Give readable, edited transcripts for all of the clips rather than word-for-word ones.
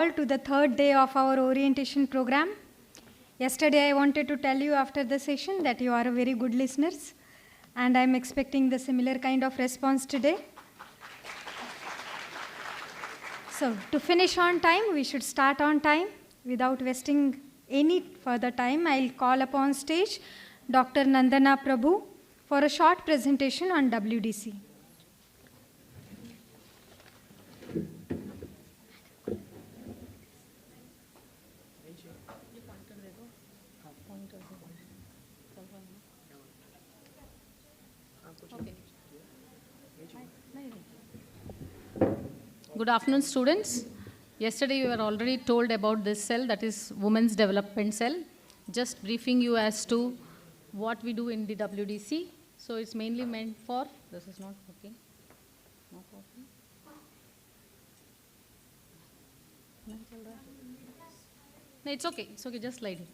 To the third day of our orientation program. Yesterday I wanted to tell you after the session that you are very good listeners, and I'm expecting the similar kind of response today. So to finish on time, we should start on time. Without wasting any further time, I'll call upon stage Dr. Nandana Prabhu for a short presentation on WDC. Good afternoon, students. Yesterday, we were already told about this cell, that is Women's Development Cell. Just briefing you as to what we do in the WDC. So it's mainly meant for, this is not working. Not working. No, it's okay, just slide it.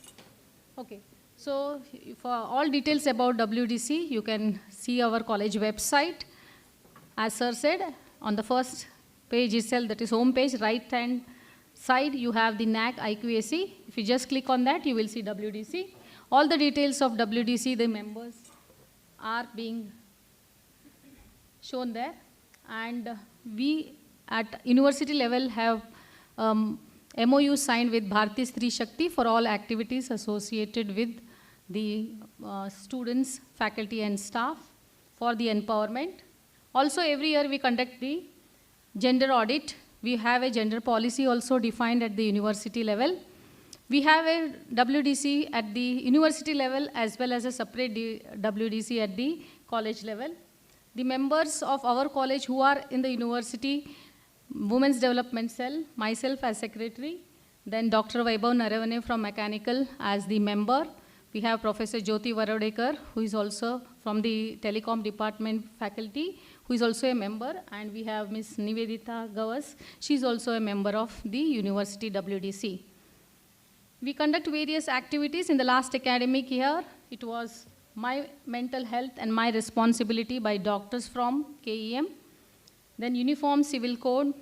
Okay, so for all details about WDC, you can see our college website. As sir said, on the first page itself, that is home page, right hand side, you have the NAC IQAC. If you just click on that, you will see WDC. All the details of WDC, the members are being shown there. And we at university level have MOU signed with Bharti Stree Shakti for all activities associated with the students, faculty and staff for the empowerment. Also every year we conduct the gender audit. We have a gender policy also defined at the university level. We have a WDC at the university level as well as a separate WDC at the college level. The members of our college who are in the university Women's Development Cell, myself as secretary, then Dr. Vaibhav Naravane from Mechanical as the member. We have Professor Jyoti Varodekar, who is also from the Telecom Department faculty, who is also a member, and we have Ms. Nivedita Gawas. She is also a member of the University WDC. We conduct various activities in the last academic year. It was my mental health and my responsibility by doctors from KEM. Then Uniform Civil Code.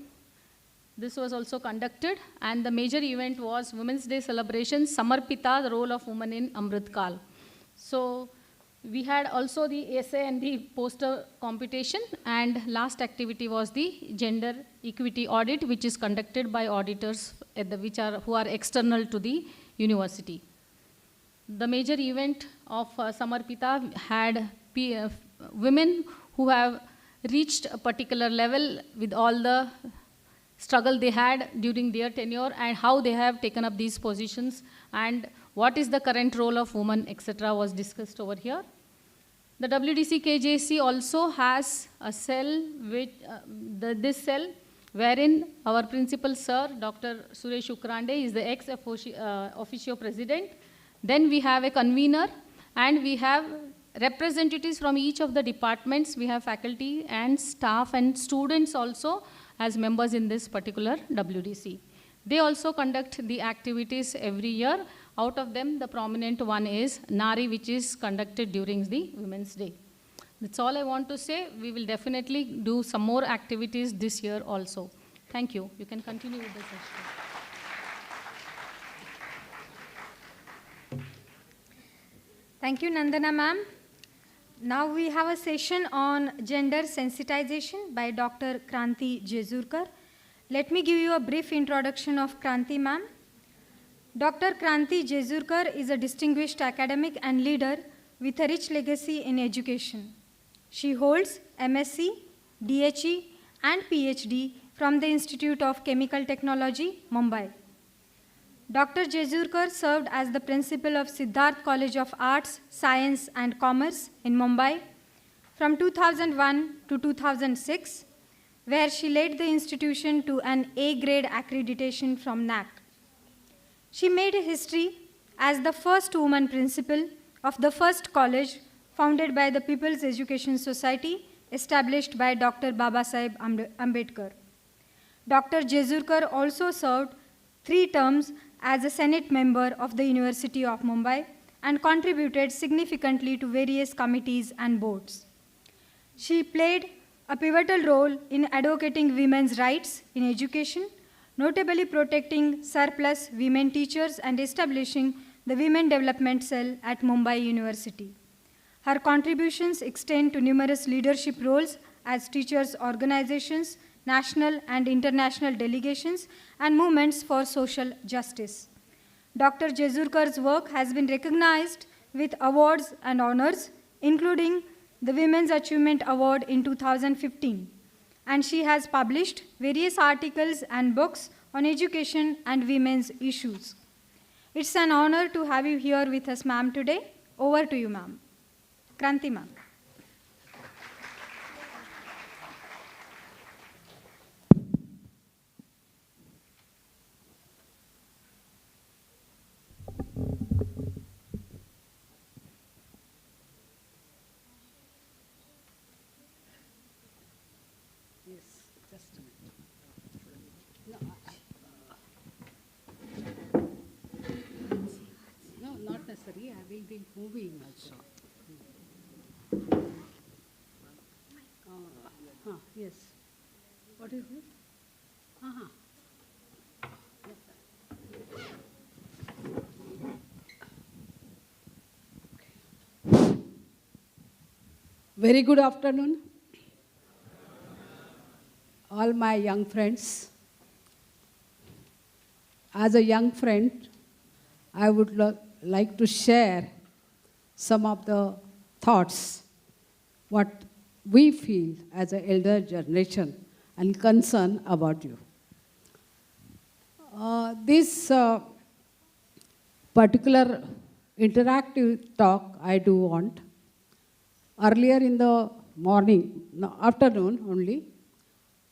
This was also conducted, and the major event was Women's Day celebration, Samarpita, the role of woman in Amrit Kal. So we had also the essay and the poster competition, and last activity was the gender equity audit, which is conducted by auditors who are external to the university. The major event of Samarpita had women who have reached a particular level with all the struggle they had during their tenure and how they have taken up these positions and what is the current role of women, etc. was discussed over here. The WDC KJC also has a cell, this cell, wherein our principal sir, Dr. Suresh Ukrande, is the ex-officio president. Then we have a convener, and we have representatives from each of the departments. We have faculty and staff and students also as members in this particular WDC. They also conduct the activities every year. Out of them, the prominent one is Nari, which is conducted during the Women's Day. That's all I want to say. We will definitely do some more activities this year also. Thank you. You can continue with the session. Thank you, Nandana ma'am. Now we have a session on gender sensitization by Dr. Kranti Jezurkar. Let me give you a brief introduction of Kranti ma'am. Dr. Kranti Jezurkar is a distinguished academic and leader with a rich legacy in education. She holds MSc, DHE and PhD from the Institute of Chemical Technology, Mumbai. Dr. Jezurkar served as the principal of Siddharth College of Arts, Science and Commerce in Mumbai from 2001 to 2006, where she led the institution to an A-grade accreditation from NAC. She made history as the first woman principal of the first college founded by the People's Education Society, established by Dr. Babasaheb Ambedkar. Dr. Jezurkar also served 3 terms as a Senate member of the University of Mumbai and contributed significantly to various committees and boards. She played a pivotal role in advocating women's rights in education, notably protecting surplus women teachers and establishing the Women Development Cell at Mumbai University. Her contributions extend to numerous leadership roles as teachers' organizations, national and international delegations, and movements for social justice. Dr. Jezurkar's work has been recognized with awards and honors, including the Women's Achievement Award in 2015, and she has published various articles and books on education and women's issues. It's an honor to have you here with us, ma'am, today. Over to you, ma'am. Kranti, ma'am. Yes, just a minute. No, not necessary. I will be moving also. Yes. What is it? Very good afternoon, all my young friends. As a young friend, I would like to share some of the thoughts, what we feel as an elder generation and concern about you. This particular interactive talk I do want. Earlier in the morning, no, afternoon only,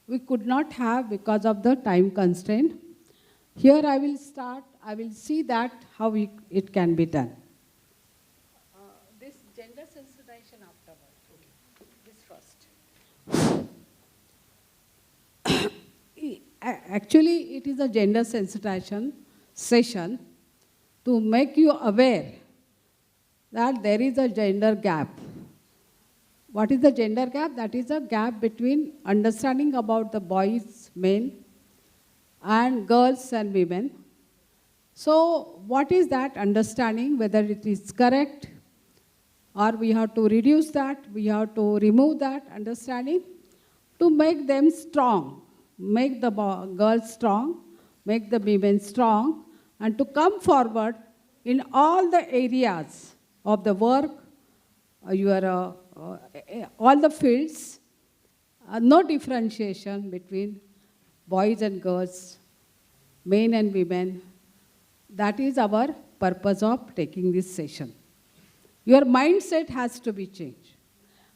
we could not have because of the time constraint. Here I will start, I will see that how it can be done. This gender sensitization afterward. Okay. This first. Actually, it is a gender sensitization session to make you aware that there is a gender gap. What is the gender gap? That is a gap between understanding about the boys, men, and girls and women. So what is that understanding, whether it is correct, or we have to reduce that, we have to remove that understanding to make them strong, make the girls strong, make the women strong, and to come forward in all the areas of the work, all the fields, no differentiation between boys and girls, men and women. That is our purpose of taking this session. Your mindset has to be changed.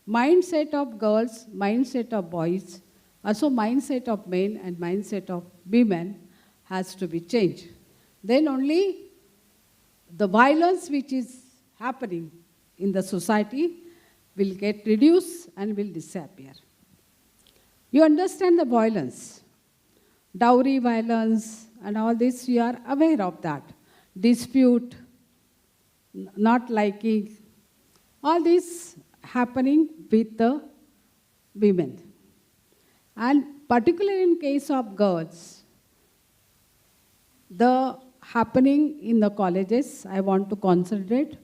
Mindset of girls, mindset of boys, also mindset of men and mindset of women has to be changed. Then only the violence which is happening in the society will get reduced and will disappear. You understand the violence, dowry violence and all this, you are aware of that. Dispute, not liking, all this happening with the women. And particularly in case of girls, the happening in the colleges, I want to concentrate,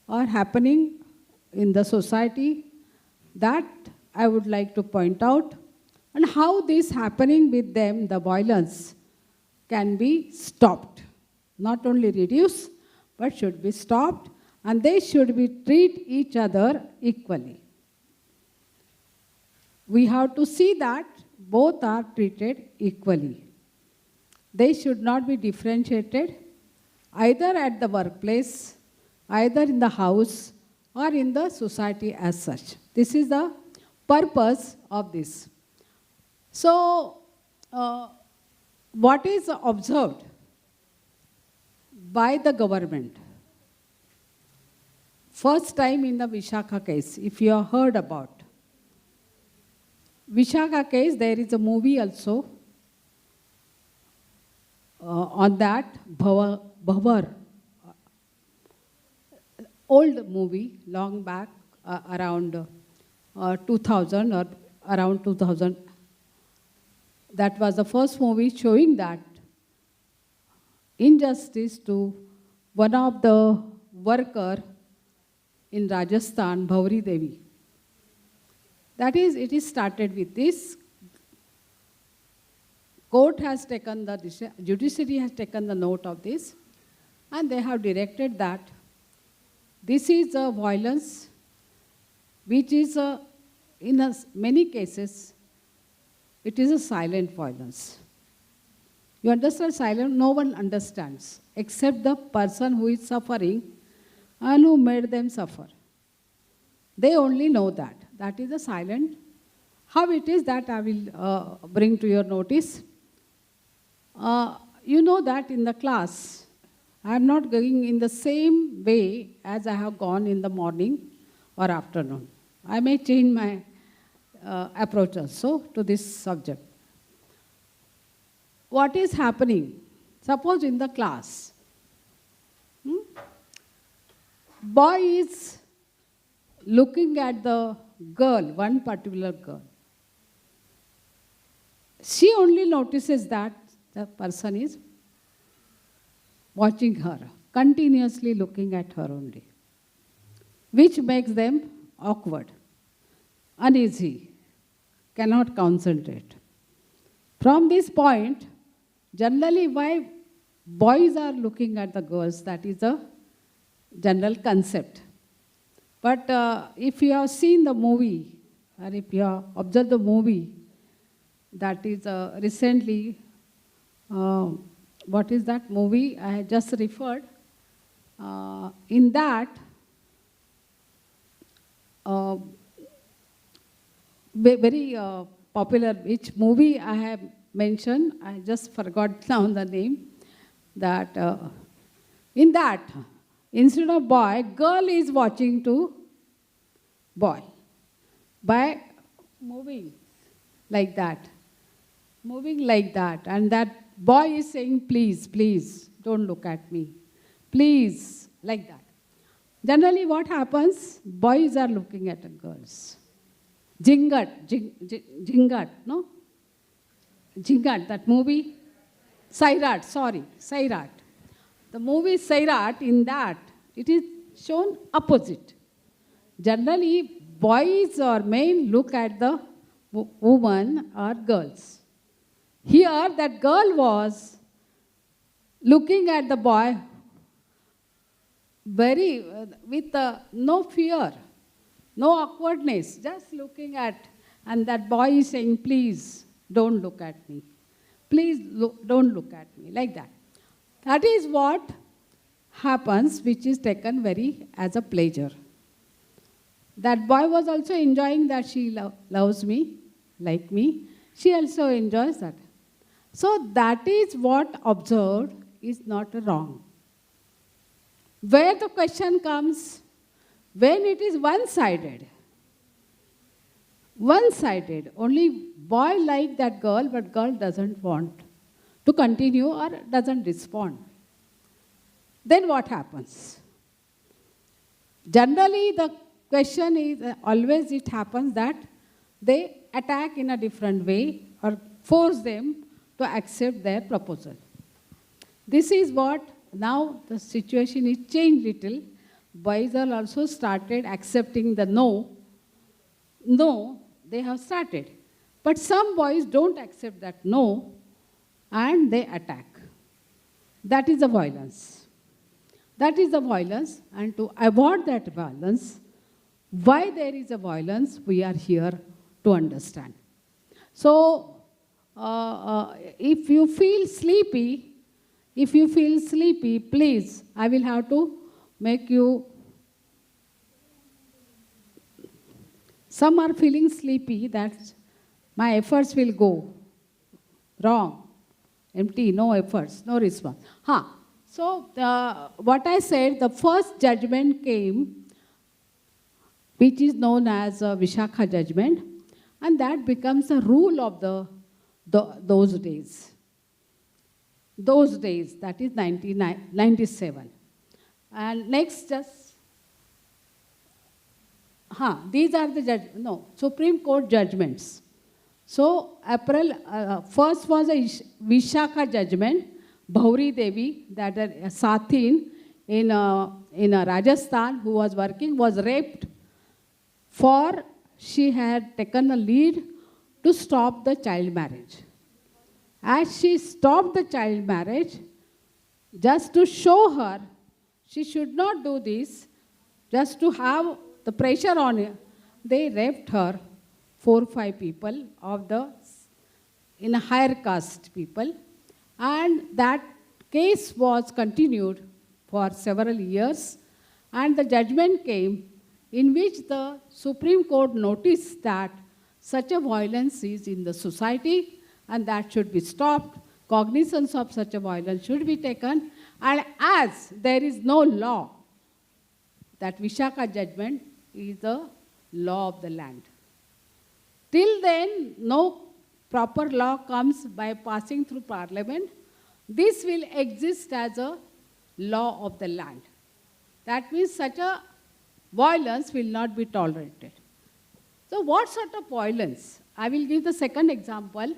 or happening in the society, that I would like to point out, and how this happening with them, the violence, can be stopped. Not only reduced, but should be stopped, and they should be treat each other equally. We have to see that both are treated equally. They should not be differentiated either at the workplace, either in the house, or in the society as such. This is the purpose of this. So, what is observed by the government? First time in the Vishakha case, if you have heard about. Vishakha case, there is a movie also on that, Bhavar. Old movie, long back, around 2000 or around 2000. That was the first movie showing that injustice to one of the worker in Rajasthan, Bhauri Devi. That is, it is started with this. Court has taken the, judiciary has taken the note of this, and they have directed that this is a violence which is, in many cases, it is a silent violence. You understand silent? No one understands except the person who is suffering and who made them suffer. They only know that. That is a silent. How it is that I will bring to your notice. You know that in the class, I am not going in the same way as I have gone in the morning or afternoon. I may change my approach also to this subject. What is happening? Suppose in the class, boy is looking at the girl, one particular girl. She only notices that the person is watching her, continuously looking at her only, which makes them awkward, uneasy, cannot concentrate. From this point, generally why boys are looking at the girls, that is a general concept. But if you have seen the movie, or if you have observed the movie, that is recently, what is that movie I just referred? In that, very popular, which movie I have mentioned, I just forgot now the name, that in that, instead of boy, girl is watching to boy by moving like that, and that boy is saying, please, please, don't look at me, please, like that. Generally what happens, boys are looking at the girls. Jingat, no? Jingat, that movie? Sairat, sorry, Sairat. The movie Sairat, in that, it is shown opposite. Generally, boys or men look at the woman or girls. Here, that girl was looking at the boy very, with no fear, no awkwardness, just looking at, and that boy is saying, please, don't look at me. Please, don't look at me, like that. That is what happens, which is taken very as a pleasure. That boy was also enjoying that she loves me, like me. She also enjoys that. So that is what observed is not wrong. Where the question comes, when it is one-sided, only boy like that girl, but girl doesn't want to continue or doesn't respond. Then what happens? Generally, the question is, always it happens that they attack in a different way or force them to accept their proposal. This is what, now the situation is changed little. Boys are also started accepting the no. No, they have started. But some boys don't accept that no, and they attack. That is a violence. That is a violence, and to avoid that violence, why there is a violence, we are here to understand. So, if you feel sleepy, please, I will have to make you. Some are feeling sleepy, that my efforts will go wrong, empty, no efforts, no response. So what I said, the first judgment came, which is known as Vishakha judgment, and that becomes a rule of those days. Those days, that is 1997. And next, just, these are the Supreme Court judgments. So April, first was a Vishakha judgment, Bhauri Devi, that a Sathin in Rajasthan who was working was raped for she had taken a lead to stop the child marriage. As she stopped the child marriage, just to show her she should not do this, just to have the pressure on her, they raped her, 4 or 5 people of the in a higher caste people, and that case was continued for several years, and the judgment came in which the Supreme Court noticed that such a violence is in the society and that should be stopped. Cognizance of such a violence should be taken, and as there is no law, that Vishakha judgment is the law of the land. Till then, no proper law comes by passing through parliament. This will exist as a law of the land. That means such a violence will not be tolerated. So what sort of violence? I will give the second example,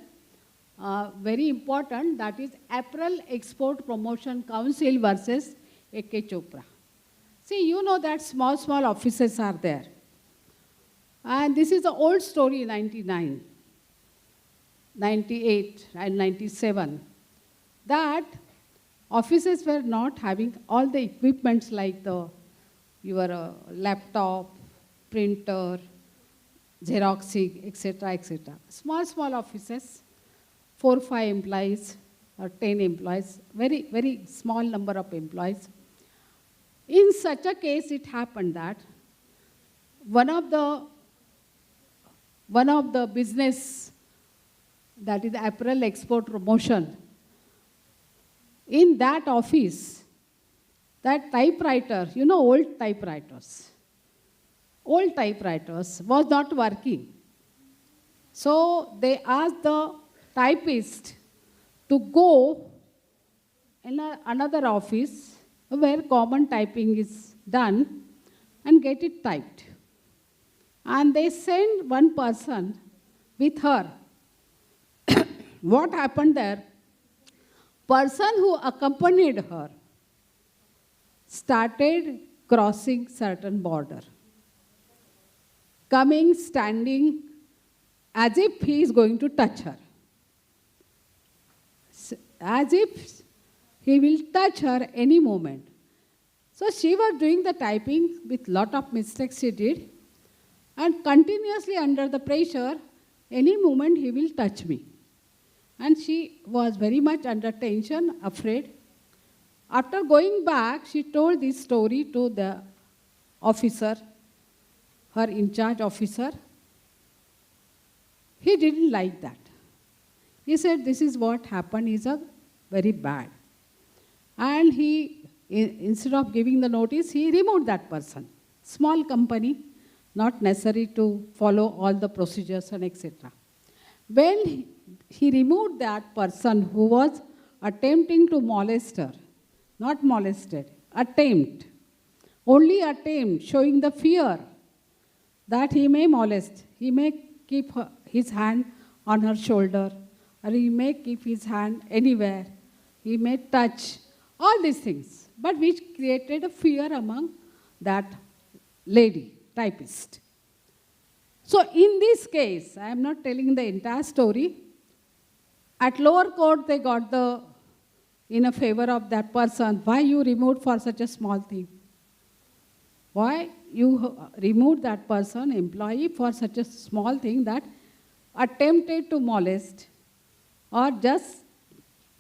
very important, that is April Export Promotion Council versus A.K. Chopra. See, you know that small offices are there. And this is an old story, 99, 98 and 97, that offices were not having all the equipments like your laptop, printer, Xeroxing, etc., etc. Small offices, 4 or 5 employees or 10 employees, very small number of employees. In such a case, it happened that one of the business, that is April Export Promotion, in that office, that typewriter, you know, old typewriters was not working. So they asked the typist to go in another office where common typing is done and get it typed. And they sent one person with her. What happened there? Person who accompanied her started crossing certain border, coming, standing, as if he is going to touch her. As if he will touch her any moment. So she was doing the typing with lot of mistakes she did, and continuously under the pressure, any moment he will touch me. And she was very much under tension, afraid. After going back, she told this story to the officer, her in charge officer. He didn't like that. He said, this is what happened, is a very bad. And he, instead of giving the notice, he removed that person. Small company, not necessary to follow all the procedures and etc. When he removed that person who was attempting to molest her, not molested, attempt, only attempt, showing the fear that he may molest, he may keep his hand on her shoulder, or he may keep his hand anywhere, he may touch, all these things, but which created a fear among that lady, typist. So in this case, I am not telling the entire story, at lower court they got in a favor of that person. Why you removed for such a small thing? Why you removed that person, employee, for such a small thing that attempted to molest or just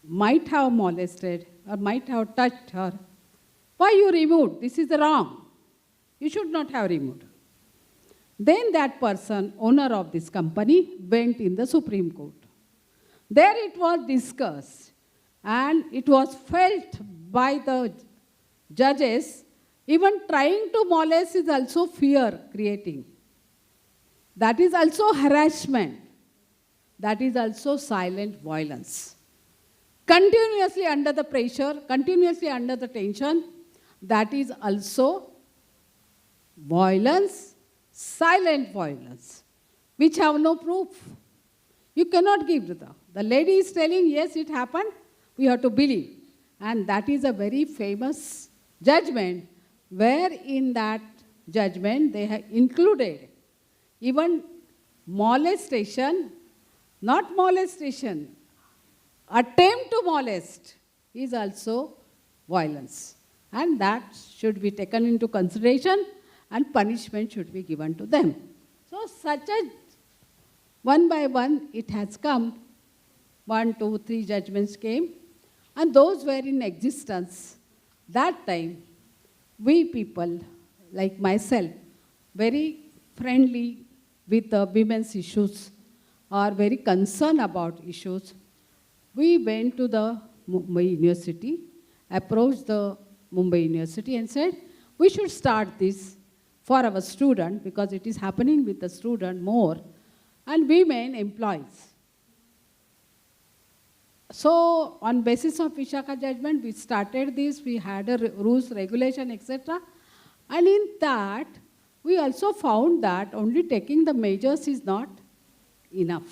might have molested or might have touched her? Why you removed? This is wrong. You should not have removed. Then that person, owner of this company, went in the Supreme Court. There it was discussed, and it was felt by the judges, even trying to molest is also fear creating. That is also harassment. That is also silent violence. Continuously under the pressure, continuously under the tension, that is also violence, silent violence, which have no proof. You cannot give the lady is telling, yes, it happened, we have to believe. And that is a very famous judgment, where in that judgment they have included even molestation, not molestation, attempt to molest is also violence. And that should be taken into consideration and punishment should be given to them. So such a one by one it has come, 1, 2, 3 judgments came, and those were in existence. That time, we people, like myself, very friendly with the women's issues, are very concerned about issues. We went to the Mumbai University, approached the Mumbai University and said, we should start this for our student because it is happening with the student more, and women employees. So on basis of Vishaka judgment, we started this, we had a rules, regulation, etc. And in that, we also found that only taking the measures is not enough.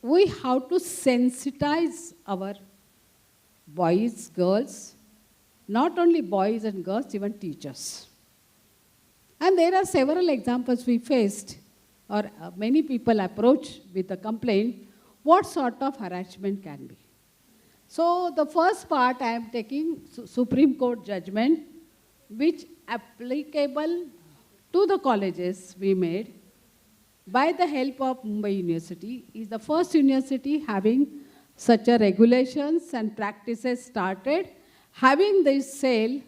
We have to sensitize our boys, girls, not only boys and girls, even teachers. And there are several examples we faced, or many people approach with a complaint, what sort of harassment can be. So the first part I am taking Supreme Court judgment, which applicable to the colleges we made by the help of Mumbai University, is the first university having such a regulations and practices started, having this cell,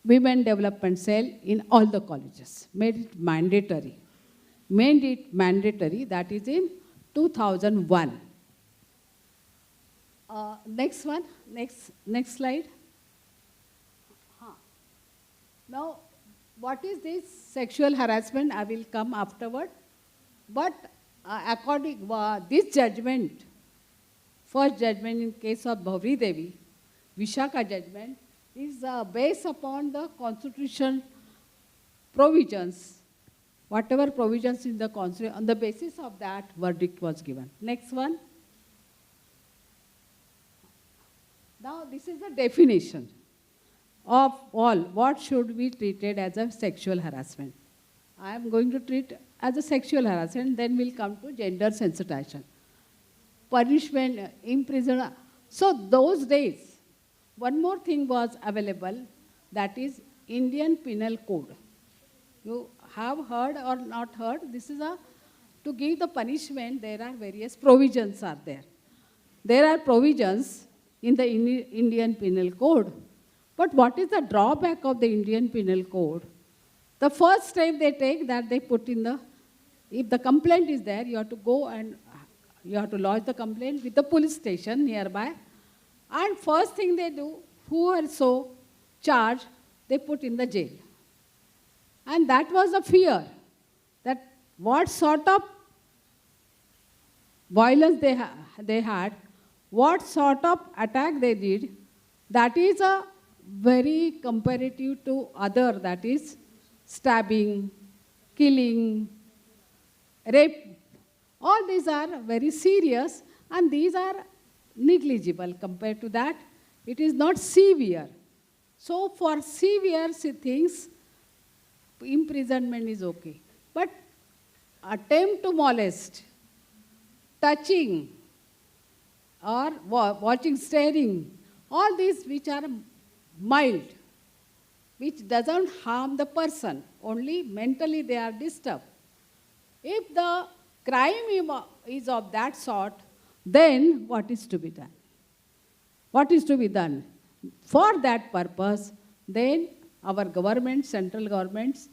women development cell in all the colleges, made it mandatory. That is in 2001. Next one, next slide. Now, what is this sexual harassment? I will come afterward. But according this judgment, first judgment in case of Bhavri Devi, Vishaka judgment, is based upon the constitution provisions. Whatever provisions in the constitution, on the basis of that, verdict was given. Next one. Now, this is the definition of all what should be treated as a sexual harassment. I am going to treat as a sexual harassment, then we'll come to gender sensitization. Punishment, imprisonment. So those days, one more thing was available, that is Indian Penal Code. You have heard or not heard, this is to give the punishment, there are various provisions are there. There are provisions in the Indian Penal Code. But what is the drawback of the Indian Penal Code? The first step they take, that they put in if the complaint is there, you have to go and you have to lodge the complaint with the police station nearby. And first thing they do, who are so charged, they put in the jail. And that was the fear, that what sort of violence they had, what sort of attack they did, that is a very comparative to other, that is stabbing, killing, rape. All these are very serious and these are negligible compared to that. It is not severe. So for severe things, imprisonment is okay. But attempt to molest, touching, or watching, staring, all these which are mild, which doesn't harm the person, only mentally they are disturbed. If the crime is of that sort, then what is to be done? What is to be done? For that purpose, then our government, central governments,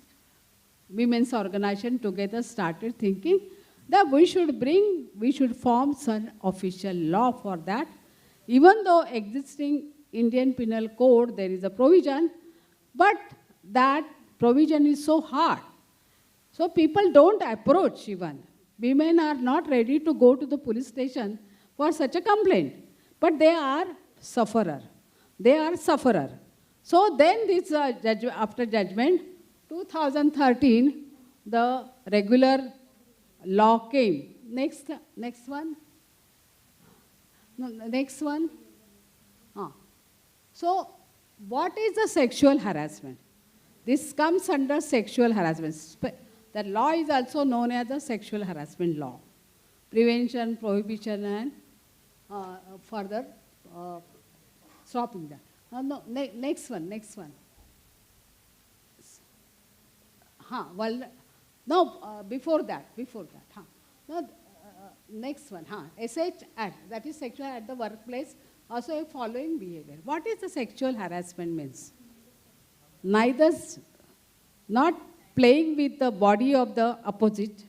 women's organization together started thinking that we should form some official law for that. Even though existing Indian Penal Code, there is a provision, but that provision is so hard. So people don't approach even. Women are not ready to go to the police station for such a complaint, but they are sufferer. They are sufferer. So then this after judgment, 2013, the regular law came, next one. No, next one. So, what is the sexual harassment? This comes under sexual harassment. The law is also known as the sexual harassment law. Prevention, prohibition, and further stopping that. No, next one. Well, no, before that. No, next one. SH Act, that is sexual at the workplace, also a following behavior. What is the sexual harassment means? Neither, not playing with the body of the opposite,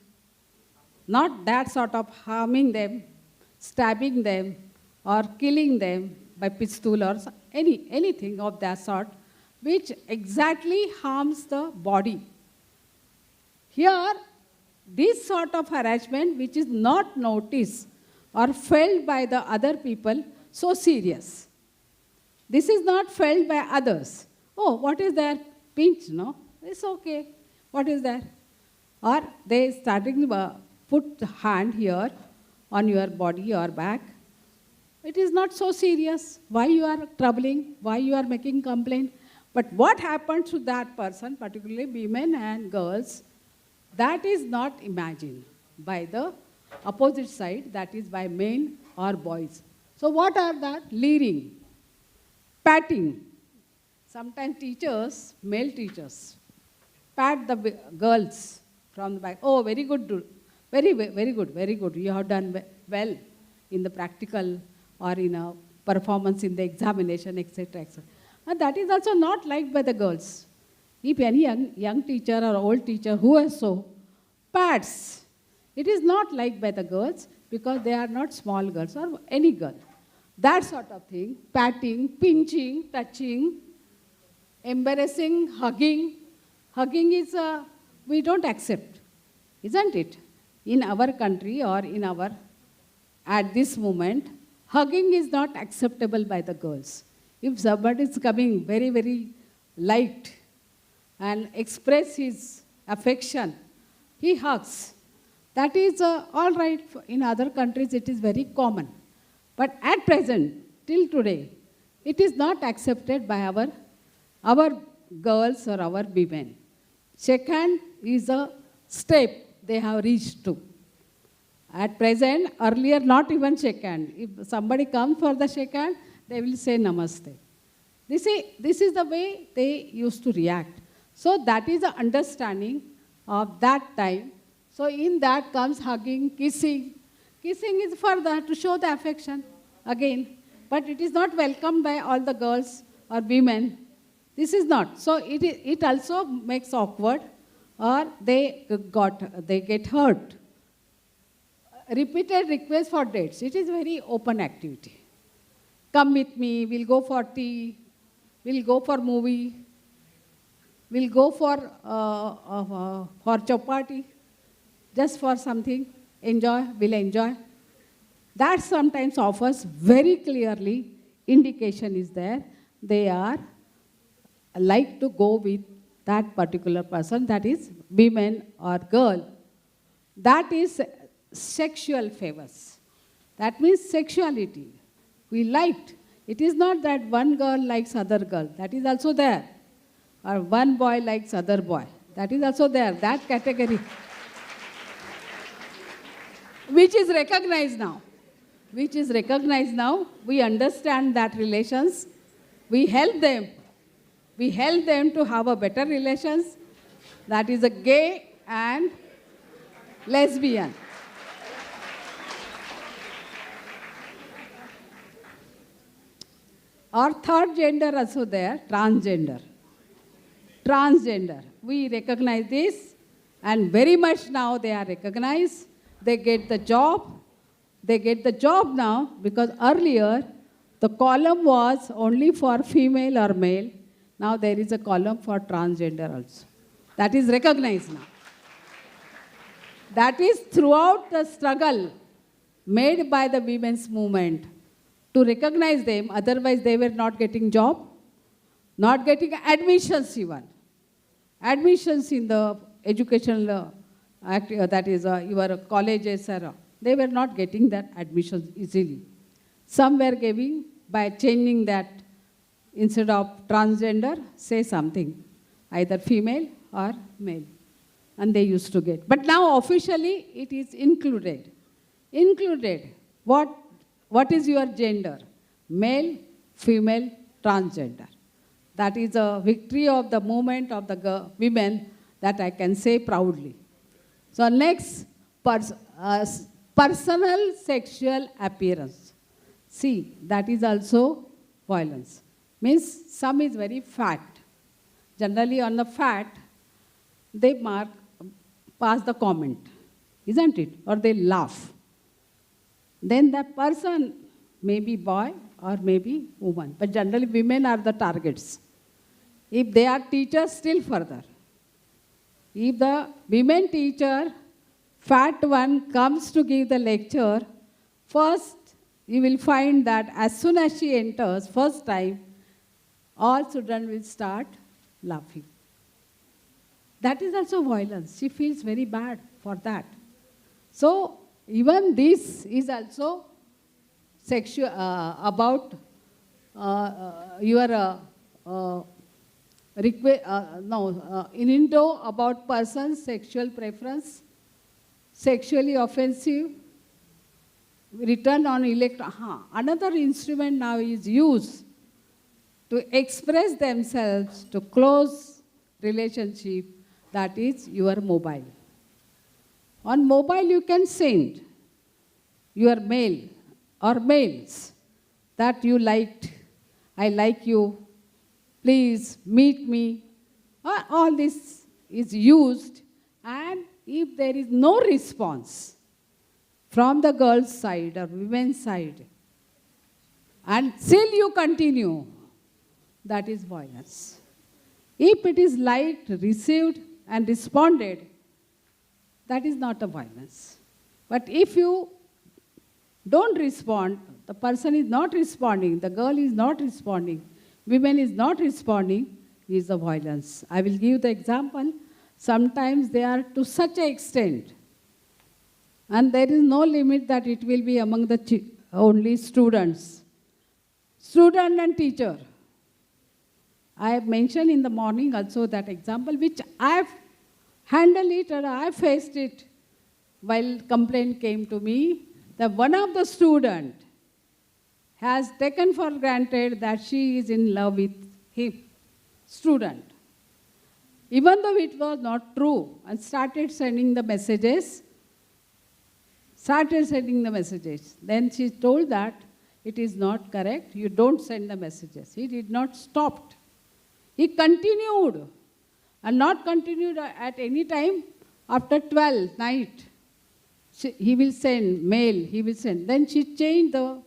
not that sort of harming them, stabbing them, or killing them by pistol or anything of that sort, which exactly harms the body. Here, this sort of harassment which is not noticed or felt by the other people so serious. This is not felt by others. Oh, what is there? Pinch, no? It's okay. What is there? Or they starting to put the hand here on your body or back. It is not so serious. Why you are troubling? Why you are making complaint? But what happens to that person, particularly women and girls, that is not imagined by the opposite side, that is by men or boys. So what are that? Leering, patting. Sometimes teachers, male teachers, pat the girls from the back. Oh, very good, very good. You have done well in the practical or in a performance in the examination, etc., etc. And that is also not liked by the girls. If any young teacher or old teacher who has so pats, it is not liked by the girls because they are not small girls or any girl. That sort of thing, patting, pinching, touching, embarrassing, hugging. Hugging is, we don't accept, isn't it? In our country or at this moment, hugging is not acceptable by the girls. If somebody is coming very, very light and express his affection, he hugs. That is all right. In other countries, it is very common. But at present, till today, it is not accepted by our girls or our women. Shake hand is a step they have reached to. At present, earlier not even shake hand. If somebody comes for the shake hand, they will say namaste. This is the way they used to react. So that is the understanding of that time. So in that comes hugging, kissing. Kissing is further to show the affection again. But it is not welcomed by all the girls or women. This is not. So it also makes awkward or they get hurt. Repeated requests for dates. It is very open activity. Come with me, we'll go for tea, we'll go for movie, we'll go for chapati, just for something, we'll enjoy. That sometimes offers very clearly, indication is there, they are like to go with that particular person, that is women or girl. That is sexual favors. That means sexuality. We liked. It is not that one girl likes other girl. That is also there. Or one boy likes other boy. That is also there. That category. Which is recognized now. We understand that relations. We help them. To have a better relations. That is a gay and lesbian. Or third gender also there, transgender. We recognize this, and very much now they are recognized. They get the job. Now because earlier the column was only for female or male. Now there is a column for transgender also. That is recognized now. That is throughout the struggle made by the women's movement to recognize them, otherwise they were not getting job, not getting admissions even. Admissions in the educational, that is your colleges or they were not getting that admission easily. Some were giving by changing that, instead of transgender, say something, either female or male. And they used to get. But now officially it is included. Included. What is your gender? Male, female, transgender. That is a victory of the movement of the women that I can say proudly. So next, personal sexual appearance. See, that is also violence. Means some is very fat. Generally on the fat, they pass the comment, isn't it? Or they laugh. Then the person may be boy or maybe woman. But generally women are the targets. If they are teachers, still further. If the women teacher, fat one, comes to give the lecture, first you will find that as soon as she enters, first time, all students will start laughing. That is also violence. She feels very bad for that. So even this is also sexual, about your in Indo about person's sexual preference, sexually offensive, written on Another instrument now is used to express themselves to close relationship, that is your mobile. On mobile you can send your mail or mails that you liked, I like you, please meet me. All this is used, and if there is no response from the girl's side or women's side, and still you continue, that is violence. If it is liked, received, and responded, that is not a violence. But if you don't respond, the person is not responding, the girl is not responding, women is not responding, is a violence. I will give the example. Sometimes they are to such an extent, and there is no limit that it will be among the only students. Student and teacher. I have mentioned in the morning also that example, which I have handled it or I faced it while complaint came to me, that one of the student has taken for granted that she is in love with him, student. Even though it was not true, and started sending the messages. Then she told that it is not correct, you don't send the messages. He did not stop. He continued, and not continued at any time. After 12 night, he will send mail, he will send. Then she changed her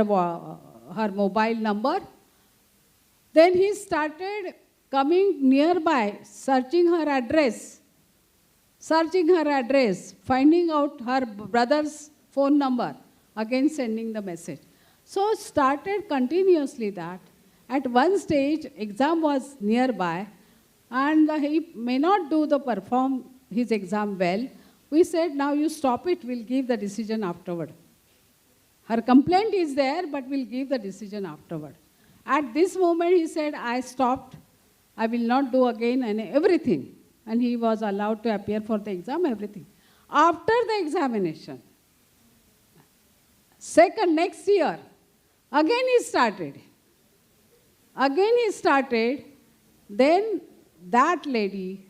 mobile number. Then he started coming nearby, searching her address, finding out her brother's phone number, again sending the message. So started continuously that. At one stage, exam was nearby, and he may not perform his exam well. We said, now you stop it, we'll give the decision afterward. Her complaint is there, but we'll give the decision afterward. At this moment, he said, I stopped, I will not do again, and everything. And he was allowed to appear for the exam, everything. After the examination, next year, again he started. Then that lady,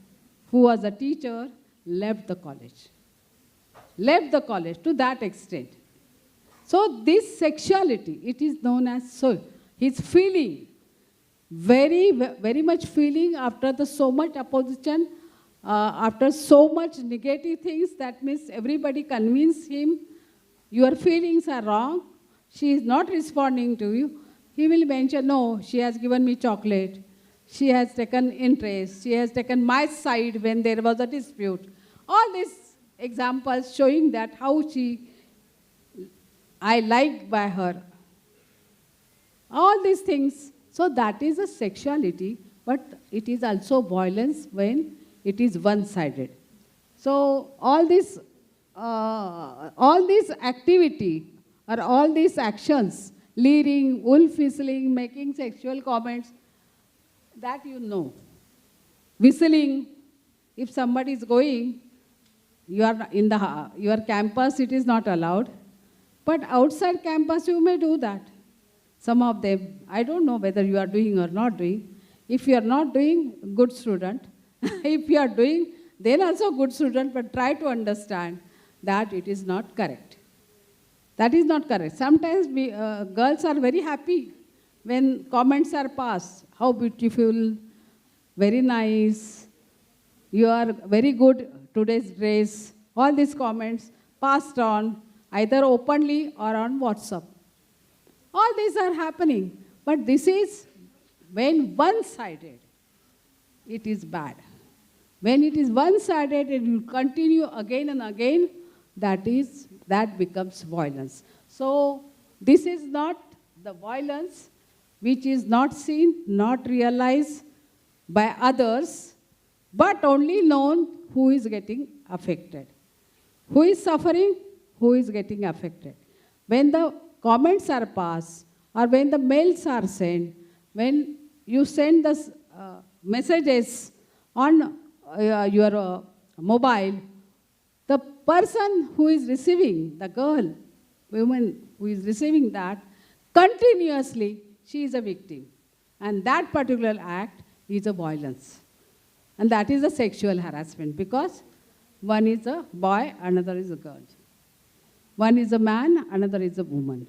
who was a teacher, left the college to that extent. So this sexuality, it is known as soul. His feeling, very, very much feeling after so much opposition, after so much negative things, that means everybody convinced him, your feelings are wrong, she is not responding to you. He will mention, no, she has given me chocolate, she has taken interest, she has taken my side when there was a dispute. All these examples showing that how I liked by her. All these things. So that is a sexuality, but it is also violence when it is one-sided. So all this all this activity or all these actions, leering, wolf whistling, making sexual comments, that you know. Whistling, if somebody is going, you are in your campus, it is not allowed. But outside campus, you may do that. Some of them, I don't know whether you are doing or not doing. If you are not doing, good student. If you are doing, then also good student, but try to understand that it is not correct. That is not correct. Sometimes girls are very happy when comments are passed. How beautiful, very nice, you are very good, today's dress. All these comments passed on, either openly or on WhatsApp. All these are happening. But this is when one-sided, it is bad. When it is one-sided and you continue again and again, that becomes violence. So this is not the violence which is not seen, not realized by others, but only known who is getting affected. Who is suffering, who is getting affected. When the comments are passed, or when the mails are sent, when you send the messages on your mobile, the person who is receiving, the girl, woman who is receiving that, continuously, she is a victim. And that particular act is a violence. And that is a sexual harassment, because one is a boy, another is a girl. One is a man, another is a woman.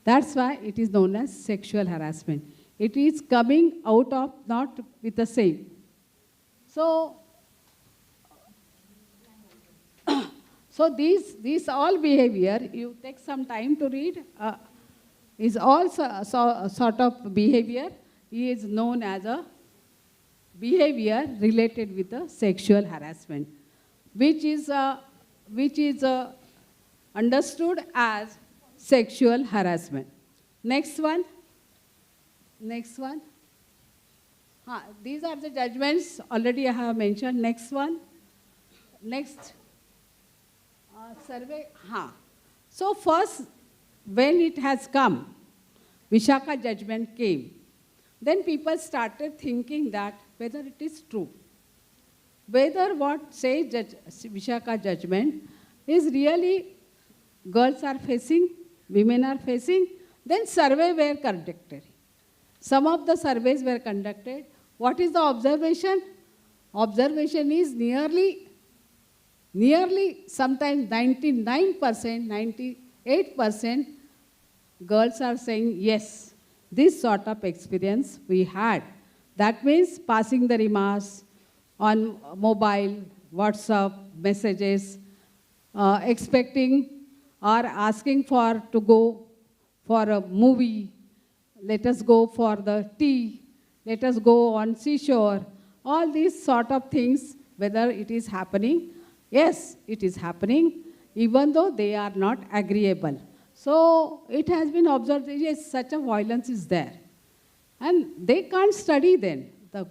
That's why it is known as sexual harassment. It is coming out of not with the same. So these all behavior, you take some time to read, is all sort of behavior is known as a behavior related with the sexual harassment, which is understood as sexual harassment. Next one. Next one. These are the judgments already I have mentioned. Next one. Next. Survey. So first, when it has come, Vishaka judgment came, then people started thinking that whether it is true, whether what says Vishaka judgment is really girls are facing, women are facing. Then survey were conducted. Some of the surveys were conducted. What is the observation? Observation is nearly sometimes 99%, 98% girls are saying, yes, this sort of experience we had. That means passing the remarks on mobile, WhatsApp, messages, expecting or asking to go for a movie, let us go for the tea, let us go on seashore, all these sort of things, whether it is happening. Yes, it is happening, even though they are not agreeable. So it has been observed, yes, such a violence is there. And they can't study then. The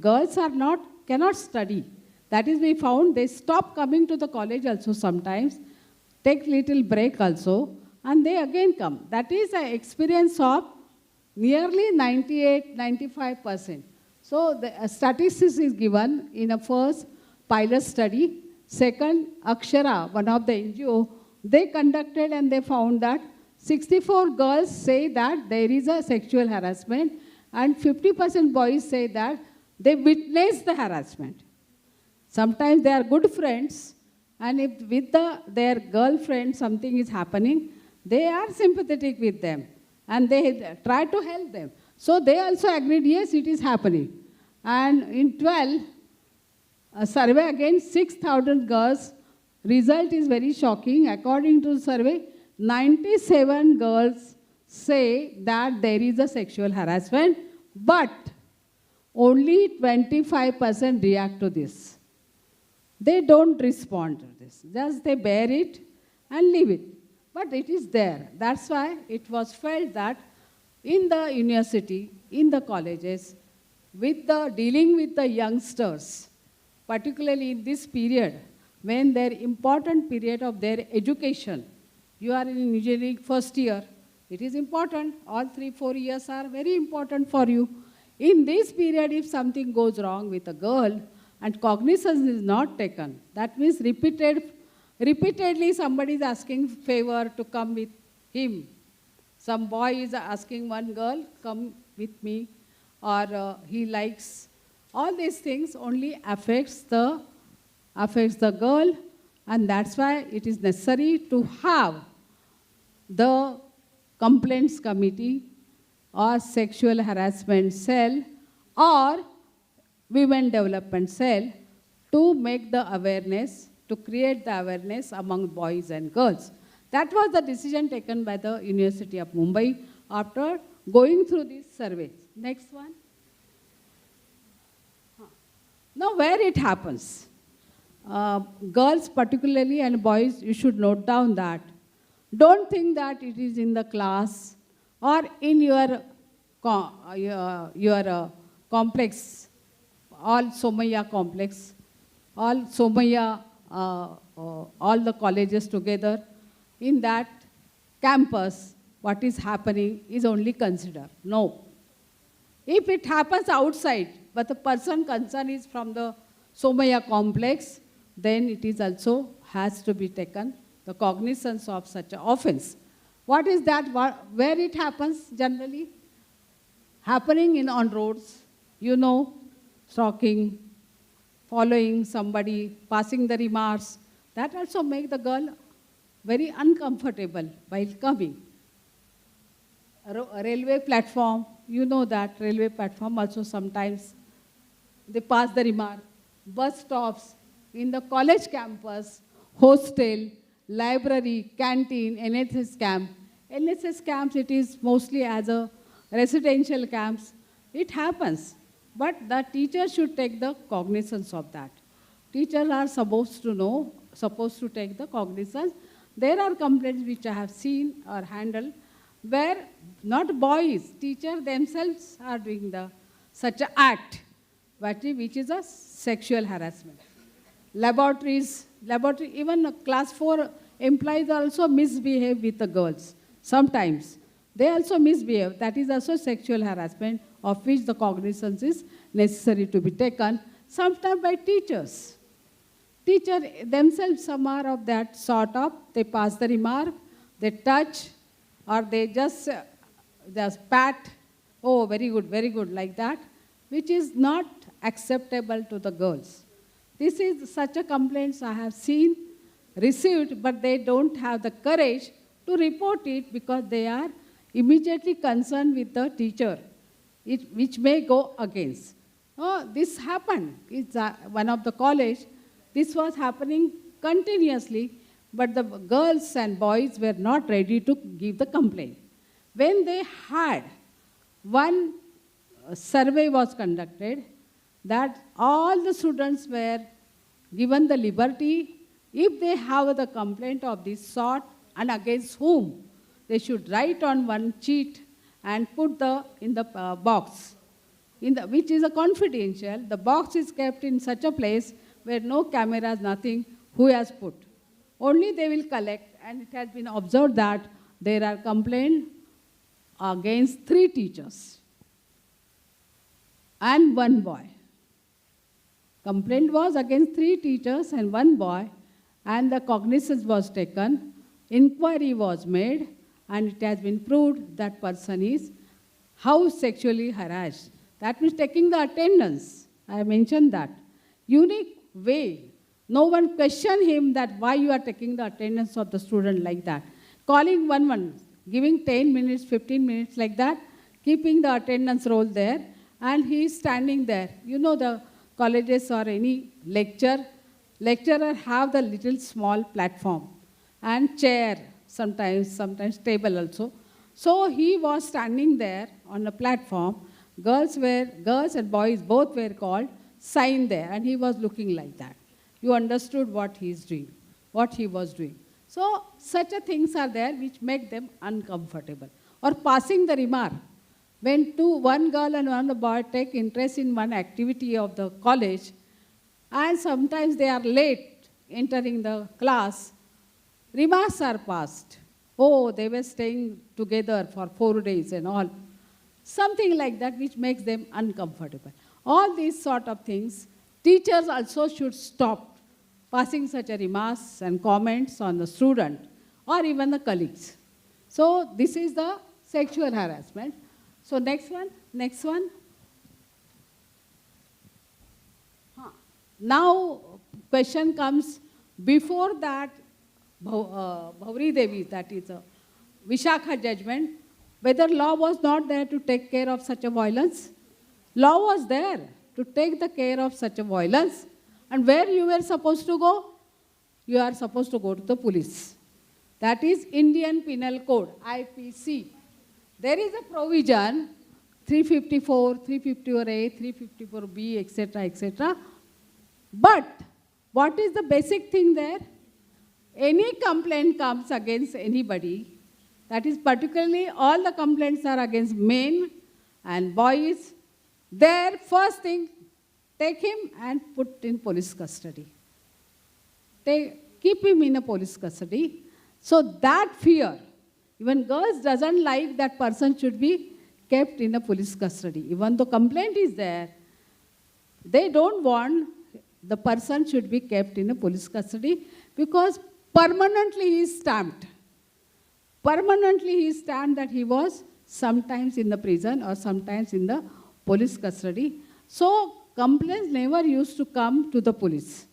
girls cannot study. That is, we found they stop coming to the college also sometimes, take little break also, and they again come. That is an experience of nearly 98, 95%. So the statistics is given in a first pilot study. Second, Akshara, one of the NGO, they conducted and they found that 64 girls say that there is a sexual harassment, and 50% boys say that they witnessed the harassment. Sometimes they are good friends, and if with their girlfriend something is happening, they are sympathetic with them, and they try to help them. So they also agreed, yes, it is happening. And in 12, a survey against 6,000 girls, result is very shocking. According to the survey, 97 girls say that there is a sexual harassment, but only 25% react to this. They don't respond to this. Just they bear it and leave it. But it is there. That's why it was felt that in the university, in the colleges, with dealing with the youngsters, particularly in this period, when their important period of their education, you are in engineering first year, it is important, all 3-4 years are very important for you. In this period, if something goes wrong with a girl and cognizance is not taken, that means repeatedly somebody is asking favor to come with him. Some boy is asking one girl, come with me, or he likes. All these things only affects the girl, and that's why it is necessary to have the complaints committee or sexual harassment cell or women development cell to make the awareness, to create the awareness among boys and girls. That was the decision taken by the University of Mumbai after going through these surveys. Next one. Now, where it happens, girls particularly and boys, you should note down that. Don't think that it is in the class or in your complex, all Somaiya complex, all Somaiya, all the colleges together. In that campus, what is happening is only considered. No. If it happens outside, but the person concerned is from the Somaiya complex, then it is also has to be taken, the cognizance of such an offense. What is that? Where it happens generally? Happening on roads, you know, stalking, following somebody, passing the remarks. That also make the girl very uncomfortable while coming. A railway platform, you know that railway platform also sometimes they pass the remark. Bus stops, in the college campus, hostel, library, canteen, NSS camp. NSS camps, it is mostly as a residential camps. It happens, but the teacher should take the cognizance of that. Teachers are supposed to know, supposed to take the cognizance. There are complaints which I have seen or handled where not boys, teachers themselves are doing such an act, which is a sexual harassment. Laboratories, even class 4 employees also misbehave with the girls. Sometimes they also misbehave. That is also sexual harassment, of which the cognizance is necessary to be taken, sometimes by teachers. Teachers themselves, some are of that sort of, they pass the remark, they touch, or they just pat, oh, very good, like that, which is not acceptable to the girls. This is such a complaints I have seen, received, but they don't have the courage to report it because they are immediately concerned with the teacher, which may go against. Oh, this happened. It's one of the college. This was happening continuously, but the girls and boys were not ready to give the complaint. When they had, one survey was conducted that all the students were given the liberty, if they have the complaint of this sort and against whom, they should write on one sheet and put in the box, which is a confidential. The box is kept in such a place where no cameras, nothing, who has put. Only they will collect, and it has been observed that there are complaints against 3 teachers and 1 boy. Complaint was against 3 teachers and 1 boy, and the cognizance was taken, inquiry was made, and it has been proved that person is how sexually harassed. That means taking the attendance. I mentioned that. Unique way. No one questioned him that why you are taking the attendance of the student like that. Calling one, giving 10 minutes, 15 minutes like that, keeping the attendance roll there, and he is standing there. You know the colleges or any lecturer have the little small platform and chair, sometimes table also. So he was standing there on a platform. Girls and boys both were called, signed there, and he was looking like that. You understood what he was doing. So such a things are there which make them uncomfortable. Or passing the remark. When one girl and one boy take interest in one activity of the college, and sometimes they are late entering the class, remarks are passed. Oh, they were staying together for 4 days and all. Something like that which makes them uncomfortable. All these sort of things, teachers also should stop passing such a remarks and comments on the student or even the colleagues. So this is the sexual harassment. So next one. Now question comes, before that Bhauri Devi, that is a Vishakha judgment, whether law was not there to take care of such a violence. Law was there to take the care of such a violence. And where you were supposed to go? You are supposed to go to the police. That is Indian Penal Code, IPC. There is a provision, 354, 354A, 354B, etc., etc. But what is the basic thing there? Any complaint comes against anybody, that is particularly all the complaints are against men and boys, their first thing, take him and put in police custody. Keep him in a police custody. So that fear, even girls doesn't like that person should be kept in a police custody. Even though complaint is there, they don't want the person should be kept in a police custody because permanently he is stamped. Permanently he is stamped that he was sometimes in the prison or sometimes in the police custody. So complaints never used to come to the police.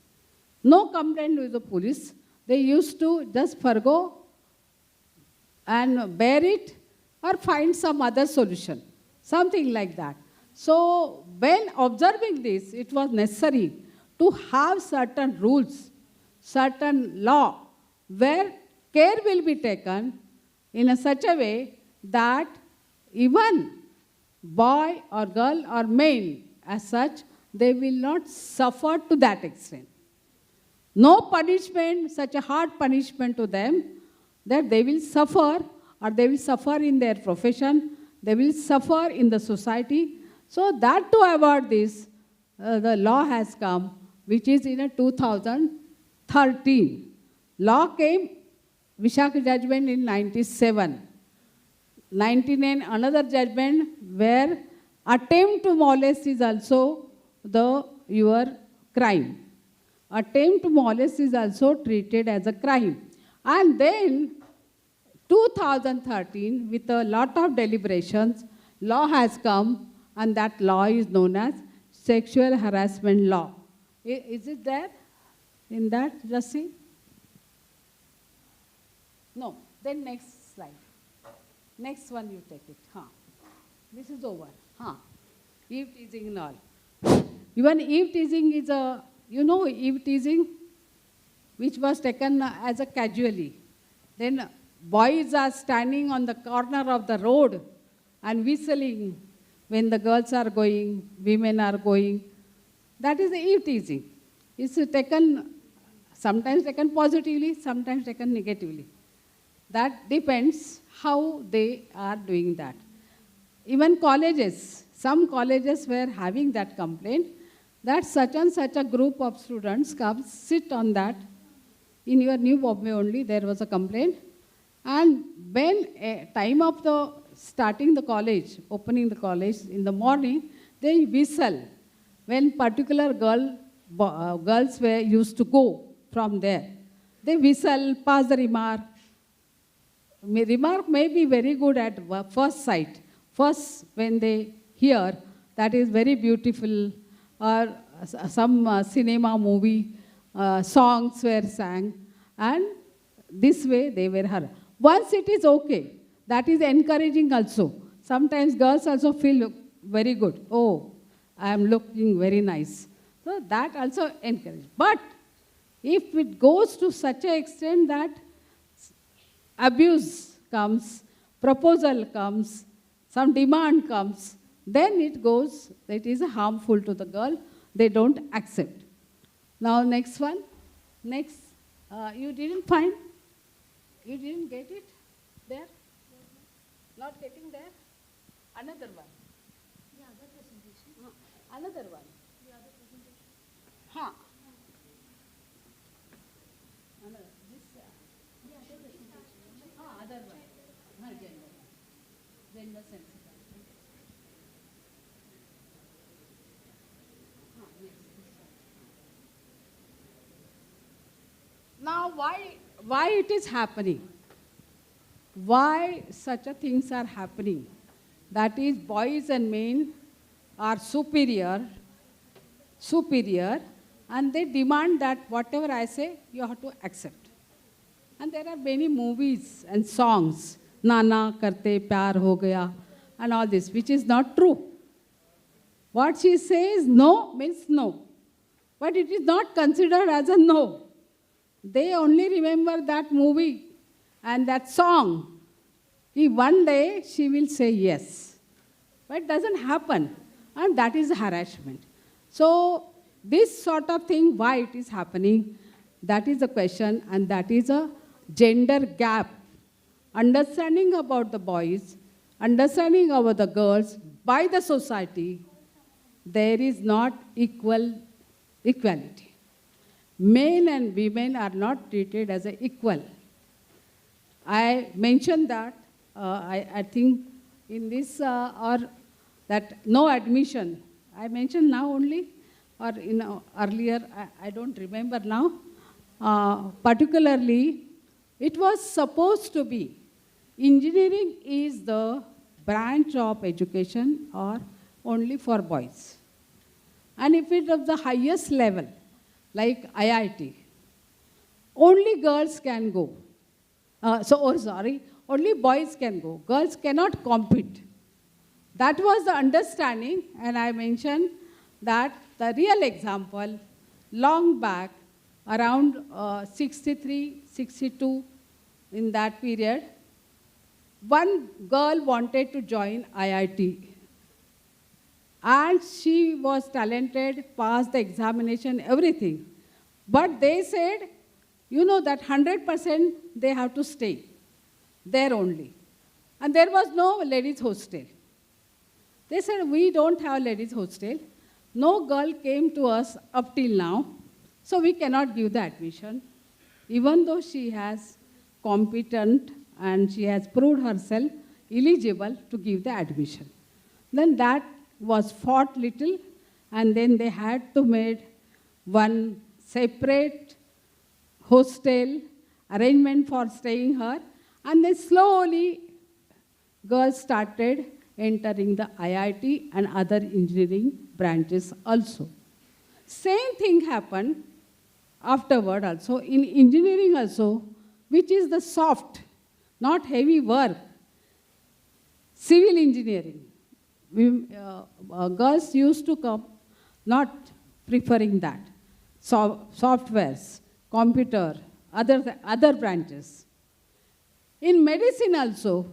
No complaint to the police. They used to just forgo and bear it or find some other solution, something like that. So when observing this, it was necessary to have certain rules, certain law, where care will be taken in such a way that even boy or girl or male as such, they will not suffer to that extent. No punishment, such a hard punishment to them, that they will suffer or they will suffer in their profession, they will suffer in the society. So that to avoid this, the law has come, which is in 2013. Law came, Vishakha judgment in 97. 99, another judgment where attempt to molest is also your crime. Attempt to molest is also treated as a crime. And then 2013, with a lot of deliberations, law has come, and that law is known as sexual harassment law. Is it there in that? Just see. No. Then next slide. Next one you take it. This is over. Eve teasing and all. Even eve teasing is eve teasing, which was taken as a casually. Then boys are standing on the corner of the road and whistling when the girls are going, women are going. That is the eve teasing. It's taken, sometimes taken positively, sometimes taken negatively. That depends how they are doing that. Even colleges, some colleges were having that complaint that such and such a group of students come, sit on that. In your New Bombay only, there was a complaint. And when time of the starting the college, opening the college in the morning, they whistle. When particular girls were used to go from there, they whistle, pass the remark. Remark may be very good at first sight. First, when they hear, that is very beautiful, or some cinema movie songs were sang, and this way they were heard. Once it is okay, that is encouraging also. Sometimes girls also feel very good. Oh, I am looking very nice. So that also encourages. But if it goes to such an extent that abuse comes, proposal comes, some demand comes, then it goes, it is harmful to the girl, they don't accept. Now next one, you didn't find, you didn't get it there? Not getting there? Another one. The other presentation. Another one. The other presentation. Now, why it is happening? Why such a things are happening? That is, boys and men are superior, and they demand that whatever I say, you have to accept. And there are many movies and songs, Nana Karte Pyar Ho Gaya, and all this, which is not true. What she says, no, means no. But it is not considered as a no. They only remember that movie and that song. If one day she will say yes. But it doesn't happen. And that is harassment. So this sort of thing, why it is happening, that is the question, and that is a gender gap. Understanding about the boys, understanding about the girls by the society, there is not equality. Men and women are not treated as equal. I mentioned that, I think in this, or that no admission, I mentioned now only, or in earlier, I don't remember now. Particularly, it was supposed to be, engineering is the branch of education or only for boys. And if it is of the highest level, like IIT, only girls can go. Only boys can go. Girls cannot compete. That was the understanding, and I mentioned that the real example, long back, around 63, 62, in that period, one girl wanted to join IIT. And she was talented, passed the examination, everything. But they said, you know that 100% they have to stay there only. And there was no ladies hostel. They said, we don't have ladies hostel. No girl came to us up till now, so we cannot give the admission. Even though she has competent and she has proved herself eligible to give the admission. Then that was fought little, and then they had to make one separate hostel arrangement for staying her, and then slowly girls started entering the IIT and other engineering branches also. Same thing happened afterward also in engineering also, which is the soft, not heavy work, civil engineering. Girls used to come, not preferring that. Softwares, computer, other branches. In medicine also,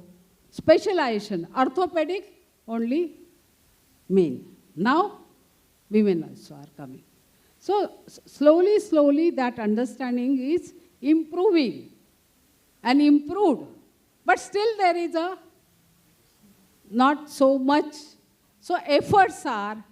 specialization, orthopedic, only men. Now, women also are coming. So, slowly that understanding is improving and improved. But still there is a not so much. So efforts are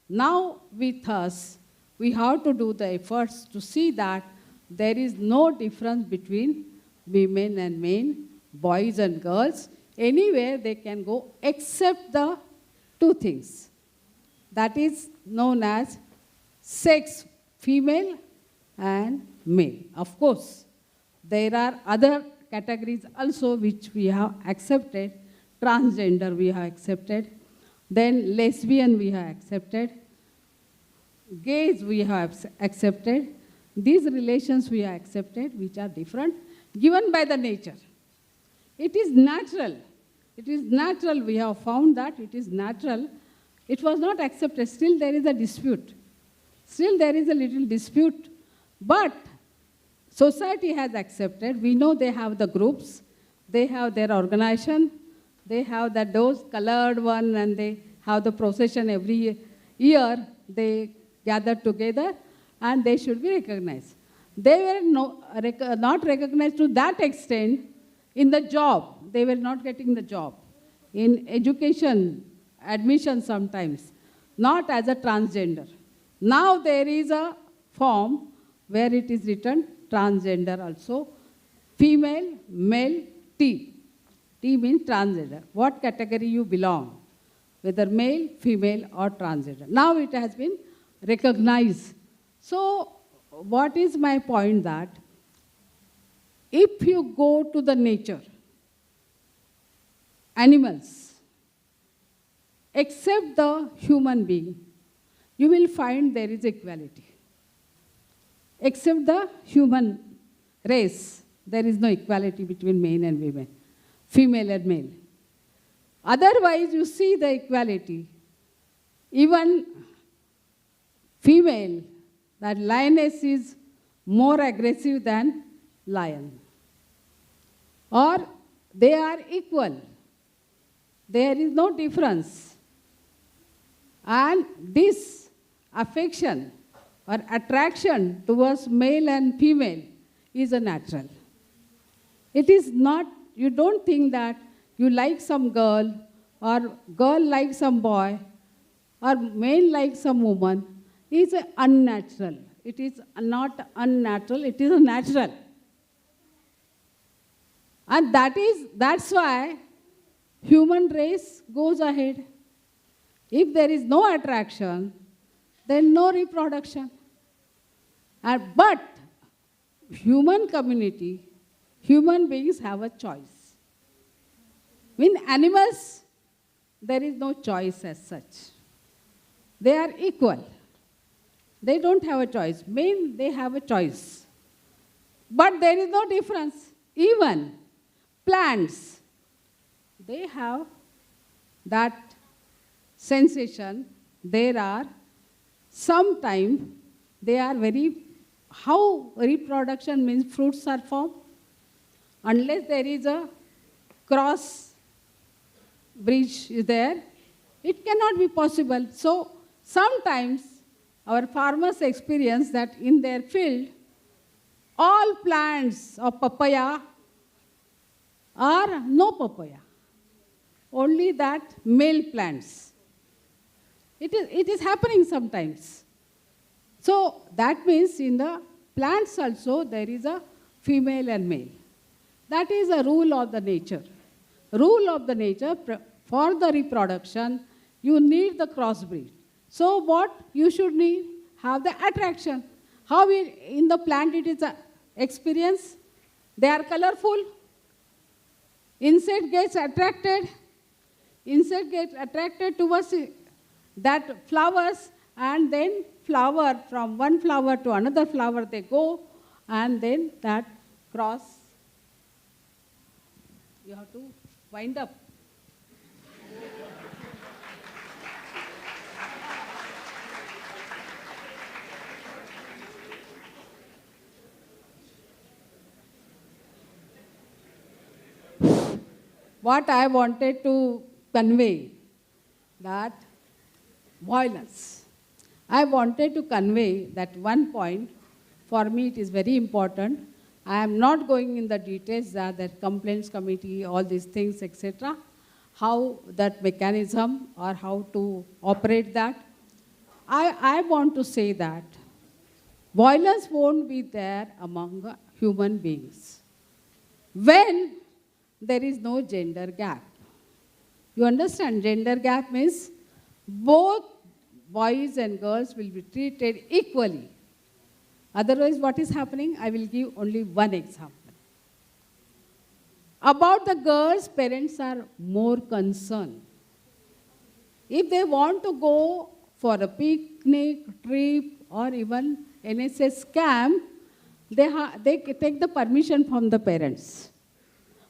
now with us. We have to do the efforts to see that there is no difference between women and men, boys and girls. Anywhere they can go except the two things. That is known as sex, female and male. Of course, there are other categories also which we have accepted. Transgender we have accepted, then lesbian we have accepted, gays we have accepted, these relations we have accepted which are different, given by the nature. It is natural. It is natural. We have found that it is natural. It was not accepted. Still there is a dispute. Still there is a little dispute. But society has accepted. We know they have the groups. They have their organization. They have those colored one, and they have the procession every year. They gather together, and they should be recognized. They were not recognized to that extent in the job. They were not getting the job. In education, admission sometimes, not as a transgender. Now there is a form where it is written transgender also. Female, male, T. T means transgender. What category you belong, whether male, female, or transgender. Now it has been recognized. So what is my point that if you go to the nature, animals, except the human being, you will find there is equality. Except the human race, there is no equality between men and women, female and male. Otherwise, you see the equality. Even female, that lioness is more aggressive than lion. Or they are equal. There is no difference. And this affection or attraction towards male and female is a natural. It is not, you don't think that you like some girl or girl likes some boy or male likes some woman. It is unnatural. It is not unnatural, it is a natural. And that's why human race goes ahead. If there is no attraction, then no reproduction. But human community, human beings have a choice. In animals, there is no choice as such. They are equal. They don't have a choice. Men, they have a choice. But there is no difference. Even plants, they have that sensation. There are sometimes they are very, how reproduction means fruits are formed. Unless there is a cross bridge is there, it cannot be possible. So sometimes our farmers experience that in their field, all plants of papaya are no papaya. Only that male plants. It is happening sometimes. So that means in the plants also there is a female and male. That is a rule of the nature. Rule of the nature, for the reproduction, you need the crossbreed. So what you should need? Have the attraction. How in the plant it is a experience? They are colorful. Insect gets attracted. Insect gets attracted towards that flowers, and then flower, from one flower to another flower they go, and then that cross, you have to wind up. What I wanted to convey, that violence. I wanted to convey that one point. For me, it is very important. I am not going in the details that complaints committee, all these things, etc. How that mechanism or how to operate that. I want to say that violence won't be there among human beings when there is no gender gap. You understand? Gender gap means both boys and girls will be treated equally. Otherwise, what is happening? I will give only one example. About the girls, parents are more concerned. If they want to go for a picnic, trip, or even NSS camp, they take the permission from the parents.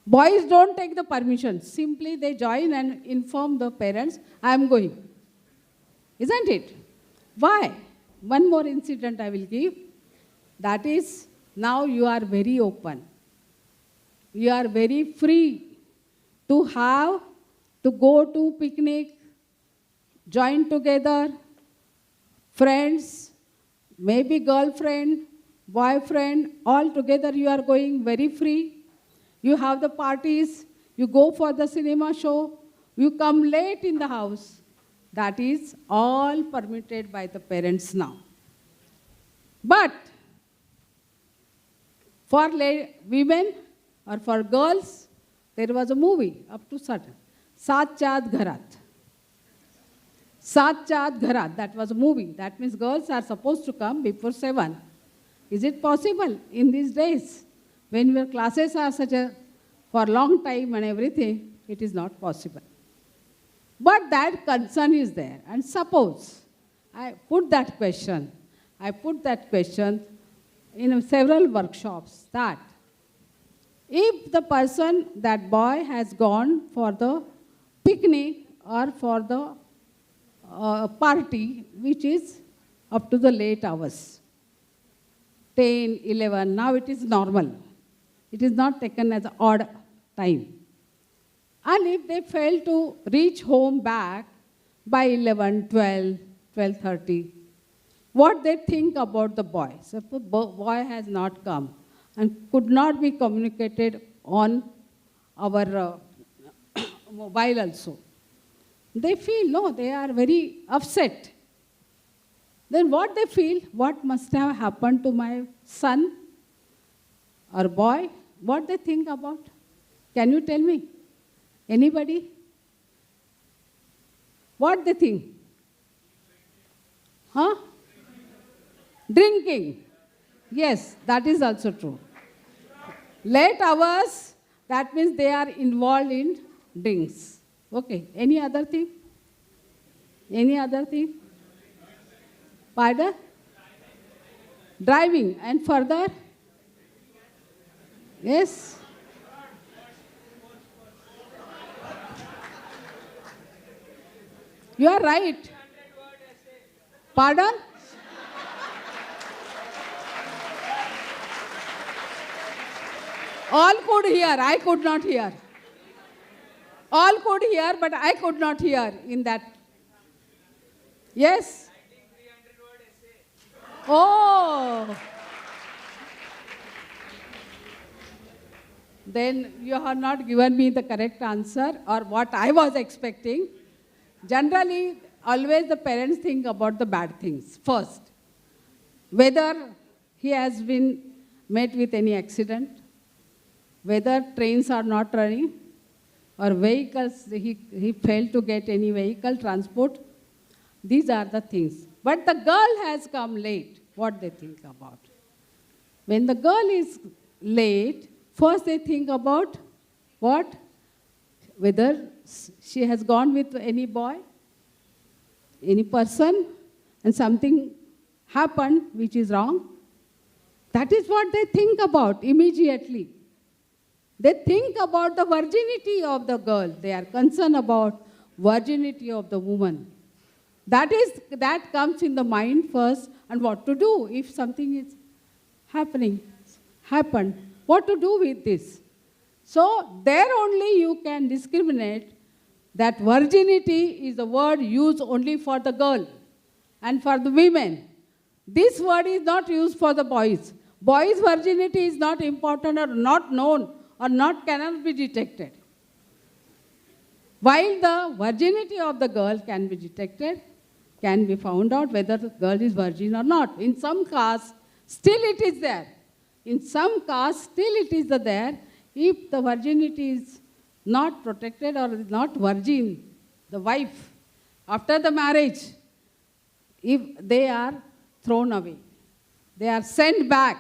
Boys don't take the permission. Simply they join and inform the parents, I am going. Isn't it? Why? One more incident I will give. That is, now you are very open. You are very free to go to picnic, join together, friends, maybe girlfriend, boyfriend, all together you are going very free. You have the parties, you go for the cinema show, you come late in the house. That is all permitted by the parents now. But For women or for girls, there was a movie up to certain. Saat Chaat Gharat. Saat Chaat Gharat, that was a movie. That means girls are supposed to come before 7. Is it possible in these days? When your classes are for a long time and everything, it is not possible. But that concern is there. And suppose I put that question in several workshops that if the person, that boy has gone for the picnic or for the party, which is up to the late hours, 10, 11, now it is normal. It is not taken as odd time. And if they fail to reach home back by 11, 12, 12:30, what they think about the boy? Suppose boy has not come and could not be communicated on our mobile also. They feel, no, they are very upset. Then what they feel, what must have happened to my son or boy? What they think about? Can you tell me? Anybody? What they think? Huh? Drinking. Yes, that is also true. Late hours, that means they are involved in drinks. Okay, any other thing? Any other thing? Pardon? Driving. And further? Yes? You are right. Pardon? All could hear, I could not hear. All could hear, but I could not hear in that. Yes? Oh! Then you have not given me the correct answer or what I was expecting. Generally, always the parents think about the bad things first. Whether he has been met with any accident, whether trains are not running, or vehicles, he failed to get any vehicle transport. These are the things. But the girl has come late. What they think about? When the girl is late, first they think about what? Whether she has gone with any boy, any person, and something happened which is wrong. That is what they think about immediately. They think about the virginity of the girl. They are concerned about virginity of the woman. That comes in the mind first, and what to do if something is happened. What to do with this? So there only you can discriminate that virginity is the word used only for the girl and for the women. This word is not used for the boys. Boys' virginity is not important or not known or cannot be detected. While the virginity of the girl can be detected, can be found out whether the girl is virgin or not. In some castes, still it is there. In some castes, still it is there. If the virginity is not protected or not virgin, the wife, after the marriage, if they are thrown away, they are sent back.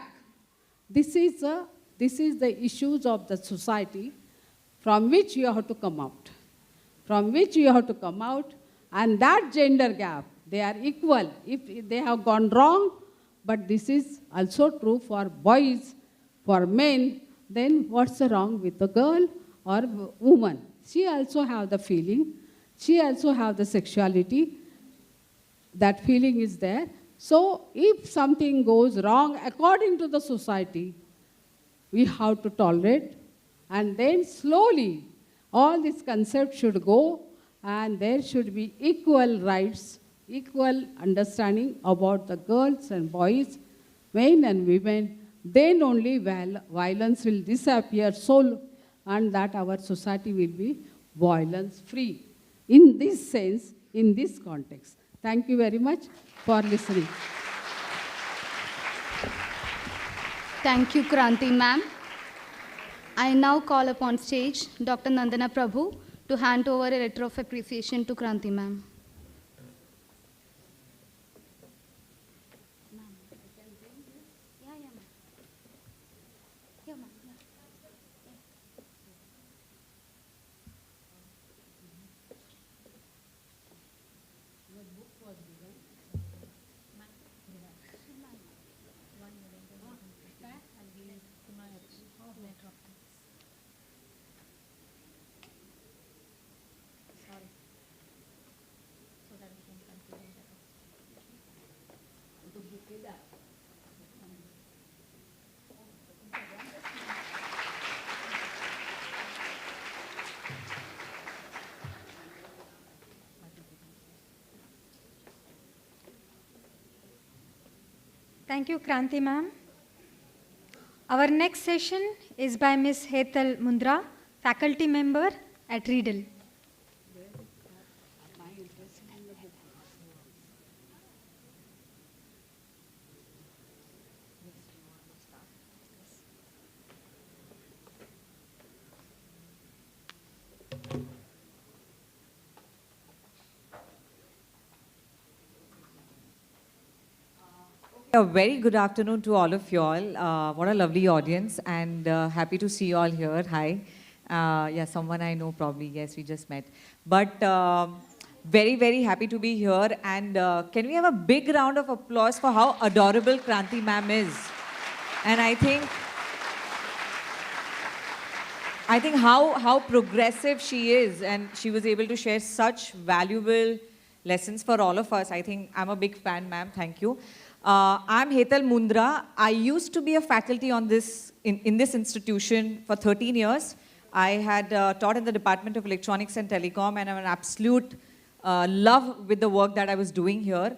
This is the issues of the society from which you have to come out. From which you have to come out, and that gender gap, they are equal. If they have gone wrong, but this is also true for boys, for men, then what's wrong with the girl or woman? She also have the feeling. She also have the sexuality. That feeling is there. So if something goes wrong according to the society, we have to tolerate, and then slowly all these concepts should go, and there should be equal rights, equal understanding about the girls and boys, men and women. Then only violence will disappear, and that our society will be violence-free. In this sense, in this context. Thank you very much for listening. Thank you, Kranti ma'am. I now call upon stage Dr. Nandana Prabhu to hand over a letter of appreciation to Kranti ma'am. Thank you, Kranti ma'am. Our next session is by Ms. Hetal Mundra, faculty member at Riedel. A very good afternoon to all of you all. What a lovely audience, and happy to see you all here. Hi. Yeah, someone I know probably. Yes, we just met. But very, very happy to be here. And can we have a big round of applause for how adorable Kranti ma'am is? And I think how progressive she is, and she was able to share such valuable lessons for all of us. I think I'm a big fan, ma'am. Thank you. I'm Hetal Mundra. I used to be a faculty on in this institution for 13 years. I had taught in the Department of Electronics and Telecom, and I'm an absolute love with the work that I was doing here.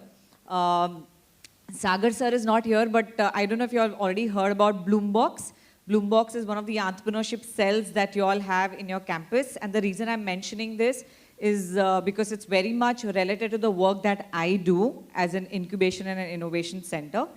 Sagar sir is not here, but I don't know if you all already heard about Bloombox. Bloombox is one of the entrepreneurship cells that you all have in your campus. And the reason I'm mentioning this is because it's very much related to the work that I do as an incubation and an innovation center.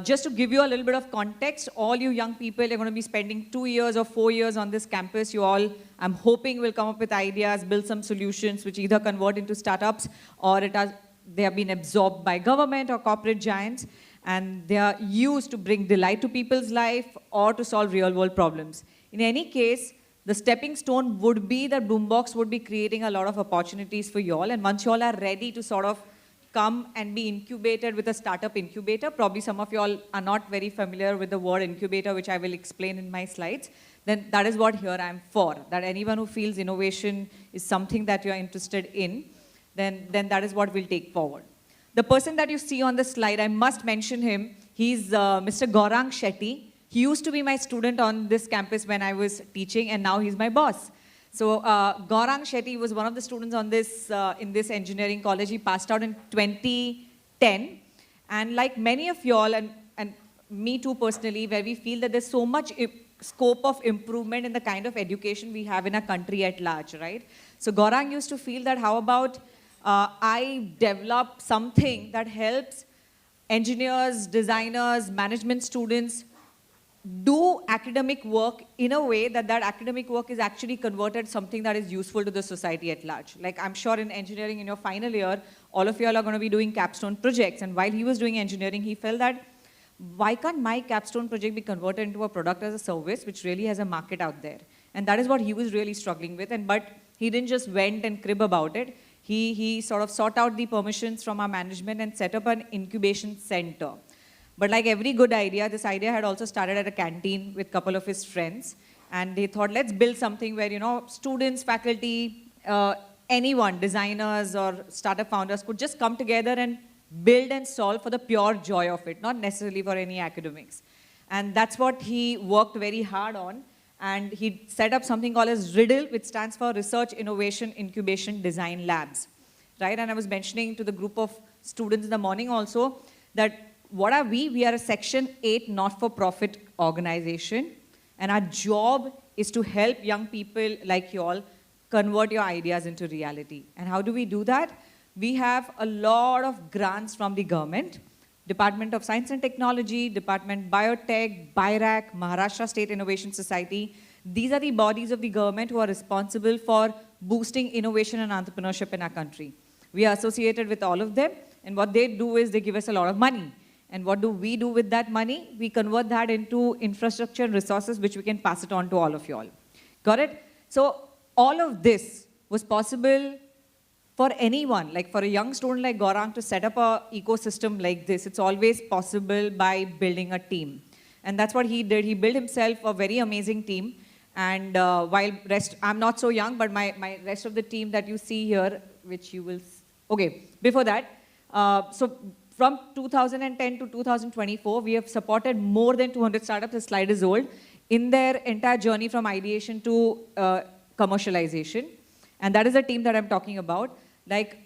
Just to give you a little bit of context, all you young people are going to be spending 2 years or 4 years on this campus. You all, I'm hoping, will come up with ideas, build some solutions which either convert into startups or they have been absorbed by government or corporate giants, and they are used to bring delight to people's life or to solve real world problems. In any case, the stepping stone would be that Boombox would be creating a lot of opportunities for you all. And once you all are ready to sort of come and be incubated with a startup incubator, probably some of you all are not very familiar with the word incubator, which I will explain in my slides, then that is what here I'm for. That anyone who feels innovation is something that you're interested in, then that is what we'll take forward. The person that you see on the slide, I must mention him. He's Mr. Gaurang Shetty. He used to be my student on this campus when I was teaching, and now he's my boss. So Gaurang Shetty was one of the students on this in this engineering college. He passed out in 2010. And like many of you all, and me too personally, where we feel that there's so much scope of improvement in the kind of education we have in our country at large, right? So Gaurang used to feel that how about I develop something that helps engineers, designers, management students do academic work in a way that academic work is actually converted something that is useful to the society at large. Like I'm sure in engineering in your final year, all of you all are going to be doing capstone projects. And while he was doing engineering, he felt that why can't my capstone project be converted into a product as a service, which really has a market out there? And that is what he was really struggling with. But he didn't just went and crib about it. He sort of sought out the permissions from our management and set up an incubation center. But like every good idea, this idea had also started at a canteen with a couple of his friends. And they thought, let's build something where, you know, students, faculty, anyone, designers or startup founders could just come together and build and solve for the pure joy of it, not necessarily for any academics. And that's what he worked very hard on. And he set up something called as RIDDLE, which stands for Research, Innovation, Incubation, Design Labs. Right? And I was mentioning to the group of students in the morning also that what are we? We are a Section 8 not-for-profit organization. And our job is to help young people like you all convert your ideas into reality. And how do we do that? We have a lot of grants from the government. Department of Science and Technology, Department B.Tech, BIRAC, Maharashtra State Innovation Society. These are the bodies of the government who are responsible for boosting innovation and entrepreneurship in our country. We are associated with all of them, and what they do is they give us a lot of money. And what do we do with that money? We convert that into infrastructure and resources which we can pass it on to all of you all. Got it? So all of this was possible for anyone, like for a young student like Gaurang to set up an ecosystem like this. It's always possible by building a team. And that's what he did. He built himself a very amazing team. And I'm not so young, but my rest of the team that you see here, which you will, okay, before that, so from 2010 to 2024, we have supported more than 200 startups, the slide is old, in their entire journey from ideation to commercialization. And that is the team that I'm talking about. Like,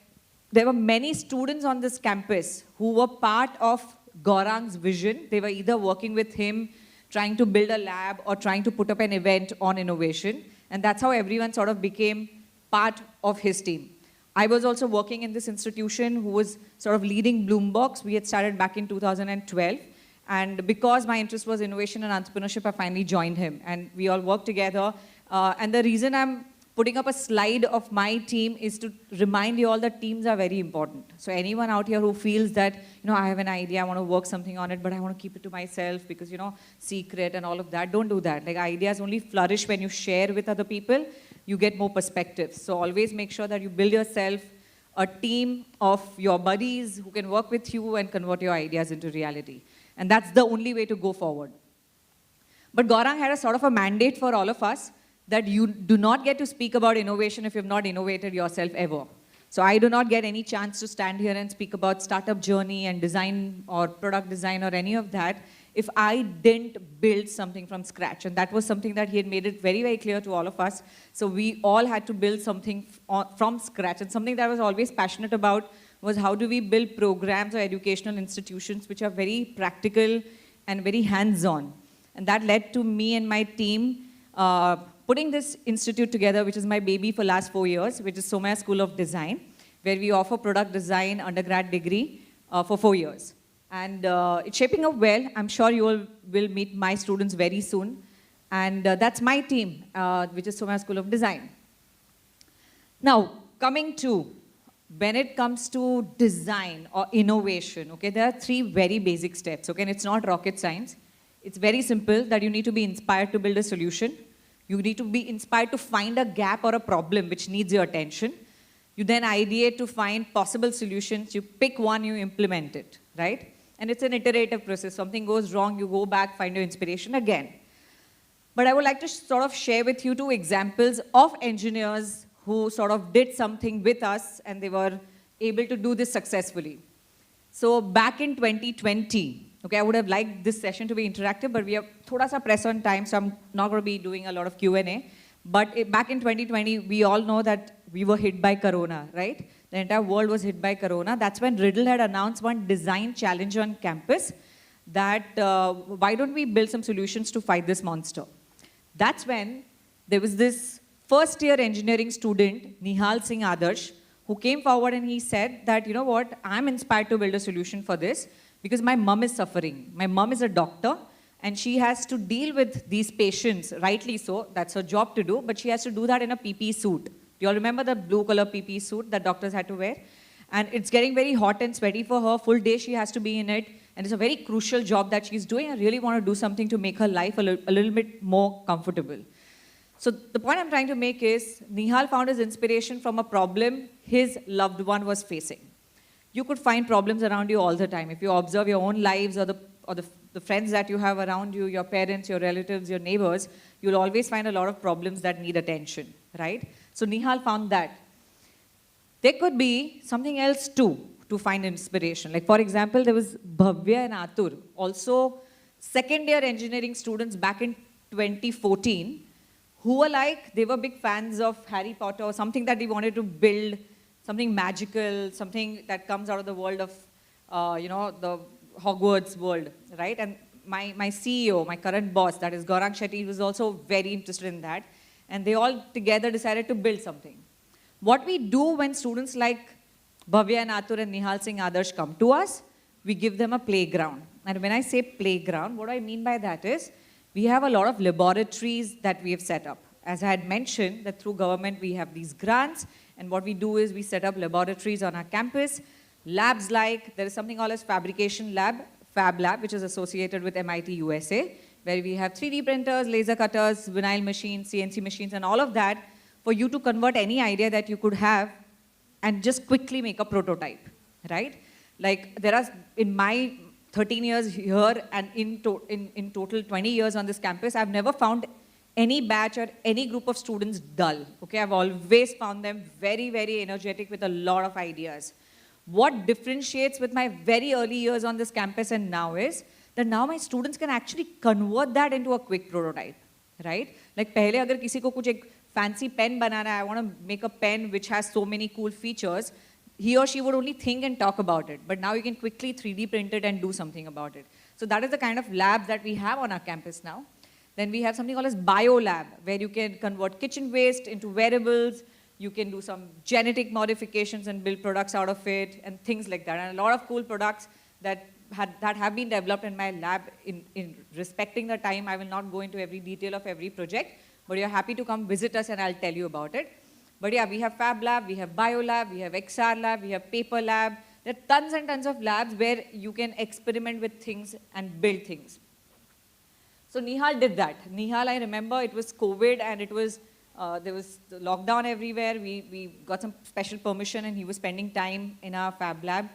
there were many students on this campus who were part of Gaurang's vision. They were either working with him, trying to build a lab, or trying to put up an event on innovation. And that's how everyone sort of became part of his team. I was also working in this institution who was sort of leading Bloombox. We had started back in 2012. And because my interest was innovation and entrepreneurship, I finally joined him. And we all worked together. And the reason I'm putting up a slide of my team is to remind you all that teams are very important. So anyone out here who feels that, I have an idea, I want to work something on it, but I want to keep it to myself because, secret and all of that, don't do that. Like, ideas only flourish when you share with other people. You get more perspectives. So always make sure that you build yourself a team of your buddies who can work with you and convert your ideas into reality. And that's the only way to go forward. But Gaurang had a sort of a mandate for all of us that you do not get to speak about innovation if you've not innovated yourself ever. So I do not get any chance to stand here and speak about startup journey and design or product design or any of that if I didn't build something from scratch. And that was something that he had made it very, very clear to all of us. So we all had to build something from scratch. And something that I was always passionate about was how do we build programs or educational institutions which are very practical and very hands-on. And that led to me and my team putting this institute together, which is my baby for last 4 years, which is Somaya School of Design, where we offer product design undergrad degree for 4 years. And it's shaping up well. I'm sure you all will meet my students very soon. And that's my team, which is Somaya School of Design. Now, coming to, when it comes to design or innovation, okay, there are 3 very basic steps, okay, and it's not rocket science. It's very simple that you need to be inspired to build a solution. You need to be inspired to find a gap or a problem which needs your attention. You then ideate to find possible solutions. You pick one, you implement it, right? And it's an iterative process. Something goes wrong, you go back, find your inspiration again. But I would like to sort of share with you 2 examples of engineers who sort of did something with us and they were able to do this successfully. So back in 2020, okay, I would have liked this session to be interactive, but we have thoda sa press on time, so I'm not going to be doing a lot of Q&A. But back in 2020, we all know that we were hit by Corona, right? The entire world was hit by Corona. That's when Riddle had announced one design challenge on campus that why don't we build some solutions to fight this monster? That's when there was this first-year engineering student, Nihal Singh Adarsh, who came forward and he said that, you know what, I'm inspired to build a solution for this because my mom is suffering. My mom is a doctor and she has to deal with these patients, rightly so, that's her job to do, but she has to do that in a PPE suit. Do you all remember the blue color PPE suit that doctors had to wear? And it's getting very hot and sweaty for her, full day she has to be in it, and it's a very crucial job that she's doing. I really want to do something to make her life a little bit more comfortable. So the point I'm trying to make is, Nihal found his inspiration from a problem his loved one was facing. You could find problems around you all the time. If you observe your own lives or the friends that you have around you, your parents, your relatives, your neighbors, you'll always find a lot of problems that need attention, right? So Nihal found that. There could be something else too to find inspiration. Like for example, there was Bhavya and Atur, also second-year engineering students back in 2014, who were like, they were big fans of Harry Potter or something that they wanted to build, something magical, something that comes out of the world of, the Hogwarts world, right? And my CEO, my current boss, that is Gaurang Shetty, was also very interested in that. And they all together decided to build something. What we do when students like Bhavya and Atur and Nihal Singh Adarsh come to us, we give them a playground. And when I say playground, what I mean by that is, we have a lot of laboratories that we have set up. As I had mentioned, that through government we have these grants, and what we do is we set up laboratories on our campus, labs like, there is something called as fabrication lab, Fab Lab, which is associated with MIT USA, where we have 3D printers, laser cutters, vinyl machines, CNC machines, and all of that for you to convert any idea that you could have and just quickly make a prototype, right? Like there are, in my 13 years here and in total 20 years on this campus, I've never found any batch or any group of students dull, okay? I've always found them very, very energetic with a lot of ideas. What differentiates with my very early years on this campus and now is that now my students can actually convert that into a quick prototype, right? Like pehle agar kisi ko kuch ek fancy pen banana hai, I want to make a pen which has so many cool features, he or she would only think and talk about it. But now you can quickly 3D print it and do something about it. So that is the kind of labs that we have on our campus now. Then we have something called as bio lab, where you can convert kitchen waste into wearables. You can do some genetic modifications and build products out of it and things like that. And a lot of cool products that have been developed in my lab. In respecting the time, I will not go into every detail of every project, but you're happy to come visit us and I'll tell you about it. But yeah, we have Fab Lab, we have Bio Lab, we have XR Lab, we have Paper Lab. There are tons and tons of labs where you can experiment with things and build things. So Nihal did that. Nihal, I remember it was COVID and it was, there was lockdown everywhere. We got some special permission and he was spending time in our Fab Lab,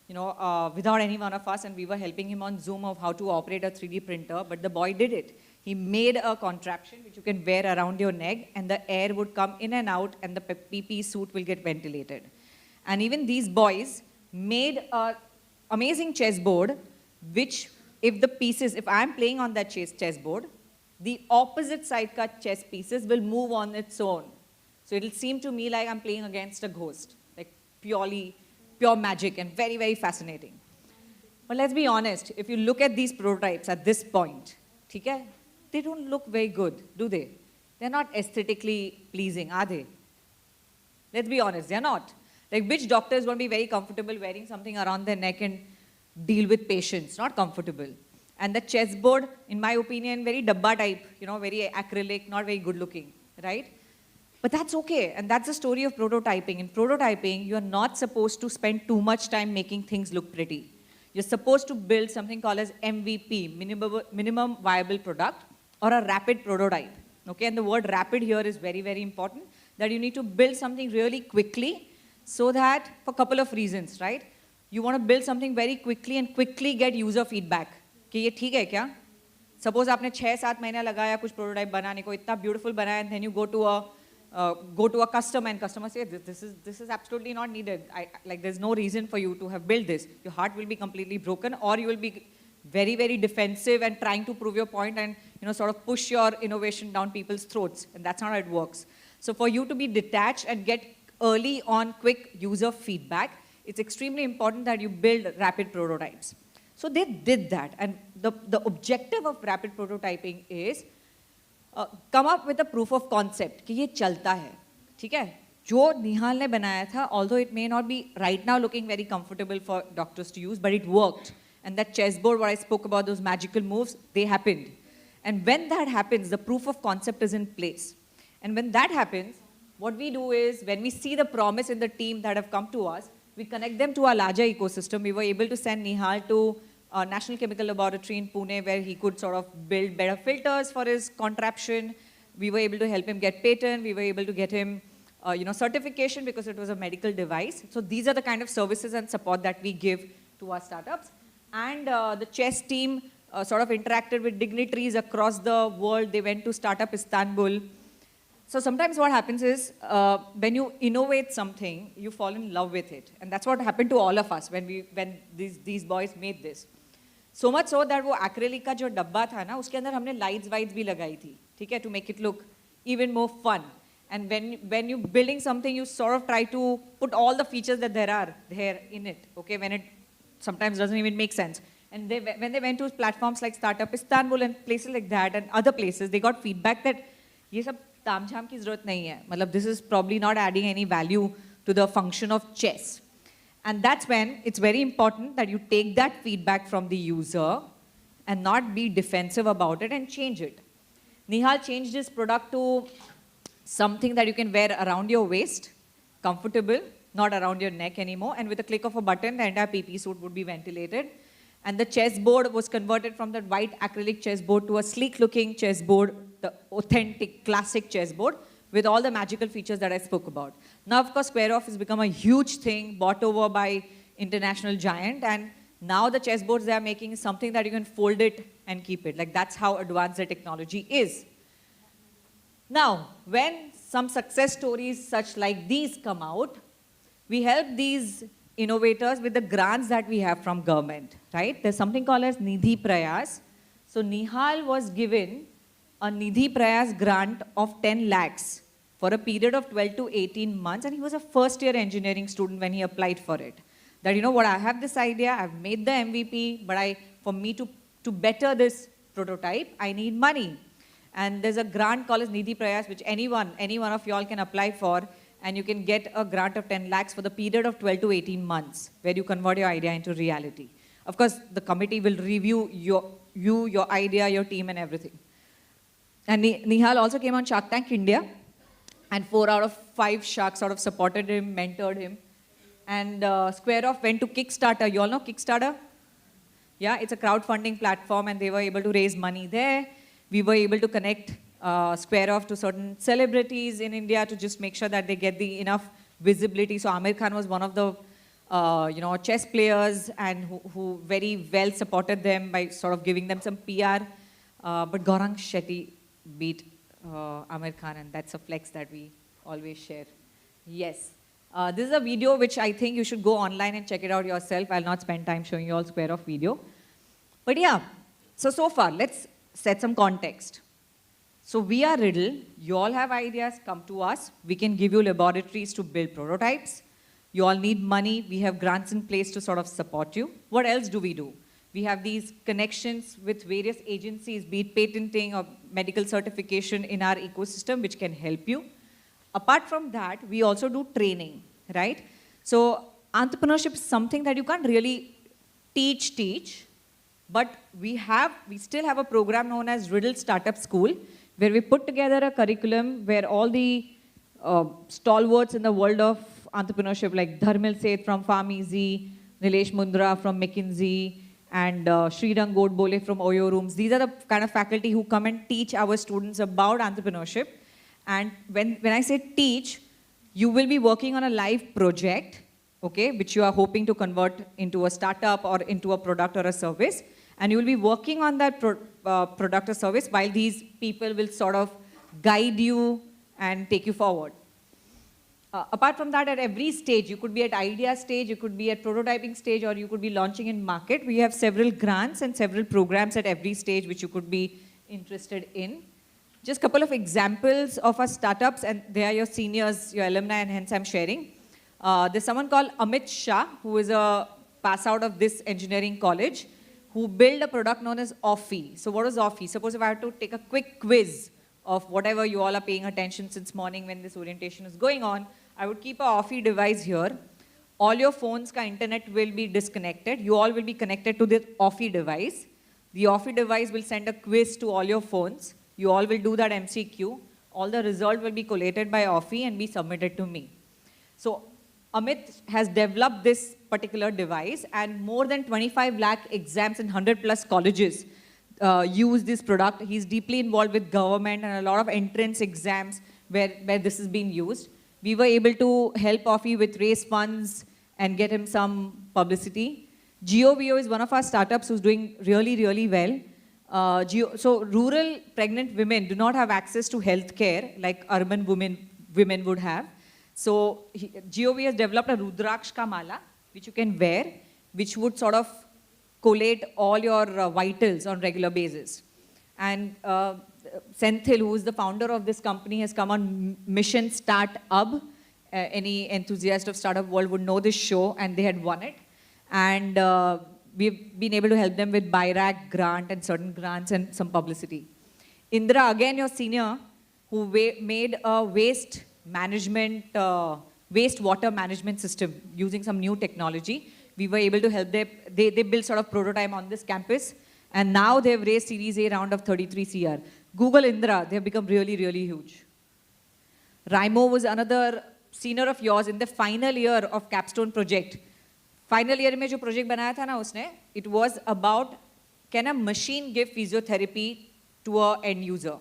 you know, without any one of us, and we were helping him on Zoom of how to operate a 3D printer, but the boy did it. He made a contraption which you can wear around your neck and the air would come in and out and the PPE suit will get ventilated. And even these boys made an amazing chessboard which if I'm playing on that chessboard, the opposite side cut chess pieces will move on its own. So it'll seem to me like I'm playing against a ghost, like pure magic and very, very fascinating. But let's be honest, if you look at these prototypes at this point, okay, they don't look very good, do they? They're not aesthetically pleasing, are they? Let's be honest, they're not. Like which doctor is going to be very comfortable wearing something around their neck and deal with patients? Not comfortable. And the chessboard, in my opinion, very dabba type, you know, very acrylic, not very good looking, right? But that's okay, and that's the story of prototyping. In prototyping, you're not supposed to spend too much time making things look pretty. You're supposed to build something called as MVP, minimum viable product, or a rapid prototype, okay? And the word rapid here is very, very important, that you need to build something really quickly so that, for a couple of reasons, right? You want to build something very quickly and quickly get user feedback. कि ये ठीक है क्या? Suppose आपने 6-7 महीना लगाया कुछ prototype बनाने को, इतना beautiful बनाया, and then you go to a customer and customer says, this is absolutely not needed. Like there's no reason for you to have built this. Your heart will be completely broken, or you will be very, very defensive and trying to prove your point and sort of push your innovation down people's throats. And that's not how it works. So for you to be detached and get early on quick user feedback, it's extremely important that you build rapid prototypes. So they did that. And the objective of rapid prototyping is come up with a proof of concept कि ये चलता है, ठीक है? जो निहाल ने बनाया था, although it may not be right now looking very comfortable for doctors to use, but it worked. And that chessboard, what I spoke about, those magical moves, they happened. And when that happens, the proof of concept is in place. And when that happens, what we do is, when we see the promise in the team that have come to us, we connect them to our larger ecosystem. We were able to send Nihal to a National Chemical Laboratory in Pune, where he could sort of build better filters for his contraption. We were able to help him get patent. We were able to get him certification because it was a medical device. So these are the kind of services and support that we give to our startups. And the chess team sort of interacted with dignitaries across the world. They went to Startup Istanbul. So sometimes what happens is, when you innovate something, you fall in love with it. And that's what happened to all of us when these boys made this. So much so that वो acrylic का जो डब्बा था ना, उसके अंदर हमने lights भी लगाई थी, ठीक है, to make it look even more fun. And when you're building something, you sort of try to put all the features that there are there in it, okay, when it sometimes doesn't even make sense. And when they went to platforms like Startup Istanbul and places like that and other places, they got feedback that ये सब तामझाम की ज़रूरत नहीं है. मतलब this is probably not adding any value to the function of chess. And that's when it's very important that you take that feedback from the user and not be defensive about it and change it. Nihal changed his product to something that you can wear around your waist, comfortable, not around your neck anymore, and with a click of a button, the entire PP suit would be ventilated. And the chessboard was converted from that white acrylic chessboard to a sleek-looking chessboard, the authentic, classic chessboard, with all the magical features that I spoke about. Now, of course, Square Off has become a huge thing, bought over by international giant, and now the chessboards they are making is something that you can fold it and keep it. Like, that's how advanced the technology is. Now, when some success stories such like these come out, we help these innovators with the grants that we have from government, right? There's something called as Nidhi Prayas. So Nihal was given a Nidhi Prayas grant of 10 lakhs for a period of 12 to 18 months, and he was a first-year engineering student when he applied for it. That, you know what, I have this idea, I've made the MVP, but for me to better this prototype, I need money. And there's a grant called as Nidhi Prayas, which any one of y'all can apply for, and you can get a grant of 10 lakhs for the period of 12 to 18 months, where you convert your idea into reality. Of course, the committee will review your idea, your team, and everything. And Nihal also came on Shark Tank India, and 4 out of 5 sharks sort of supported him, mentored him. And Square Off went to Kickstarter. You all know Kickstarter? Yeah, it's a crowdfunding platform, and they were able to raise money there. We were able to connect Square Off to certain celebrities in India to just make sure that they get the enough visibility. So Amir Khan was one of the chess players, and who very well supported them by sort of giving them some PR. But Gaurang Shetty beat Amir Khan, and that's a flex that we always share. Yes. This is a video which I think you should go online and check it out yourself. I'll not spend time showing you all Square Off video. But yeah, so far, let's set some context. So we are Riddle. You all have ideas, come to us. We can give you laboratories to build prototypes. You all need money. We have grants in place to sort of support you. What else do? We have these connections with various agencies, be it patenting or medical certification in our ecosystem, which can help you. Apart from that, we also do training, right? So entrepreneurship is something that you can't really teach, but we still have a program known as Riddle Startup School, where we put together a curriculum where all the stalwarts in the world of entrepreneurship, like Dharmil Seth from PharmEasy, Nilesh Mundra from McKinsey, and Srirang Godbole from Oyo Rooms. These are the kind of faculty who come and teach our students about entrepreneurship. And when I say teach, you will be working on a live project, okay, which you are hoping to convert into a startup or into a product or a service. And you will be working on that product or service while these people will sort of guide you and take you forward. Apart from that, at every stage, you could be at idea stage, you could be at prototyping stage, or you could be launching in market. We have several grants and several programs at every stage which you could be interested in. Just a couple of examples of our startups, and they are your seniors, your alumni, and hence I'm sharing. There's someone called Amit Shah, who is a pass out of this engineering college, who built a product known as Offie. So what is Offie? Suppose if I had to take a quick quiz of whatever you all are paying attention since morning when this orientation is going on, I would keep a Offie device here. All your phones ka internet will be disconnected. You all will be connected to the Offie device. The Offie device will send a quiz to all your phones. You all will do that MCQ. All the result will be collated by Offie and be submitted to me. So Amit has developed this particular device, and more than 25 lakh exams in 100 plus colleges use this product. He's deeply involved with government and a lot of entrance exams where this is being used. We were able to help Offie with raise funds and get him some publicity. GeoVio is one of our startups who's doing really, really well. So rural pregnant women do not have access to healthcare like urban women would have. So GeoVio has developed a Rudraksh ka mala, which you can wear, which would sort of collate all your vitals on regular basis. And Senthil, who is the founder of this company, has come on Mission Start Up. Any enthusiast of startup world would know this show, and they had won it. And we've been able to help them with BIRAC grant and certain grants and some publicity. Indra, again your senior, who made a waste management wastewater management system using some new technology. We were able to help them. They built sort of prototype on this campus. And now they've raised Series A round of 33 CR. Google Indra, they've become really, really huge. Raimo was another senior of yours in the final year of capstone project. Final year में जो project बनाया था ना उसने, it was about can a machine give physiotherapy to a end user,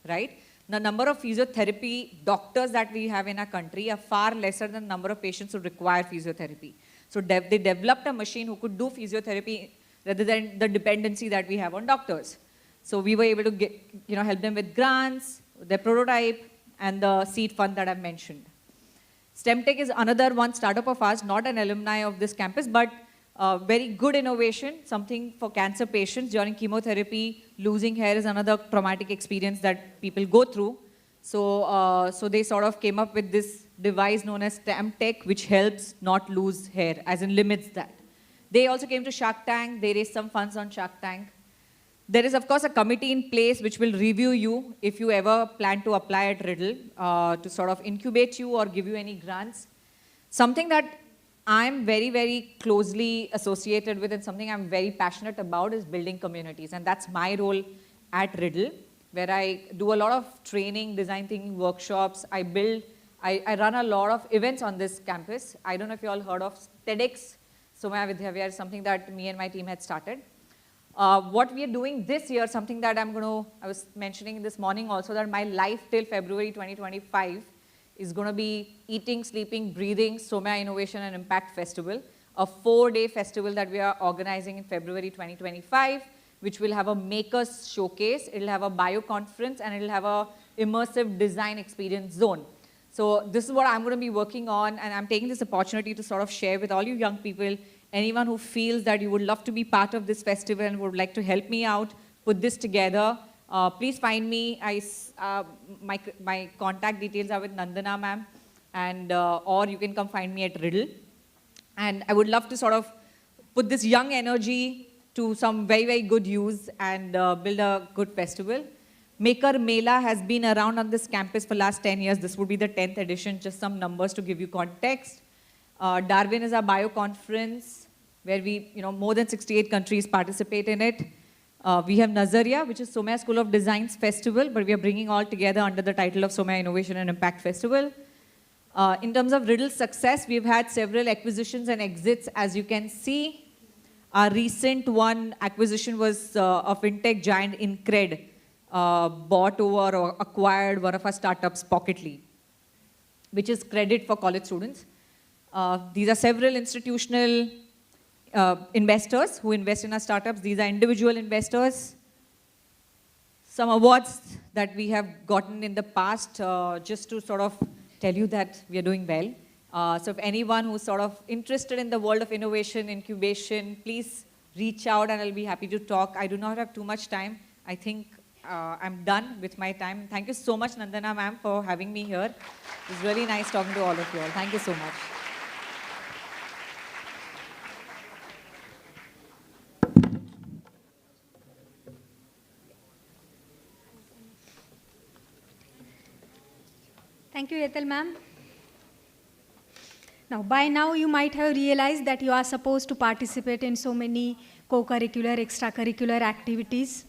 right? The number of physiotherapy doctors that we have in our country are far lesser than the number of patients who require physiotherapy. So they developed a machine who could do physiotherapy rather than the dependency that we have on doctors. So we were able to help them with grants, their prototype, and the seed fund that I've mentioned. M.Tech is another one startup of ours, not an alumni of this campus, but very good innovation, something for cancer patients during chemotherapy. Losing hair is another traumatic experience that people go through. So they sort of came up with this device known as M.Tech, which helps not lose hair, as in limits that. They also came to Shark Tank. They raised some funds on Shark Tank. There is, of course, a committee in place which will review you if you ever plan to apply at Riddle to sort of incubate you or give you any grants. Something that I'm very, very closely associated with and something I'm very passionate about is building communities. And that's my role at Riddle, where I do a lot of training, design thinking workshops. I run a lot of events on this campus. I don't know if you all heard of TEDx Somaya Vidya Vihar, something that me and my team had started. What we are doing this year, something that I was mentioning this morning also, that my life till February 2025 is going to be Eating, Sleeping, Breathing, Somaya Innovation and Impact Festival, a 4-day festival that we are organizing in February 2025, which will have a makers showcase, it'll have a bio conference, and it'll have a immersive design experience zone. So this is what I'm going to be working on, and I'm taking this opportunity to sort of share with all you young people, anyone who feels that you would love to be part of this festival and would like to help me out, put this together, please find me. My contact details are with Nandana ma'am, and or you can come find me at Riddle. And I would love to sort of put this young energy to some very, very good use and build a good festival. Maker Mela has been around on this campus for the last 10 years. This would be the 10th edition, just some numbers to give you context. Darwin is our bio conference, where we, more than 68 countries participate in it. We have Nazariya, which is Somaya School of Design's festival, but we are bringing all together under the title of Somaya Innovation and Impact Festival. In terms of Riddle's success, we've had several acquisitions and exits, as you can see. Our recent one acquisition was a fintech giant Incred, bought over or acquired one of our startups, Pocketly, which is credit for college students. These are several institutional investors who invest in our startups. These are individual investors. Some awards that we have gotten in the past, just to sort of tell you that we are doing well. So if anyone who's sort of interested in the world of innovation, incubation, please reach out and I'll be happy to talk. I do not have too much time. I think I'm done with my time. Thank you so much, Nandana ma'am, for having me here. It was really nice talking to all of you all. Thank you so much. Thank you, Ethel ma'am. Now, by now you might have realized that you are supposed to participate in so many co-curricular, extracurricular activities.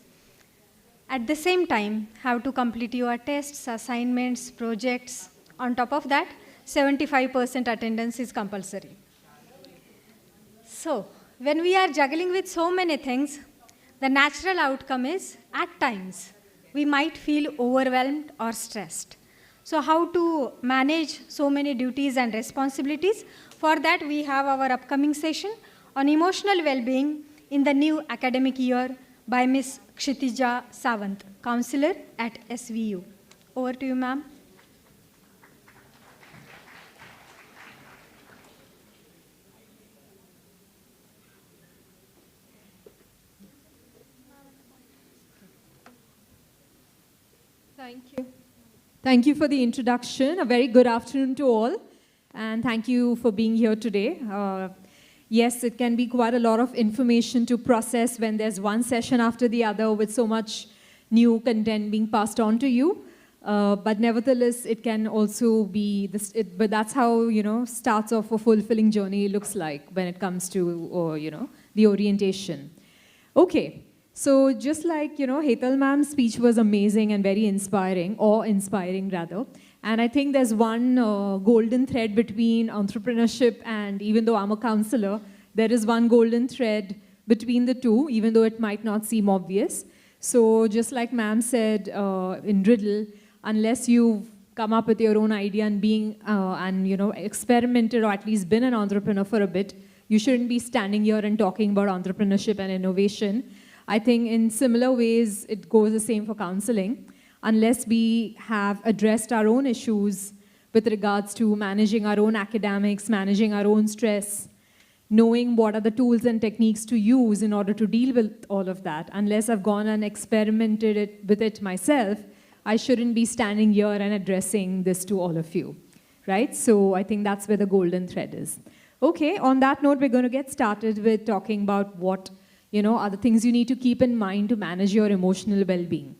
At the same time, have to complete your tests, assignments, projects. On top of that, 75% attendance is compulsory. So, when we are juggling with so many things, the natural outcome is, at times, we might feel overwhelmed or stressed. So how to manage so many duties and responsibilities? For that, we have our upcoming session on emotional well-being in the new academic year by Ms. Kshitija Sawant, counselor at SVU. Over to you, ma'am. Thank you. Thank you for the introduction. A very good afternoon to all. And thank you for being here today. Yes, it can be quite a lot of information to process when there's one session after the other with so much new content being passed on to you. but nevertheless, it can also be, but that's how, starts off a fulfilling journey looks like when it comes to, the orientation. Okay, so just like, Hetal ma'am's speech was amazing and very inspiring, or inspiring rather. And I think there's one golden thread between entrepreneurship and, even though I'm a counselor, there is one golden thread between the two, even though it might not seem obvious. So just like ma'am said in Riddle, unless you've come up with your own idea and experimented or at least been an entrepreneur for a bit, you shouldn't be standing here and talking about entrepreneurship and innovation. I think in similar ways, it goes the same for counseling. Unless we have addressed our own issues with regards to managing our own academics, managing our own stress, knowing what are the tools and techniques to use in order to deal with all of that, unless I've gone and experimented with it myself, I shouldn't be standing here and addressing this to all of you, right? So I think that's where the golden thread is. Okay, on that note, we're going to get started with talking about what, are the things you need to keep in mind to manage your emotional well-being.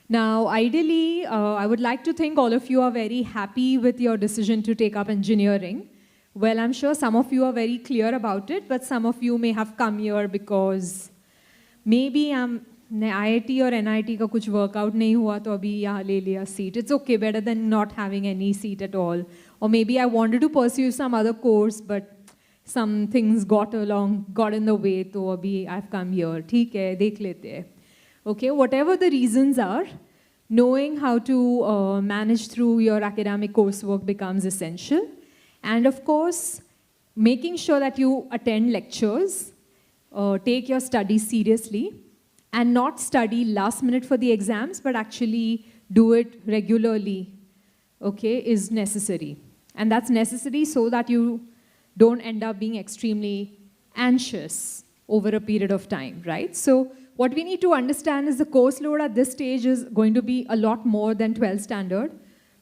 Now, ideally, I would like to think all of you are very happy with your decision to take up engineering. Well, I'm sure some of you are very clear about it, but some of you may have come here because maybe IIT or NIT का कुछ workout नहीं हुआ तो अभी यहाँ ले लिया seat. It's okay, better than not having any seat at all. Or maybe I wanted to pursue some other course, but some things got in the way, तो अभी I've come here. ठीक है, देख लेते हैं. Okay, whatever the reasons are, knowing how to manage through your academic coursework becomes essential. And of course, making sure that you attend lectures, take your studies seriously, and not study last minute for the exams, but actually do it regularly, okay, is necessary. And that's necessary so that you don't end up being extremely anxious over a period of time, right? So what we need to understand is the course load at this stage is going to be a lot more than 12 standard.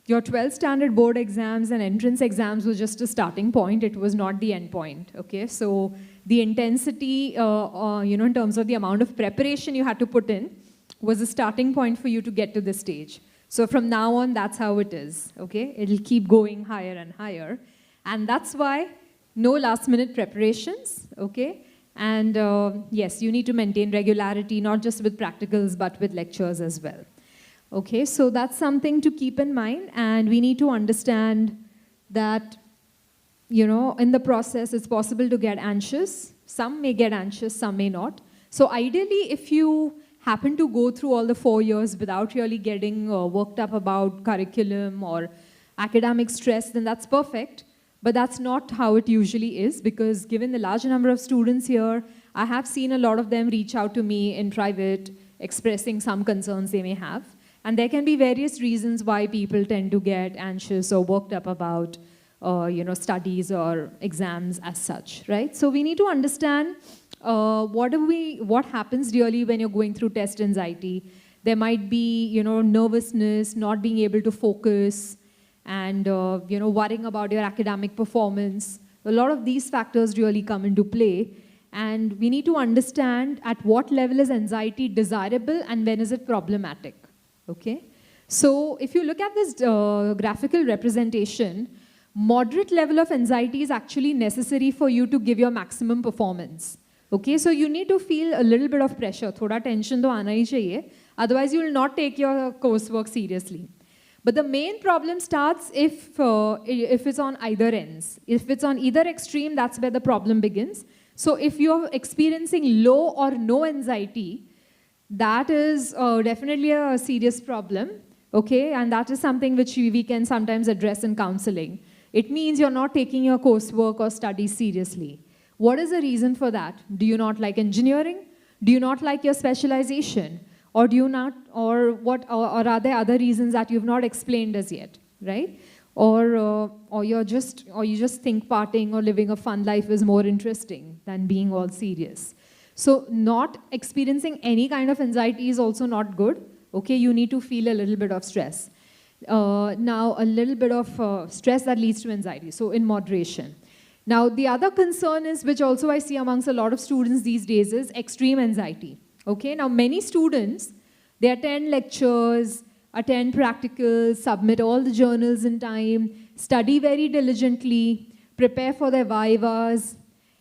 Your 12 standard board exams and entrance exams was just a starting point. It was not the end point, okay? So the intensity, in terms of the amount of preparation you had to put in was a starting point for you to get to this stage. So from now on, that's how it is, okay? It'll keep going higher and higher. And that's why no last minute preparations, okay? And yes, you need to maintain regularity, not just with practicals, but with lectures as well. Okay, so that's something to keep in mind, and we need to understand that, in the process, it's possible to get anxious. Some may get anxious, some may not. So ideally, if you happen to go through all the 4 years without really getting worked up about curriculum or academic stress, then that's perfect. But that's not how it usually is, because given the large number of students here, I have seen a lot of them reach out to me in private, expressing some concerns they may have. And there can be various reasons why people tend to get anxious or worked up about, studies or exams as such, right? So we need to understand what happens really when you're going through test anxiety. There might be, nervousness, not being able to focus, and worrying about your academic performance. A lot of these factors really come into play, and we need to understand at what level is anxiety desirable and when is it problematic, okay? So if you look at this graphical representation, moderate level of anxiety is actually necessary for you to give your maximum performance, okay? So you need to feel a little bit of pressure, thoda tension to aana hi chahiye, otherwise you will not take your coursework seriously. But the main problem starts if it's on either ends. If it's on either extreme, that's where the problem begins. So if you're experiencing low or no anxiety, that is definitely a serious problem, okay? And that is something which we can sometimes address in counseling. It means you're not taking your coursework or studies seriously. What is the reason for that? Do you not like engineering? Do you not like your specialization? Or do you not, or are there other reasons that you've not explained as yet, right? Or you just think partying or living a fun life is more interesting than being all serious. So not experiencing any kind of anxiety is also not good, okay? You need to feel a little bit of stress. Now, a little bit of stress that leads to anxiety, so in moderation. Now, the other concern is, which also I see amongst a lot of students these days, is extreme anxiety. Okay, now many students, they attend lectures, attend practicals, submit all the journals in time, study very diligently, prepare for their vivas,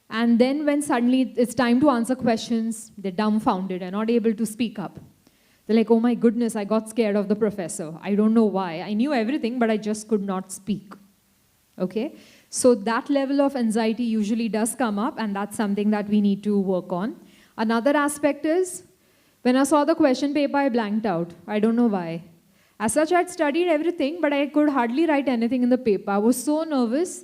and then when suddenly it's time to answer questions, they're dumbfounded and not able to speak up. They're like, oh my goodness, I got scared of the professor. I don't know why. I knew everything, but I just could not speak. Okay? So that level of anxiety usually does come up, and that's something that we need to work on. Another aspect is, when I saw the question paper, I blanked out. I don't know why. As such, I'd studied everything, but I could hardly write anything in the paper. I was so nervous.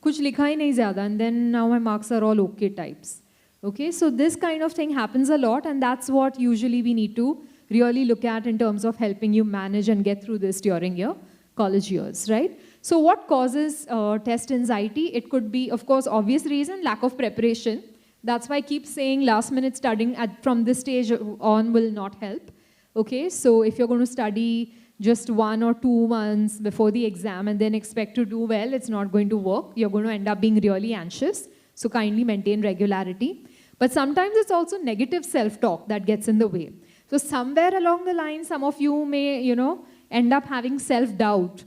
Kuch likha hi nahi zyada, and then now my marks are all okay types. Okay, so this kind of thing happens a lot, and that's what usually we need to really look at in terms of helping you manage and get through this during your college years, right? So what causes test anxiety? It could be, of course, obvious reason, lack of preparation. That's why I keep saying last minute studying from this stage on will not help. Okay, so if you're going to study just 1 or 2 months before the exam and then expect to do well, it's not going to work. You're going to end up being really anxious. So kindly maintain regularity. But sometimes it's also negative self-talk that gets in the way. So somewhere along the line, some of you may, end up having self-doubt.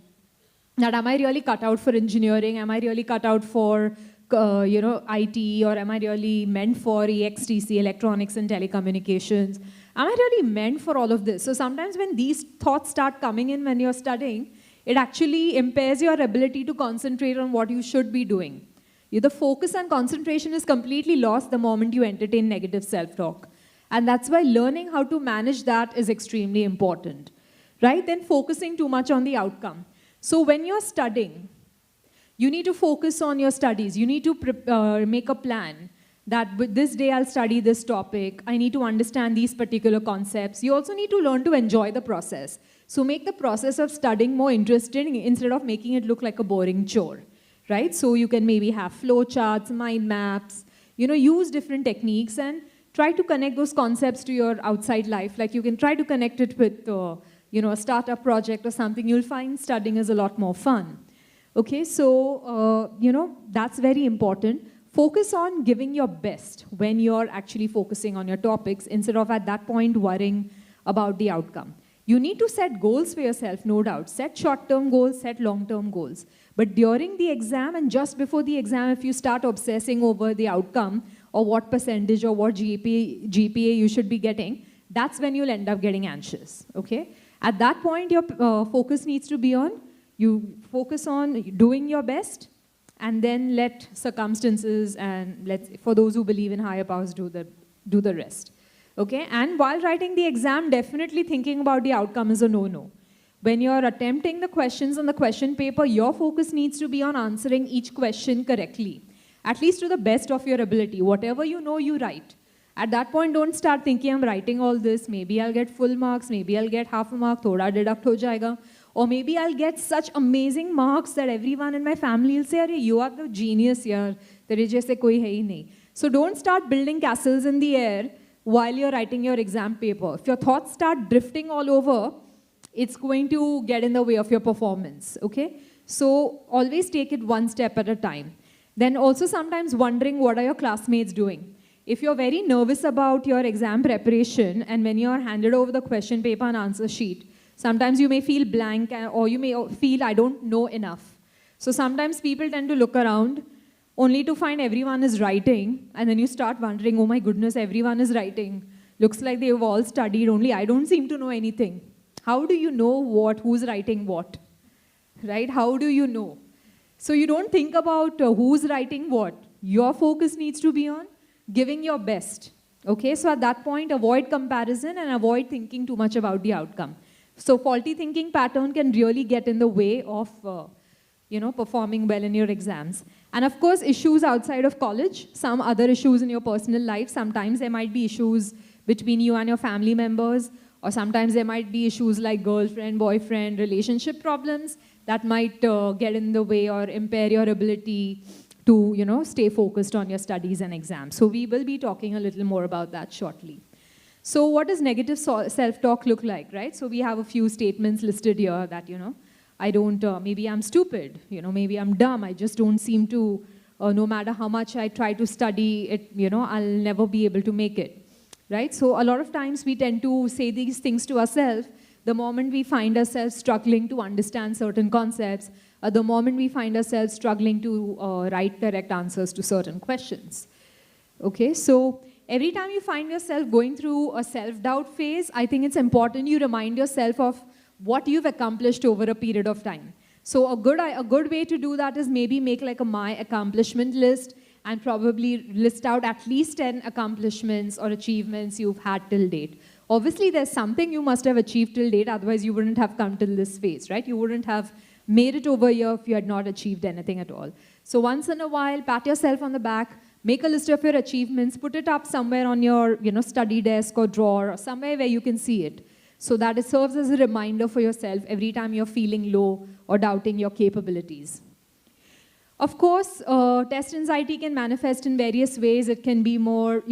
That am I really cut out for engineering? Am I really cut out for, IT? Or am I really meant for EXTC, electronics and telecommunications? Am I really meant for all of this? So sometimes when these thoughts start coming in when you're studying, it actually impairs your ability to concentrate on what you should be doing. The focus and concentration is completely lost the moment you entertain negative self-talk. And that's why learning how to manage that is extremely important, right? Then focusing too much on the outcome. So when you're studying, you need to focus on your studies. You need to make a plan that with this day I'll study this topic. I need to understand these particular concepts. You also need to learn to enjoy the process. So make the process of studying more interesting instead of making it look like a boring chore, right? So you can maybe have flow charts, mind maps, use different techniques and try to connect those concepts to your outside life. Like you can try to connect it with, a startup project or something. You'll find studying is a lot more fun. Okay, so, that's very important. Focus on giving your best when you're actually focusing on your topics instead of at that point worrying about the outcome. You need to set goals for yourself, no doubt. Set short-term goals, set long-term goals. But during the exam and just before the exam, if you start obsessing over the outcome or what percentage or what GPA you should be getting, that's when you'll end up getting anxious, okay? At that point, your focus needs to be on, you focus on doing your best, and then let circumstances and for those who believe in higher powers do the rest. Okay? And while writing the exam, definitely thinking about the outcome is a no-no. When you're attempting the questions on the question paper, your focus needs to be on answering each question correctly, at least to the best of your ability. Whatever you know, you write. At that point, don't start thinking, I'm writing all this, maybe I'll get full marks, maybe I'll get half a mark, thoda deduct ho jayega. Or maybe I'll get such amazing marks that everyone in my family will say, Arey, you are the genius here. Tere jaise koi hai hi nahi. So don't start building castles in the air while you're writing your exam paper. If your thoughts start drifting all over, it's going to get in the way of your performance, okay? So always take it one step at a time. Then also sometimes wondering what are your classmates doing. If you're very nervous about your exam preparation and when you're handed over the question paper and answer sheet, sometimes you may feel blank or you may feel I don't know enough. So sometimes people tend to look around only to find everyone is writing and then you start wondering, oh my goodness, everyone is writing. Looks like they've all studied, only I don't seem to know anything. How do you know who's writing what? Right? How do you know? So you don't think about who's writing what. Your focus needs to be on giving your best. Okay? So at that point, avoid comparison and avoid thinking too much about the outcome. So faulty thinking pattern can really get in the way of, performing well in your exams. And of course, issues outside of college, some other issues in your personal life. Sometimes there might be issues between you and your family members, or sometimes there might be issues like girlfriend, boyfriend, relationship problems that might get in the way or impair your ability to, stay focused on your studies and exams. So we will be talking a little more about that shortly. So what does negative self-talk look like, right? So we have a few statements listed here that, I don't, maybe I'm stupid, maybe I'm dumb, I just don't seem to, no matter how much I try to study it, I'll never be able to make it, right? So a lot of times we tend to say these things to ourselves the moment we find ourselves struggling to understand certain concepts, the moment we find ourselves struggling to write correct answers to certain questions. Okay, so every time you find yourself going through a self-doubt phase, I think it's important you remind yourself of what you've accomplished over a period of time. So a good way to do that is maybe make like a my accomplishment list and probably list out at least 10 accomplishments or achievements you've had till date. Obviously, there's something you must have achieved till date, otherwise you wouldn't have come till this phase, right? You wouldn't have made it over here if you had not achieved anything at all. So once in a while, pat yourself on the back, make a list of your achievements, put it up somewhere on your study desk or drawer or somewhere where you can see it, so that it serves as a reminder for yourself every time you're feeling low or doubting your capabilities. Of course, test anxiety can manifest in various ways. It can be more,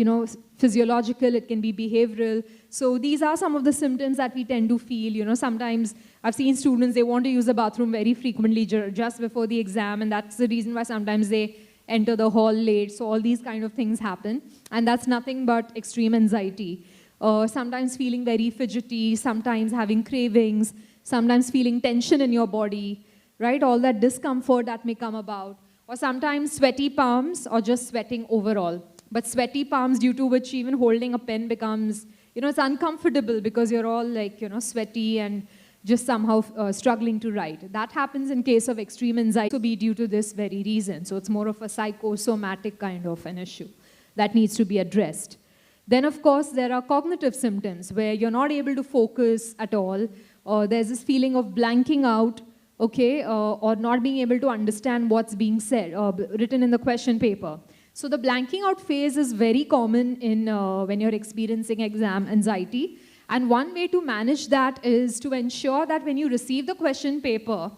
physiological, it can be behavioral. So these are some of the symptoms that we tend to feel. Sometimes I've seen students, they want to use the bathroom very frequently just before the exam, and that's the reason why sometimes they enter the hall late. So all these kind of things happen, and that's nothing but extreme anxiety. Sometimes feeling very fidgety, sometimes having cravings, sometimes feeling tension in your body, right? All that discomfort that may come about. Or sometimes sweaty palms or just sweating overall. But sweaty palms due to which even holding a pen becomes, it's uncomfortable because you're all like, sweaty and just somehow struggling to write. That happens in case of extreme anxiety, so be due to this very reason. So it's more of a psychosomatic kind of an issue that needs to be addressed. Then, of course, there are cognitive symptoms where you're not able to focus at all, or there's this feeling of blanking out, okay, or not being able to understand what's being said, written in the question paper. So the blanking out phase is very common in when you're experiencing exam anxiety. And one way to manage that is to ensure that when you receive the question paper,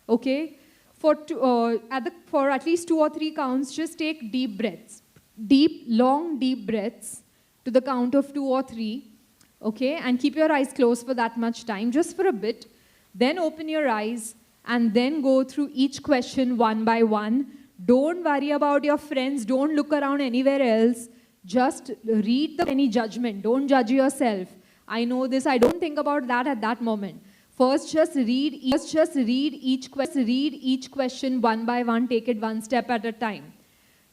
okay, for at least 2 or 3 counts, just take deep breaths. Long, deep breaths to the count of 2 or 3, okay, and keep your eyes closed for that much time, just for a bit. Then open your eyes and then go through each question one by one. Don't worry about your friends. Don't look around anywhere else. Just read any judgment. Don't judge yourself. I know this. I don't think about that at that moment. First, just read each question one by one. Take it one step at a time.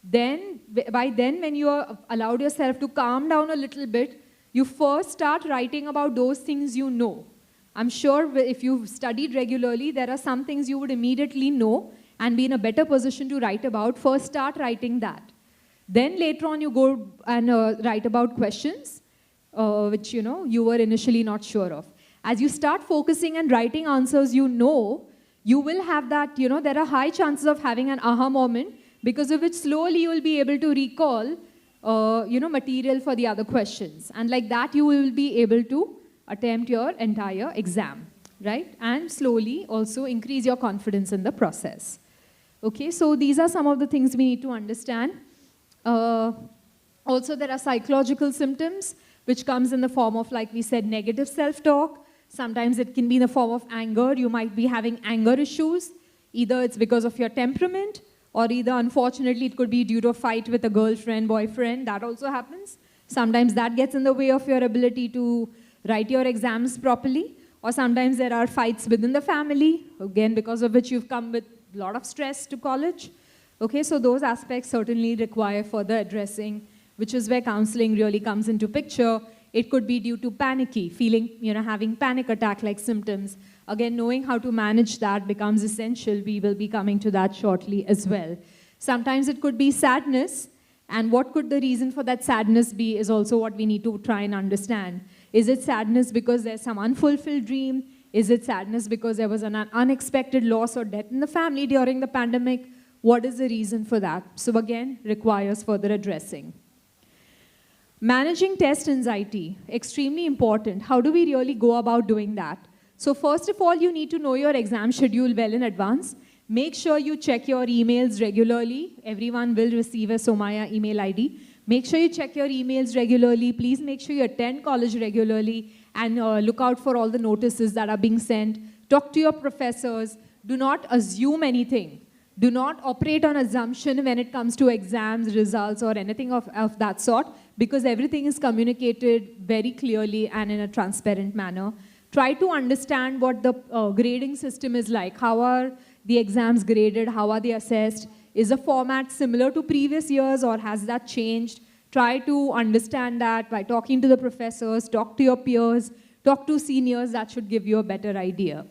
Then, when you are allowed yourself to calm down a little bit, you first start writing about those things you know. I'm sure if you've studied regularly, there are some things you would immediately know and be in a better position to write about. First, start writing that. Then later on, you go and write about questions which you were initially not sure of. As you start focusing and writing answers you will have that, there are high chances of having an aha moment, because of which slowly you will be able to recall, material for the other questions. And like that, you will be able to attempt your entire exam, right? And slowly also increase your confidence in the process. Okay, so these are some of the things we need to understand. Also, there are psychological symptoms, which comes in the form of, like we said, negative self-talk. Sometimes it can be in the form of anger. You might be having anger issues. Either it's because of your temperament, or either, unfortunately, it could be due to a fight with a girlfriend, boyfriend. That also happens. Sometimes that gets in the way of your ability to write your exams properly. Or sometimes there are fights within the family, again, because of which you've come with a lot of stress to college. Okay, so those aspects certainly require further addressing, which is where counseling really comes into picture. It could be due to panicky, feeling, having panic attack-like symptoms. Again, knowing how to manage that becomes essential. We will be coming to that shortly as well. Sometimes it could be sadness, and what could the reason for that sadness be is also what we need to try and understand. Is it sadness because there's some unfulfilled dream? Is it sadness because there was an unexpected loss or death in the family during the pandemic? What is the reason for that? So again, requires further addressing. Managing test anxiety, extremely important. How do we really go about doing that? So first of all, you need to know your exam schedule well in advance. Make sure you check your emails regularly. Everyone will receive a Somaya email ID. Make sure you check your emails regularly. Please make sure you attend college regularly and look out for all the notices that are being sent. Talk to your professors. Do not assume anything. Do not operate on assumption when it comes to exams, results, or anything of that sort, because everything is communicated very clearly and in a transparent manner. Try to understand what the grading system is like. How are the exams graded? How are they assessed? Is the format similar to previous years or has that changed? Try to understand that by talking to the professors, talk to your peers, talk to seniors. That should give you a better idea.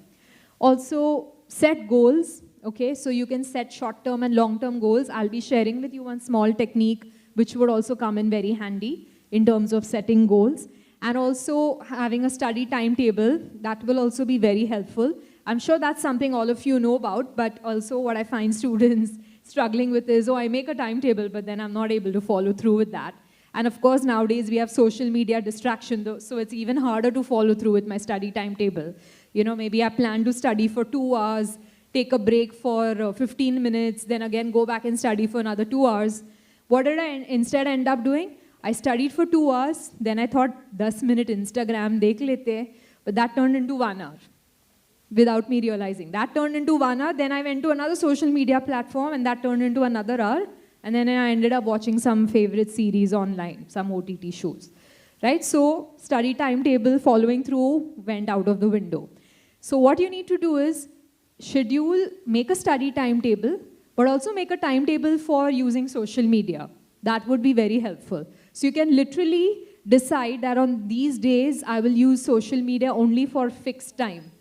Also, set goals. Okay, so you can set short-term and long-term goals. I'll be sharing with you one small technique which would also come in very handy in terms of setting goals. And also having a study timetable, that will also be very helpful. I'm sure that's something all of you know about, but also what I find students struggling with is, oh, I make a timetable, but then I'm not able to follow through with that. And of course, nowadays we have social media distraction, so it's even harder to follow through with my study timetable. You know, maybe I plan to study for 2 hours, take a break for 15 minutes, then again go back and study for another 2 hours. What did I instead end up doing? I studied for 2 hours, then I thought, 10-minute Instagram dekh lete, but that turned into 1 hour without me realizing. That turned into 1 hour, then I went to another social media platform and that turned into another hour, and then I ended up watching some favorite series online, some OTT shows, right? So study timetable, following through went out of the window. So what you need to do is schedule, make a study timetable, but also make a timetable for using social media. That would be very helpful. So you can literally decide that on these days, I will use social media only for fixed time.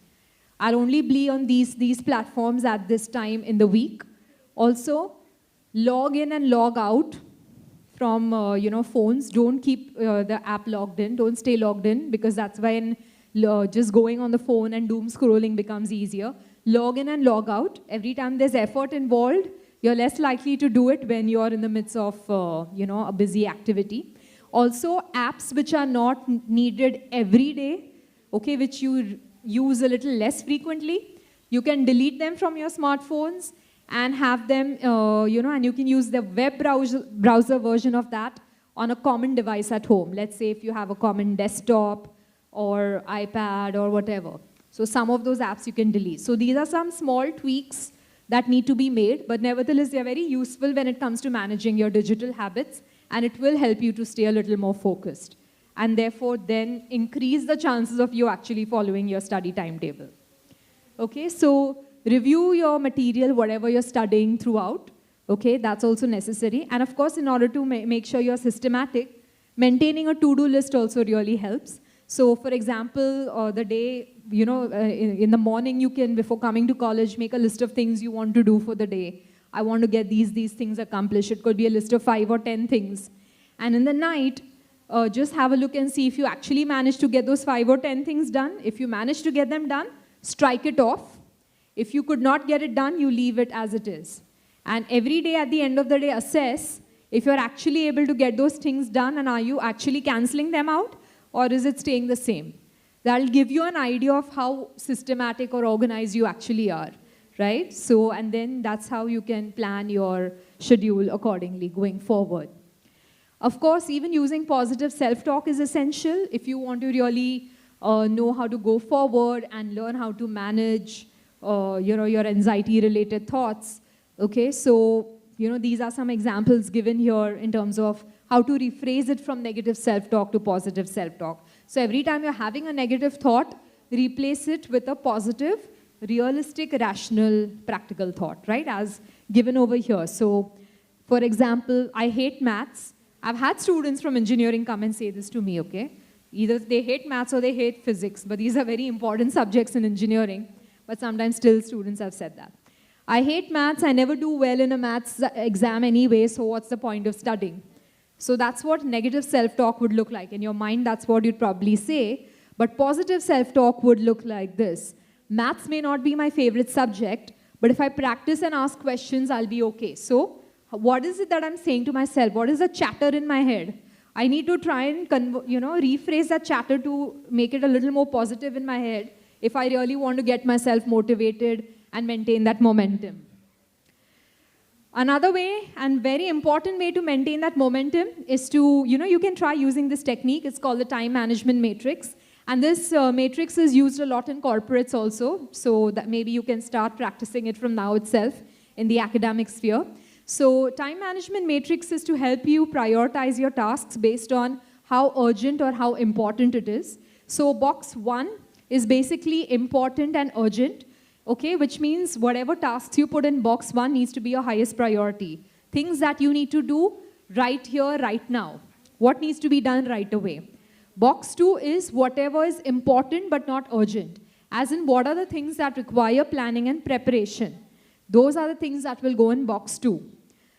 I'll only be on these platforms at this time in the week. Also, log in and log out from phones. Don't keep the app logged in. Don't stay logged in, because that's when just going on the phone and doom scrolling becomes easier. Log in and log out. Every time there's effort involved, you're less likely to do it when you're in the midst of a busy activity. Also, apps which are not needed every day, okay, which you use a little less frequently, you can delete them from your smartphones and have them, and you can use the web browser version of that on a common device at home. Let's say if you have a common desktop or iPad or whatever. So some of those apps you can delete. So these are some small tweaks that need to be made, but nevertheless, they are very useful when it comes to managing your digital habits, and it will help you to stay a little more focused, and therefore then increase the chances of you actually following your study timetable. Okay, so review your material, whatever you're studying throughout. Okay, that's also necessary. And of course, in order to make sure you're systematic, maintaining a to-do list also really helps. So for example, the day, in the morning you can, before coming to college, make a list of things you want to do for the day. I want to get these things accomplished. It could be a list of 5 or 10 things. And in the night, just have a look and see if you actually manage to get those 5 or 10 things done. If you manage to get them done, strike it off. If you could not get it done, you leave it as it is. And every day at the end of the day, assess if you're actually able to get those things done, and are you actually cancelling them out, or is it staying the same? That'll give you an idea of how systematic or organized you actually are, right? So, and then that's how you can plan your schedule accordingly going forward. Of course, even using positive self-talk is essential if you want to really know how to go forward and learn how to manage your anxiety-related thoughts. Okay, so these are some examples given here in terms of how to rephrase it from negative self-talk to positive self-talk. So every time you're having a negative thought, replace it with a positive, realistic, rational, practical thought, right, as given over here. So, for example, I hate maths. I've had students from engineering come and say this to me, okay? Either they hate maths or they hate physics, but these are very important subjects in engineering, but sometimes still students have said that. I hate maths, I never do well in a maths exam anyway, so what's the point of studying? So that's what negative self-talk would look like. In your mind, that's what you'd probably say, but positive self-talk would look like this. Maths may not be my favorite subject, but if I practice and ask questions, I'll be okay. So what is it that I'm saying to myself? What is the chatter in my head? I need to try and rephrase that chatter to make it a little more positive in my head if I really want to get myself motivated and maintain that momentum. Another way, and very important way to maintain that momentum, is to, you can try using this technique. It's called the time management matrix. And this matrix is used a lot in corporates also, so that maybe you can start practicing it from now itself in the academic sphere. So time management matrix is to help you prioritize your tasks based on how urgent or how important it is. So box 1 is basically important and urgent, okay, which means whatever tasks you put in box 1 needs to be your highest priority. Things that you need to do right here, right now. What needs to be done right away. Box 2 is whatever is important but not urgent. As in, what are the things that require planning and preparation? Those are the things that will go in box 2.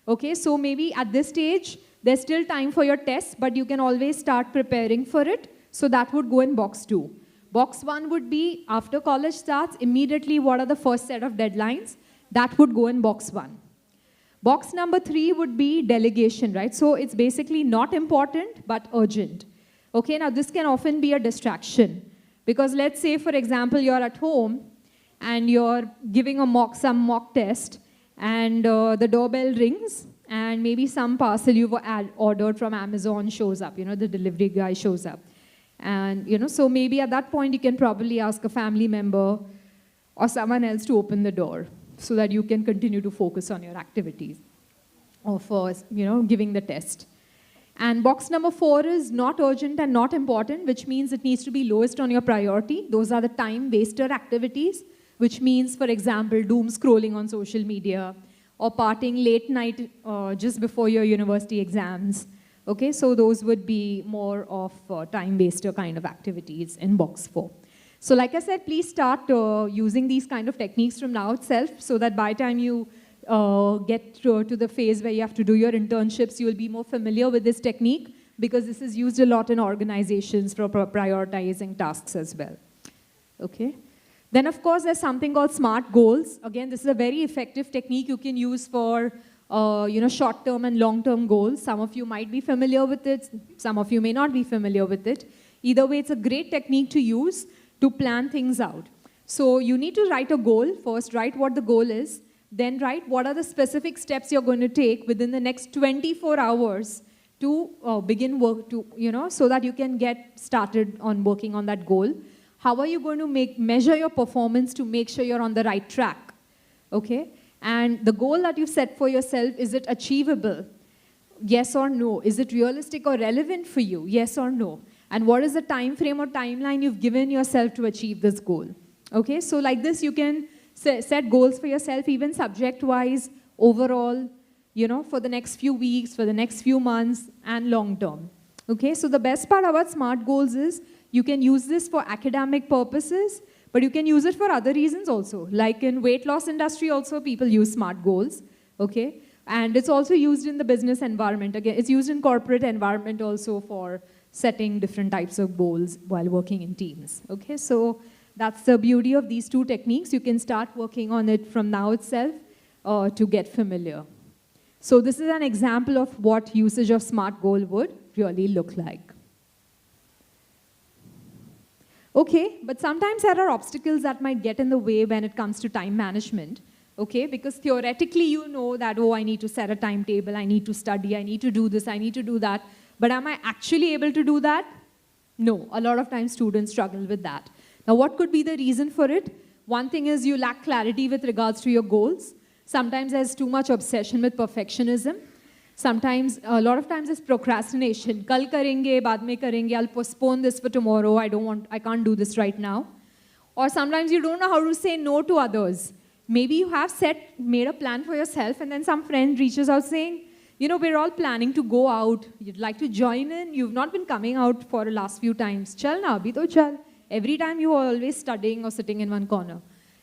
Okay, so maybe at this stage, there's still time for your test, but you can always start preparing for it. So that would go in box 2. Box 1 would be, after college starts, immediately what are the first set of deadlines? That would go in box 1. Box number 3 would be delegation, right? So it's basically not important, but urgent. Okay, now this can often be a distraction. Because let's say, for example, you're at home and you're giving some mock test, and the doorbell rings, and maybe some parcel you've ordered from Amazon shows up, the delivery guy shows up. And, so maybe at that point, you can probably ask a family member or someone else to open the door so that you can continue to focus on your activities of, giving the test. And box number 4 is not urgent and not important, which means it needs to be lowest on your priority. Those are the time waster activities, which means, for example, doom scrolling on social media or partying late night just before your university exams. Okay, so those would be more of time waster kind of activities in box 4. So like I said, please start using these kind of techniques from now itself so that by the time you get to the phase where you have to do your internships, you will be more familiar with this technique because this is used a lot in organizations for prioritizing tasks as well. Okay. Then, of course, there's something called SMART goals. Again, this is a very effective technique you can use for short-term and long-term goals. Some of you might be familiar with it. Some of you may not be familiar with it. Either way, it's a great technique to use to plan things out. So you need to write a goal. First, write what the goal is. Then write what are the specific steps you're going to take within the next 24 hours to begin work, so that you can get started on working on that goal. How are you going to measure your performance to make sure you're on the right track? Okay? And the goal that you've set for yourself, is it achievable? Yes or no? Is it realistic or relevant for you? Yes or no? And what is the time frame or timeline you've given yourself to achieve this goal? Okay? So like this, you can set goals for yourself, even subject-wise, overall, for the next few weeks, for the next few months, and long-term. Okay, so the best part about SMART goals is you can use this for academic purposes, but you can use it for other reasons also. Like in weight loss industry also, people use SMART goals. Okay, and it's also used in the business environment. Again, it's used in corporate environment also for setting different types of goals while working in teams. Okay, so that's the beauty of these two techniques. You can start working on it from now itself to get familiar. So this is an example of what usage of SMART goal would really look like. Okay, but sometimes there are obstacles that might get in the way when it comes to time management. Okay, because theoretically you know that, oh, I need to set a timetable, I need to study, I need to do this, I need to do that. But am I actually able to do that? No, a lot of times students struggle with that. Now, what could be the reason for it? One thing is you lack clarity with regards to your goals. Sometimes there's too much obsession with perfectionism. Sometimes, a lot of times, it's procrastination. Kal karenge, baad mein karenge, I'll postpone this for tomorrow, I can't do this right now. Or sometimes you don't know how to say no to others. Maybe you have made a plan for yourself, and then some friend reaches out saying, we're all planning to go out. You'd like to join in. You've not been coming out for the last few times. Chal na, abhi to chal. Every time you are always studying or sitting in one corner.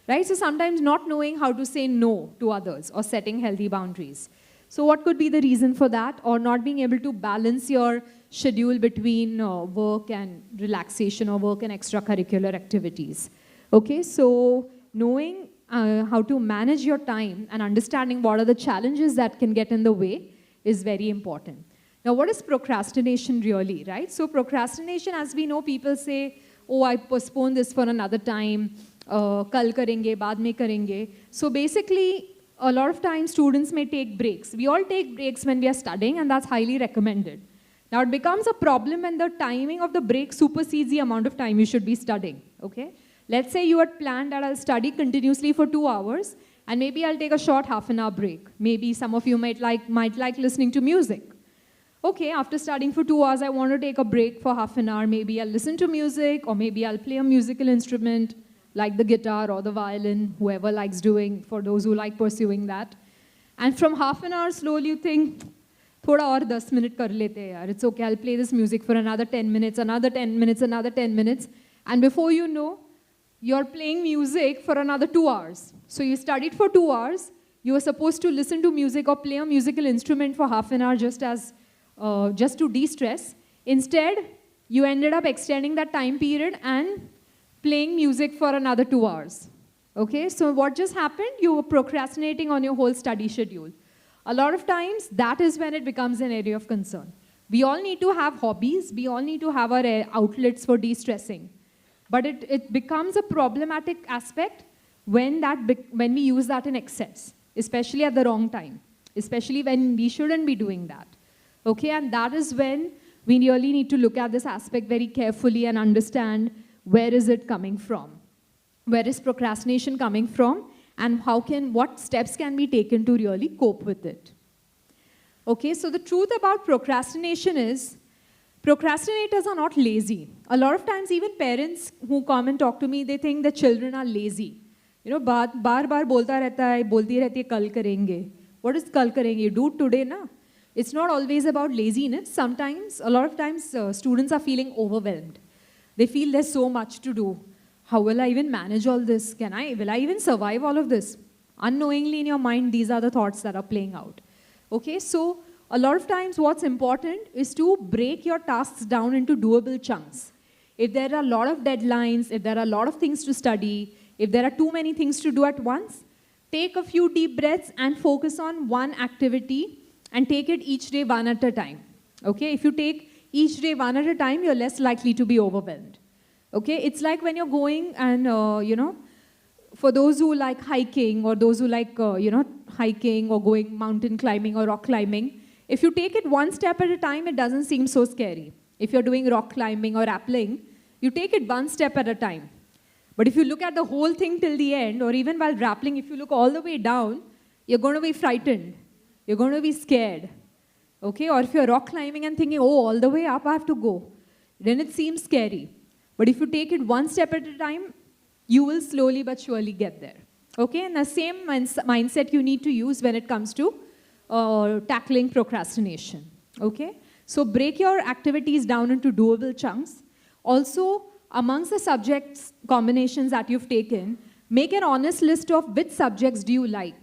Right? So sometimes not knowing how to say no to others or setting healthy boundaries. So what could be the reason for that? Or not being able to balance your schedule between work and relaxation or work and extracurricular activities. Okay, so knowing how to manage your time and understanding what are the challenges that can get in the way is very important. Now, what is procrastination really, right? So procrastination, as we know, people say, oh, I postpone this for another time, kal karenge, baad mein karenge. So basically, a lot of times students may take breaks. We all take breaks when we are studying, and that's highly recommended. Now, it becomes a problem when the timing of the break supersedes the amount of time you should be studying, okay? Let's say you had planned that I'll study continuously for 2 hours, and maybe I'll take a short half-an-hour break. Maybe some of you might like listening to music. okay, after studying for 2 hours, I want to take a break for half an hour. Maybe I'll listen to music, or maybe I'll play a musical instrument like the guitar or the violin, whoever likes doing, for those who like pursuing that. And from half an hour, slowly you think, thoda aur 10 minute kar lete hai yaar. It's okay, I'll play this music for another 10 minutes, another 10 minutes, another 10 minutes. And before you know, you're playing music for another 2 hours. So you studied for 2 hours. You were supposed to listen to music or play a musical instrument for half an hour just to de-stress. Instead, you ended up extending that time period and playing music for another 2 hours. Okay, so what just happened? You were procrastinating on your whole study schedule. A lot of times, that is when it becomes an area of concern. We all need to have hobbies. We all need to have our outlets for de-stressing. But it becomes a problematic aspect when we use that in excess, especially at the wrong time, especially when we shouldn't be doing that. Okay, and that is when we really need to look at this aspect very carefully and understand where is it coming from. Where is procrastination coming from, and what steps can be taken to really cope with it. Okay, so the truth about procrastination is, procrastinators are not lazy. A lot of times, even parents who come and talk to me, they think the children are lazy. You know, baar bolta rehta hai, bolti rehti hai, kal karenge. What is kal karenge? Do it today, na? It's not always about laziness. Sometimes, a lot of times, students are feeling overwhelmed. They feel there's so much to do. How will I even manage all this? Will I even survive all of this? Unknowingly in your mind, these are the thoughts that are playing out. Okay, so a lot of times what's important is to break your tasks down into doable chunks. If there are a lot of deadlines, if there are a lot of things to study, if there are too many things to do at once, take a few deep breaths and focus on one activity and take it each day one at a time. Okay, if you take each day one at a time, you're less likely to be overwhelmed. Okay, it's like when you're going and, for those who like hiking or those who like, hiking or going mountain climbing or rock climbing, if you take it one step at a time, it doesn't seem so scary. If you're doing rock climbing or rappelling, you take it one step at a time. But if you look at the whole thing till the end, or even while rappelling, if you look all the way down, you're going to be frightened. You're going to be scared. Okay, or if you're rock climbing and thinking, oh, all the way up I have to go, then it seems scary. But if you take it one step at a time, you will slowly but surely get there. Okay, and the same mindset you need to use when it comes to tackling procrastination. Okay, so break your activities down into doable chunks. Also, amongst the subjects combinations that you've taken, make an honest list of which subjects do you like.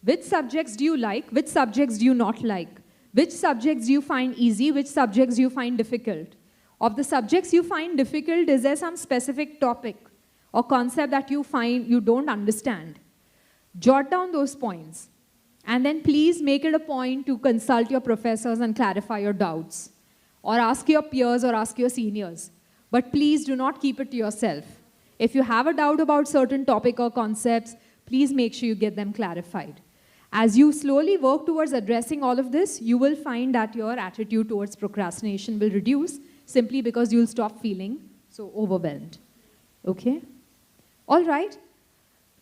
Which subjects do you like? Which subjects do you not like? Which subjects do you find easy? Which subjects do you find difficult? Of the subjects you find difficult, is there some specific topic or concept that you find you don't understand? Jot down those points. And then please make it a point to consult your professors and clarify your doubts. Or ask your peers or ask your seniors. But please do not keep it to yourself. If you have a doubt about certain topic or concepts, please make sure you get them clarified. As you slowly work towards addressing all of this, you will find that your attitude towards procrastination will reduce, simply because you'll stop feeling so overwhelmed. Okay? All right.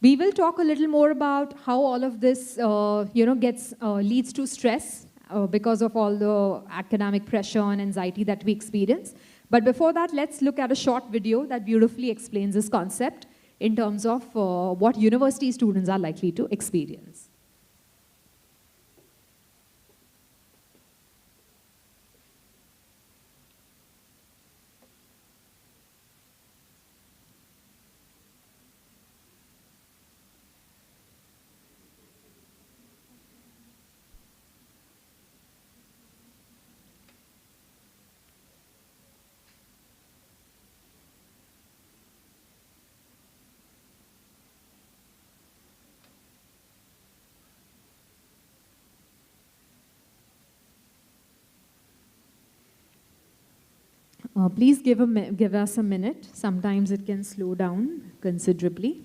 We will talk a little more about how all of this, leads to stress because of all the academic pressure and anxiety that we experience. But before that, let's look at a short video that beautifully explains this concept in terms of what university students are likely to experience. Please give us a minute. Sometimes it can slow down considerably.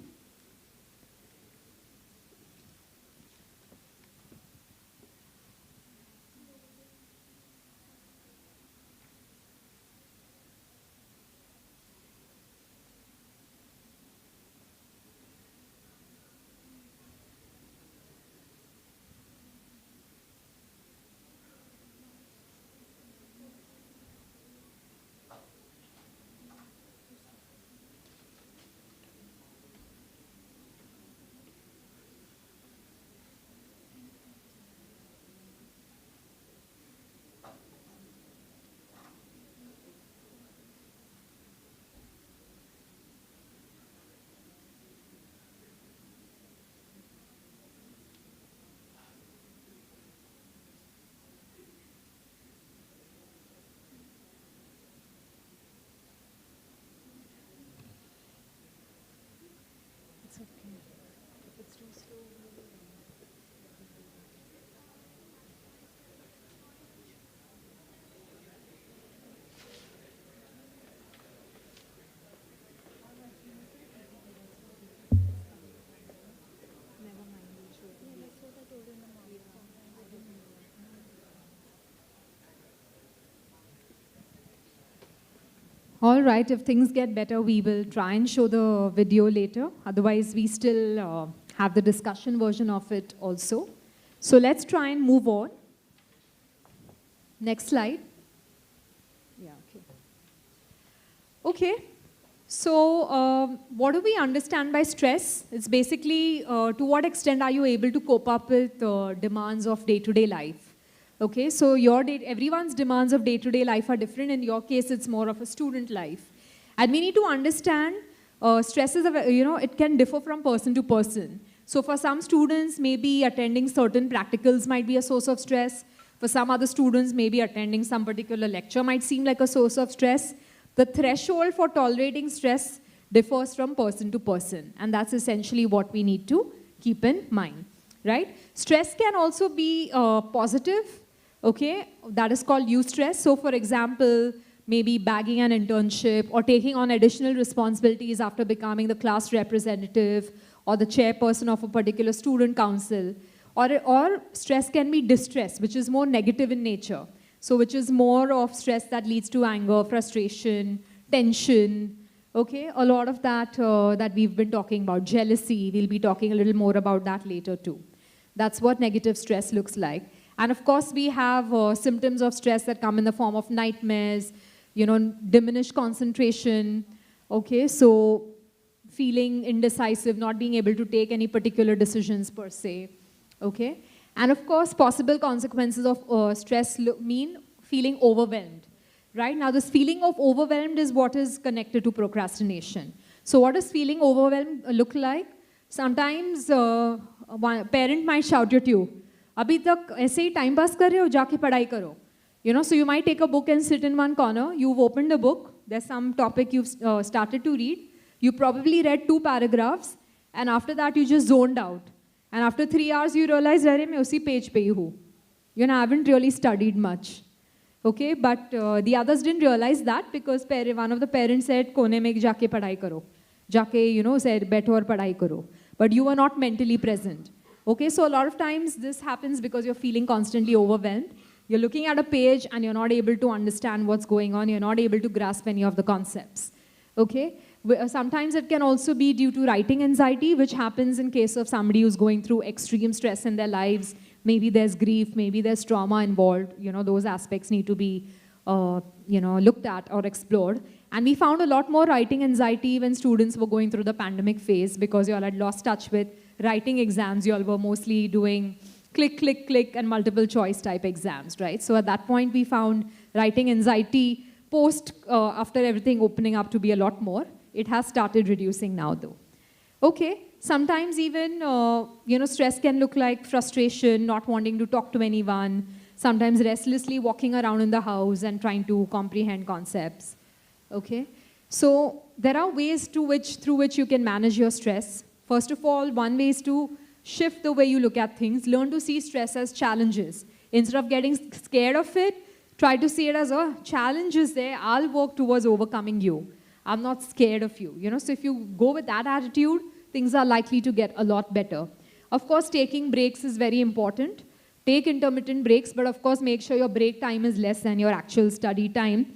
All right, if things get better, we will try and show the video later. Otherwise, we still have the discussion version of it also. So let's try and move on. Next slide. Yeah, okay. Okay, so what do we understand by stress? It's basically to what extent are you able to cope up with demands of day-to-day life? Okay, so everyone's demands of day-to-day life are different. In your case, it's more of a student life. And we need to understand stress is, it can differ from person to person. So for some students, maybe attending certain practicals might be a source of stress. For some other students, maybe attending some particular lecture might seem like a source of stress. The threshold for tolerating stress differs from person to person. And that's essentially what we need to keep in mind, right? Stress can also be positive. Okay, that is called eustress. So for example, maybe bagging an internship or taking on additional responsibilities after becoming the class representative or the chairperson of a particular student council. Or stress can be distress, which is more negative in nature. So which is more of stress that leads to anger, frustration, tension. Okay, a lot of that that we've been talking about, jealousy. We'll be talking a little more about that later too. That's what negative stress looks like. And of course, we have symptoms of stress that come in the form of nightmares, diminished concentration, okay? So feeling indecisive, not being able to take any particular decisions per se, okay? And of course, possible consequences of stress mean feeling overwhelmed, right? Now, this feeling of overwhelmed is what is connected to procrastination. So what does feeling overwhelmed look like? Sometimes one parent might shout at you, अभी तक ऐसे ही time pass कर रहे हो, जाके पढ़ाई करो. So you might take a book and sit in one corner. You've opened the book. There's some topic you've started to read. You probably read 2 paragraphs, and after that you just zoned out. And after 3 hours you realize, अरे मैं उसी page पे ही हूँ. I haven't really studied much. Okay, but the others didn't realize that because one of the parents said, कोने में जाके पढ़ाई करो. जाके, said, बैठो और पढ़ाई करो. But you were not mentally present. Okay, so a lot of times this happens because you're feeling constantly overwhelmed. You're looking at a page and you're not able to understand what's going on. You're not able to grasp any of the concepts. Okay, sometimes it can also be due to writing anxiety, which happens in case of somebody who's going through extreme stress in their lives. Maybe there's grief, maybe there's trauma involved. Those aspects need to be looked at or explored. And we found a lot more writing anxiety when students were going through the pandemic phase because you all had lost touch with writing exams. You all were mostly doing click, click, click and multiple choice type exams, right? So at that point, we found writing anxiety after everything opening up to be a lot more. It has started reducing now though. Okay, sometimes even, stress can look like frustration, not wanting to talk to anyone, sometimes restlessly walking around in the house and trying to comprehend concepts. Okay, so there are ways through which you can manage your stress. First of all, one way is to shift the way you look at things. Learn to see stress as challenges. Instead of getting scared of it, try to see it as a challenge is there. I'll work towards overcoming you. I'm not scared of you. So if you go with that attitude, things are likely to get a lot better. Of course, taking breaks is very important. Take intermittent breaks, but of course, make sure your break time is less than your actual study time.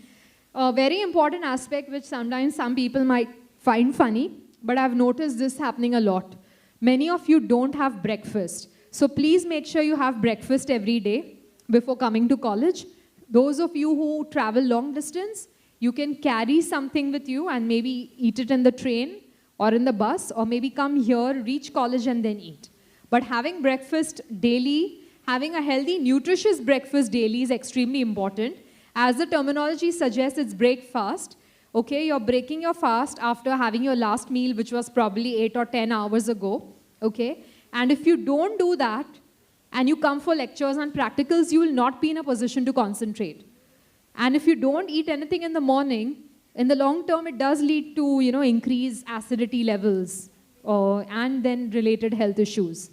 A very important aspect which sometimes some people might find funny, but I've noticed this happening a lot. Many of you don't have breakfast. So please make sure you have breakfast every day before coming to college. Those of you who travel long distance, you can carry something with you and maybe eat it in the train or in the bus, or maybe come here, reach college and then eat. But having breakfast daily, having a healthy, nutritious breakfast daily is extremely important. As the terminology suggests, it's break fast. Okay, you're breaking your fast after having your last meal, which was probably 8 or 10 hours ago. Okay, and if you don't do that, and you come for lectures and practicals, you will not be in a position to concentrate. And if you don't eat anything in the morning, in the long term, it does lead to, increased acidity levels and then related health issues.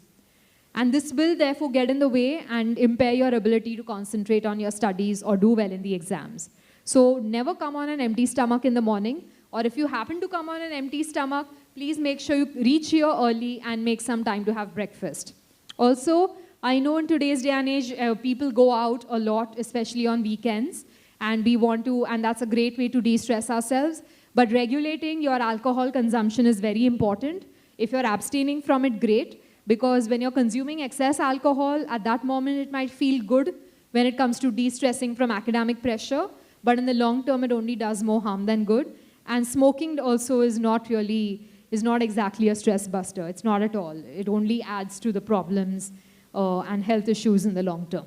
And this will therefore get in the way and impair your ability to concentrate on your studies or do well in the exams. So never come on an empty stomach in the morning, or if you happen to come on an empty stomach, please make sure you reach here early and make some time to have breakfast. Also, I know in today's day and age, people go out a lot, especially on weekends, and we want to, and that's a great way to de-stress ourselves. But regulating your alcohol consumption is very important. If you're abstaining from it, great, because when you're consuming excess alcohol, at that moment it might feel good when it comes to de-stressing from academic pressure, but in the long term it only does more harm than good. And smoking also is not exactly a stress buster. It's not at all. It only adds to the problems and health issues in the long term.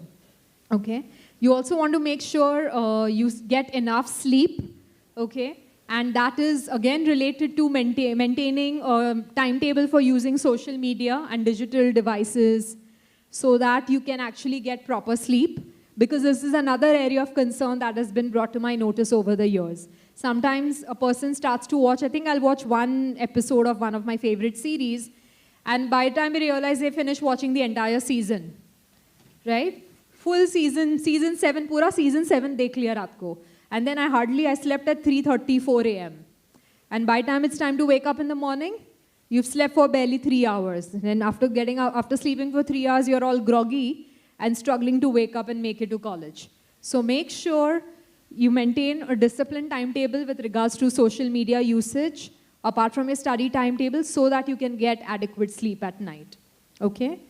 Okay? You also want to make sure you get enough sleep, okay? And that is, again, related to maintaining a timetable for using social media and digital devices so that you can actually get proper sleep, because this is another area of concern that has been brought to my notice over the years. Sometimes a person starts to watch, I think I'll watch one episode of one of my favorite series, and by the time they realize they finish watching the entire season, right? Full season, season 7, pura season 7 dekh liya raat ko. And then I slept at 3:30, 4 a.m. And by the time it's time to wake up in the morning, you've slept for barely 3 hours. And after sleeping for 3 hours, you're all groggy and struggling to wake up and make it to college. So make sure you maintain a disciplined timetable with regards to social media usage, apart from your study timetable, so that you can get adequate sleep at night, okay?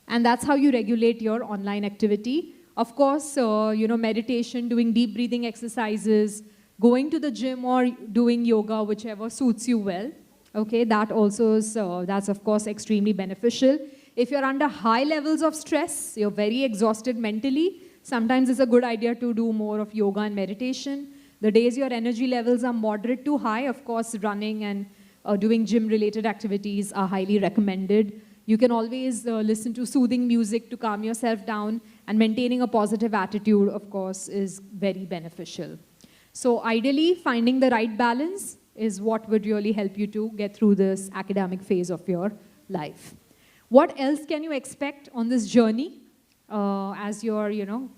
And that's how you regulate your online activity. Of course, meditation, doing deep breathing exercises, going to the gym or doing yoga, whichever suits you well, okay? That also is, that's of course extremely beneficial. If you're under high levels of stress, you're very exhausted mentally, sometimes it's a good idea to do more of yoga and meditation. The days your energy levels are moderate to high, of course, running and doing gym-related activities are highly recommended. You can always listen to soothing music to calm yourself down, and maintaining a positive attitude, of course, is very beneficial. So ideally, finding the right balance is what would really help you to get through this academic phase of your life. What else can you expect on this journey as you're,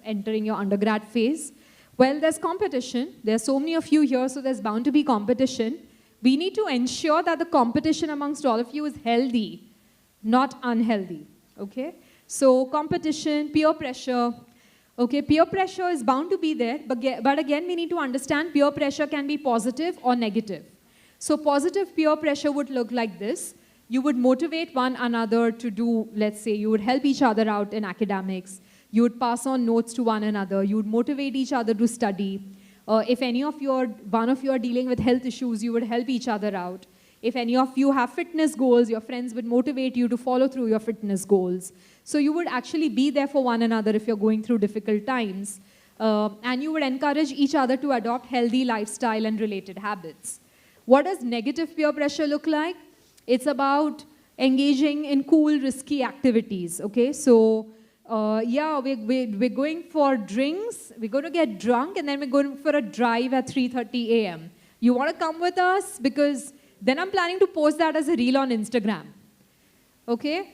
entering your undergrad phase? Well, there's competition. There's so many of you here, so there's bound to be competition. We need to ensure that the competition amongst all of you is healthy, not unhealthy, okay? So competition, peer pressure, okay? Peer pressure is bound to be there, but again, we need to understand peer pressure can be positive or negative. So positive peer pressure would look like this. You would motivate one another to do, let's say, you would help each other out in academics. You would pass on notes to one another. You would motivate each other to study. If one of you are dealing with health issues, you would help each other out. If any of you have fitness goals, your friends would motivate you to follow through your fitness goals. So you would actually be there for one another if you're going through difficult times. And you would encourage each other to adopt healthy lifestyle and related habits. What does negative peer pressure look like? It's about engaging in cool, risky activities, okay? So, yeah, we're going for drinks, we're going to get drunk, and then we're going for a drive at 3:30 a.m. You want to come with us? Because then I'm planning to post that as a reel on Instagram, okay?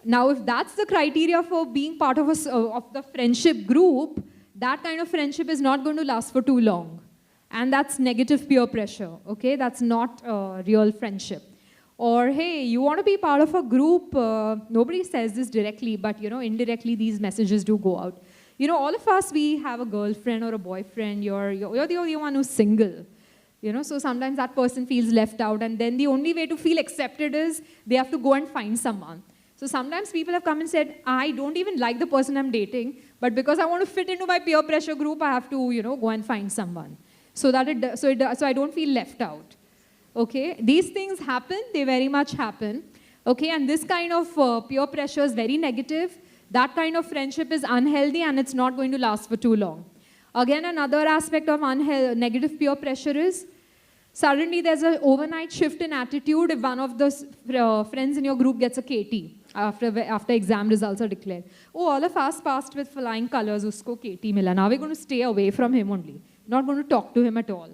Now, if that's the criteria for being part of the friendship group, that kind of friendship is not going to last for too long. And that's negative peer pressure, okay? That's not real friendship. Or, hey, you want to be part of a group, nobody says this directly, but, indirectly these messages do go out. All of us, we have a girlfriend or a boyfriend, you're the only one who's single. So sometimes that person feels left out, and then the only way to feel accepted is they have to go and find someone. So sometimes people have come and said, I don't even like the person I'm dating, but because I want to fit into my peer pressure group, I have to, go and find someone. So I don't feel left out. Okay, these things happen, they very much happen. Okay, and this kind of peer pressure is very negative. That kind of friendship is unhealthy and it's not going to last for too long. Again, another aspect of negative peer pressure is suddenly there's an overnight shift in attitude if one of the friends in your group gets a KT after exam results are declared. Oh, all of us passed with flying colors, usko KT mila. Now we're going to stay away from him only, not going to talk to him at all.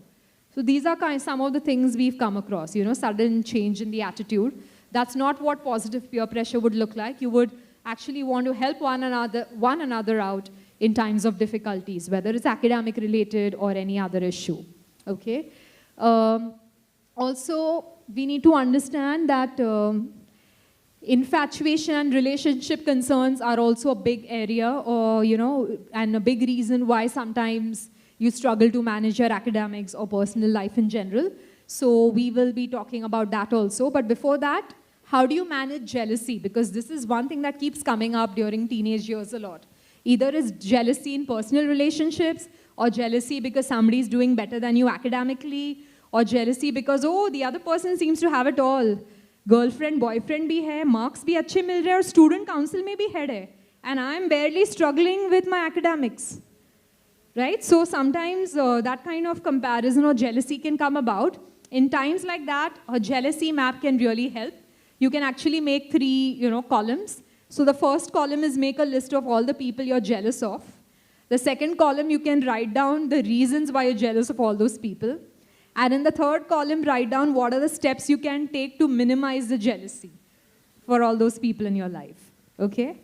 So these are some of the things we've come across, sudden change in the attitude. That's not what positive peer pressure would look like. You would actually want to help one another out in times of difficulties, whether it's academic related or any other issue, okay? Also, we need to understand that infatuation and relationship concerns are also a big area, or, and a big reason why sometimes you struggle to manage your academics or personal life in general. So we will be talking about that also. But before that, how do you manage jealousy? Because this is one thing that keeps coming up during teenage years a lot. Either it's jealousy in personal relationships, or jealousy because somebody's doing better than you academically, or jealousy because, oh, the other person seems to have it all. Girlfriend, boyfriend bhi hai, marks bhi अच्छे मिल रहे हैं, और student council में भी head है. And I'm barely struggling with my academics. Right? So sometimes that kind of comparison or jealousy can come about. In times like that, a jealousy map can really help. You can actually make 3 columns. So the first column is make a list of all the people you're jealous of. The second column, you can write down the reasons why you're jealous of all those people. And in the third column, write down what are the steps you can take to minimize the jealousy for all those people in your life. Okay?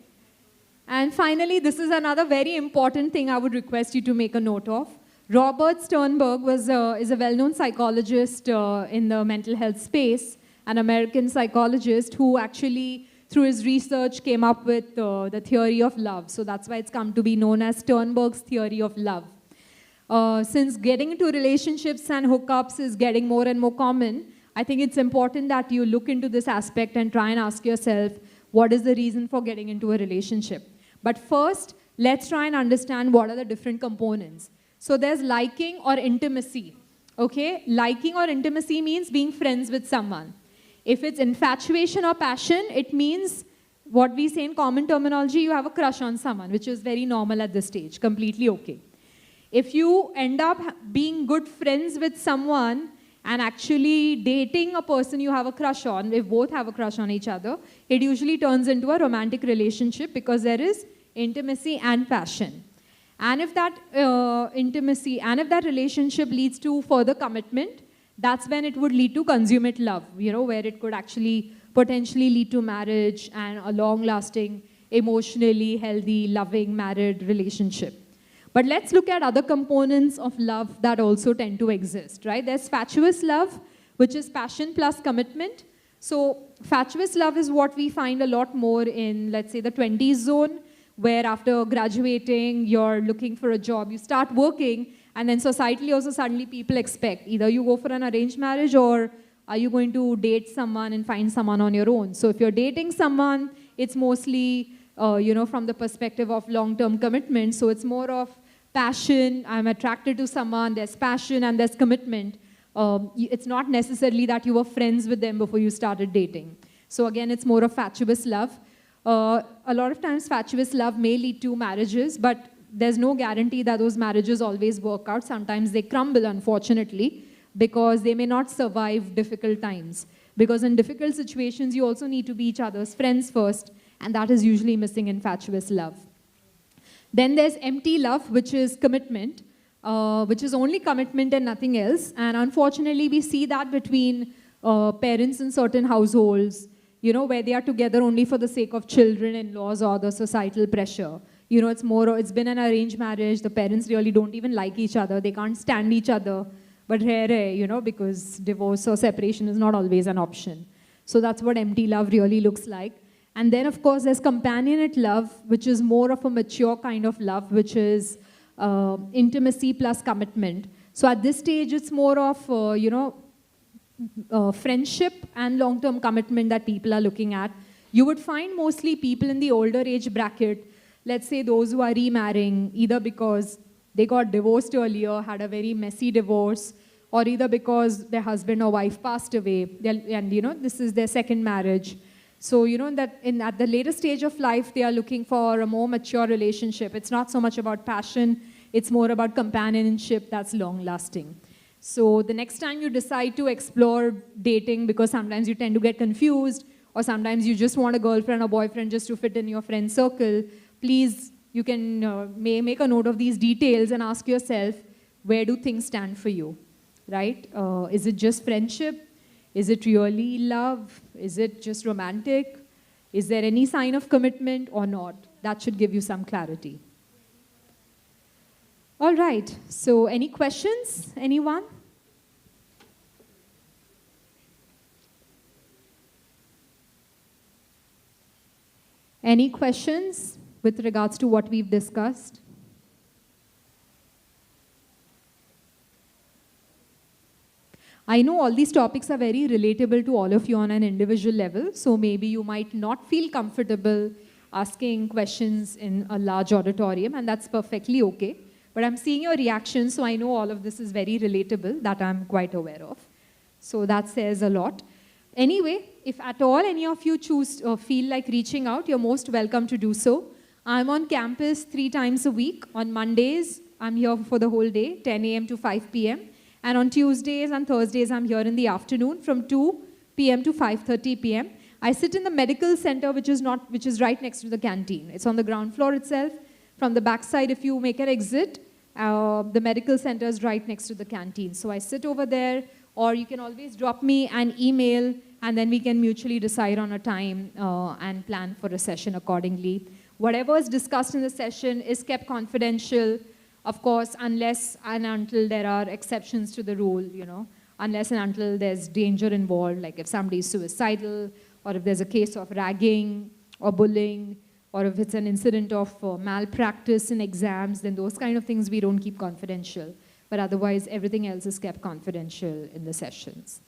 And finally, this is another very important thing I would request you to make a note of. Robert Sternberg is a well-known psychologist in the mental health space, an American psychologist who actually, through his research, came up with the theory of love. So that's why it's come to be known as Sternberg's theory of love. Since getting into relationships and hookups is getting more and more common, I think it's important that you look into this aspect and try and ask yourself, what is the reason for getting into a relationship? But first, let's try and understand what are the different components. So there's liking or intimacy. Okay? Liking or intimacy means being friends with someone. If it's infatuation or passion, it means what we say in common terminology, you have a crush on someone, which is very normal at this stage, completely okay. If you end up being good friends with someone and actually dating a person you have a crush on, if both have a crush on each other, it usually turns into a romantic relationship because there is intimacy and passion. And if that intimacy and if that relationship leads to further commitment, that's when it would lead to consummate love, where it could actually potentially lead to marriage and a long-lasting, emotionally healthy, loving, married relationship. But let's look at other components of love that also tend to exist, right? There's fatuous love, which is passion plus commitment. So fatuous love is what we find a lot more in, let's say, the 20s zone, where after graduating, you're looking for a job, you start working, and then societally also suddenly people expect either you go for an arranged marriage or are you going to date someone and find someone on your own. So if you're dating someone, it's mostly, from the perspective of long-term commitment. So it's more of passion, I'm attracted to someone, there's passion and there's commitment. It's not necessarily that you were friends with them before you started dating. So again, it's more of fatuous love. A lot of times fatuous love may lead to marriages, but there's no guarantee that those marriages always work out. Sometimes they crumble, unfortunately, because they may not survive difficult times. Because in difficult situations, you also need to be each other's friends first, and that is usually missing in fatuous love. Then there's empty love, which is commitment, which is only commitment and nothing else. And unfortunately, we see that between parents in certain households, where they are together only for the sake of children, in-laws, or the societal pressure. It's been an arranged marriage. The parents really don't even like each other. They can't stand each other. But rare, because divorce or separation is not always an option. So that's what empty love really looks like. And then, of course, there's companionate love, which is more of a mature kind of love, which is intimacy plus commitment. So at this stage, it's more of, friendship and long-term commitment that people are looking at. You would find mostly people in the older age bracket, let's say those who are remarrying, either because they got divorced earlier, had a very messy divorce, or either because their husband or wife passed away, and this is their second marriage. So, at the later stage of life, they are looking for a more mature relationship. It's not so much about passion, it's more about companionship that's long-lasting. So the next time you decide to explore dating, because sometimes you tend to get confused, or sometimes you just want a girlfriend or boyfriend just to fit in your friend circle, please, you can make a note of these details and ask yourself, where do things stand for you, right? Is it just friendship? Is it really love? Is it just romantic? Is there any sign of commitment or not? That should give you some clarity. All right, so any questions? Anyone? Any questions with regards to what we've discussed? I know all these topics are very relatable to all of you on an individual level, so maybe you might not feel comfortable asking questions in a large auditorium, and that's perfectly okay. But I'm seeing your reaction, so I know all of this is very relatable, that I'm quite aware of. So that says a lot. Anyway, if at all any of you choose or feel like reaching out, you're most welcome to do so. I'm on campus 3 times a week. On Mondays, I'm here for the whole day, 10 a.m. to 5 p.m. And on Tuesdays and Thursdays, I'm here in the afternoon from 2 p.m. to 5:30 p.m. I sit in the medical center, which is right next to the canteen. It's on the ground floor itself. From the backside, if you make an exit, the medical center is right next to the canteen. So I sit over there, or you can always drop me an email, and then we can mutually decide on a time and plan for a session accordingly. Whatever is discussed in the session is kept confidential, of course, unless and until there are exceptions to the rule, unless and until there's danger involved, like if somebody is suicidal, or if there's a case of ragging or bullying, or if it's an incident of malpractice in exams, then those kind of things we don't keep confidential. But otherwise, everything else is kept confidential in the sessions.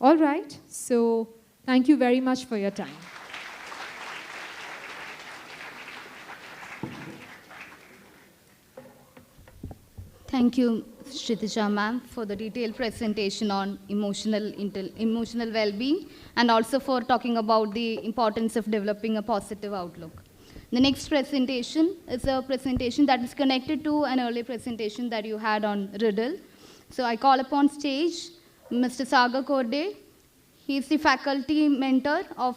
All right, so thank you very much for your time. Thank you, Kshitija ma'am, for the detailed presentation on emotional well-being, and also for talking about the importance of developing a positive outlook. The next presentation is a presentation that is connected to an earlier presentation that you had on Riddle. So I call upon stage Mr. Sagar Korde. He is the faculty mentor of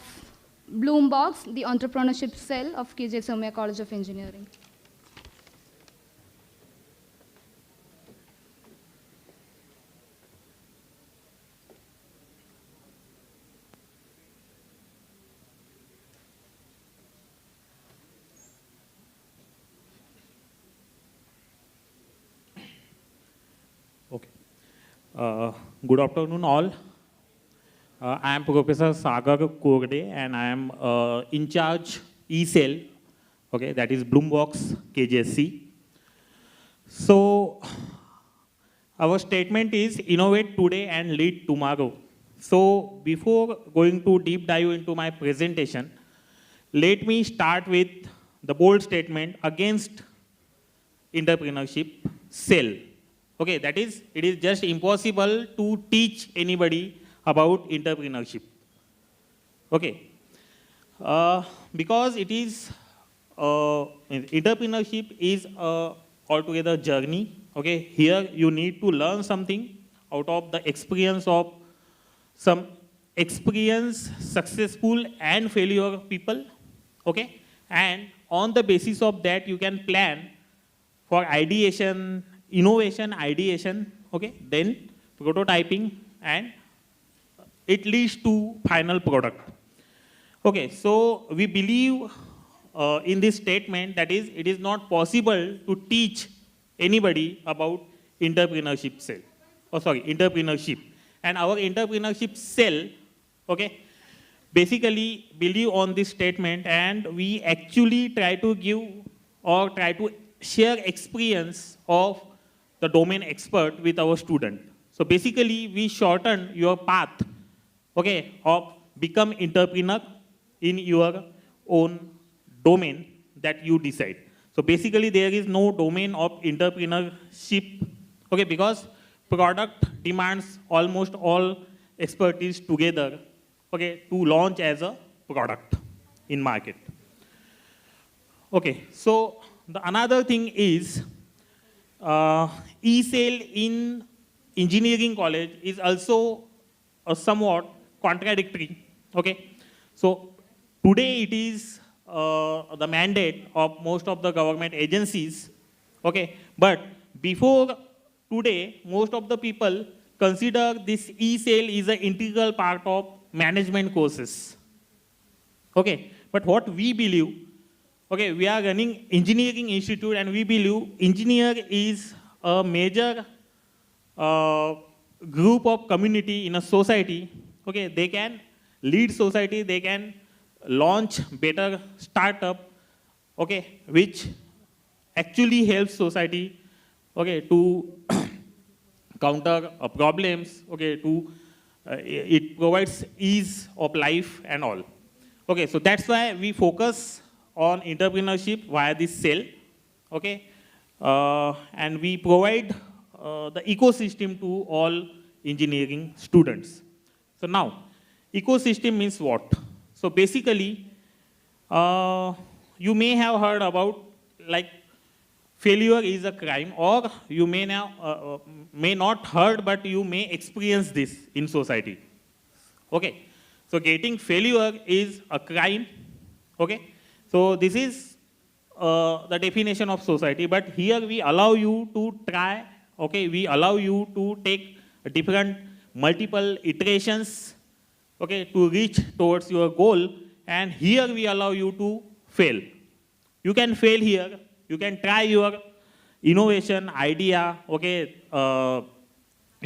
Bloombox, the entrepreneurship cell of KJ Somaiya College of Engineering. Okay. Good afternoon, all. I am Professor Sagar Korde, and I am in charge E-Cell, okay, that is Bloombox KJSC. So, our statement is innovate today and lead tomorrow. So, before going to deep dive into my presentation, let me start with the bold statement against entrepreneurship cell. Okay, that is, it is just impossible to teach anybody about entrepreneurship. Okay, because it is, entrepreneurship is a altogether journey. Okay, here you need to learn something out of the experience of some experienced, successful and failure people. Okay, and on the basis of that you can plan for ideation, innovation, ideation, okay, then prototyping, and it leads to final product. Okay, so we believe in this statement, that is, it is not possible to teach anybody about entrepreneurship cell, entrepreneurship. And our entrepreneurship cell, okay, basically believe on this statement, and we actually try to give or try to share experience of the domain expert with our student. So basically, we shorten your path, okay, of become entrepreneur in your own domain that you decide. So basically, there is no domain of entrepreneurship, okay, because product demands almost all expertise together, okay, to launch as a product in market. Okay, so the another thing is E-Cell in engineering college is also somewhat contradictory. Okay, so today it is the mandate of most of the government agencies. Okay, but before today, most of the people consider this E-Cell is an integral part of management courses. Okay, but what we believe, okay, we are running engineering institute, and we believe engineer is a major group of community in a society. Okay, they can lead society, they can launch better startup, okay, which actually helps society, okay, to counter problems, okay, it provides ease of life and all. Okay, so that's why we focus on entrepreneurship via this cell, okay, and we provide the ecosystem to all engineering students. So now, ecosystem means what? So basically, you may have heard about like failure is a crime, or you may not heard, but you may experience this in society. Okay, so getting failure is a crime. Okay, so this is the definition of society. But here we allow you to try. Okay, we allow you to take different multiple iterations. Okay, to reach towards your goal, and here we allow you to fail. You can fail here. You can try your innovation idea. Okay,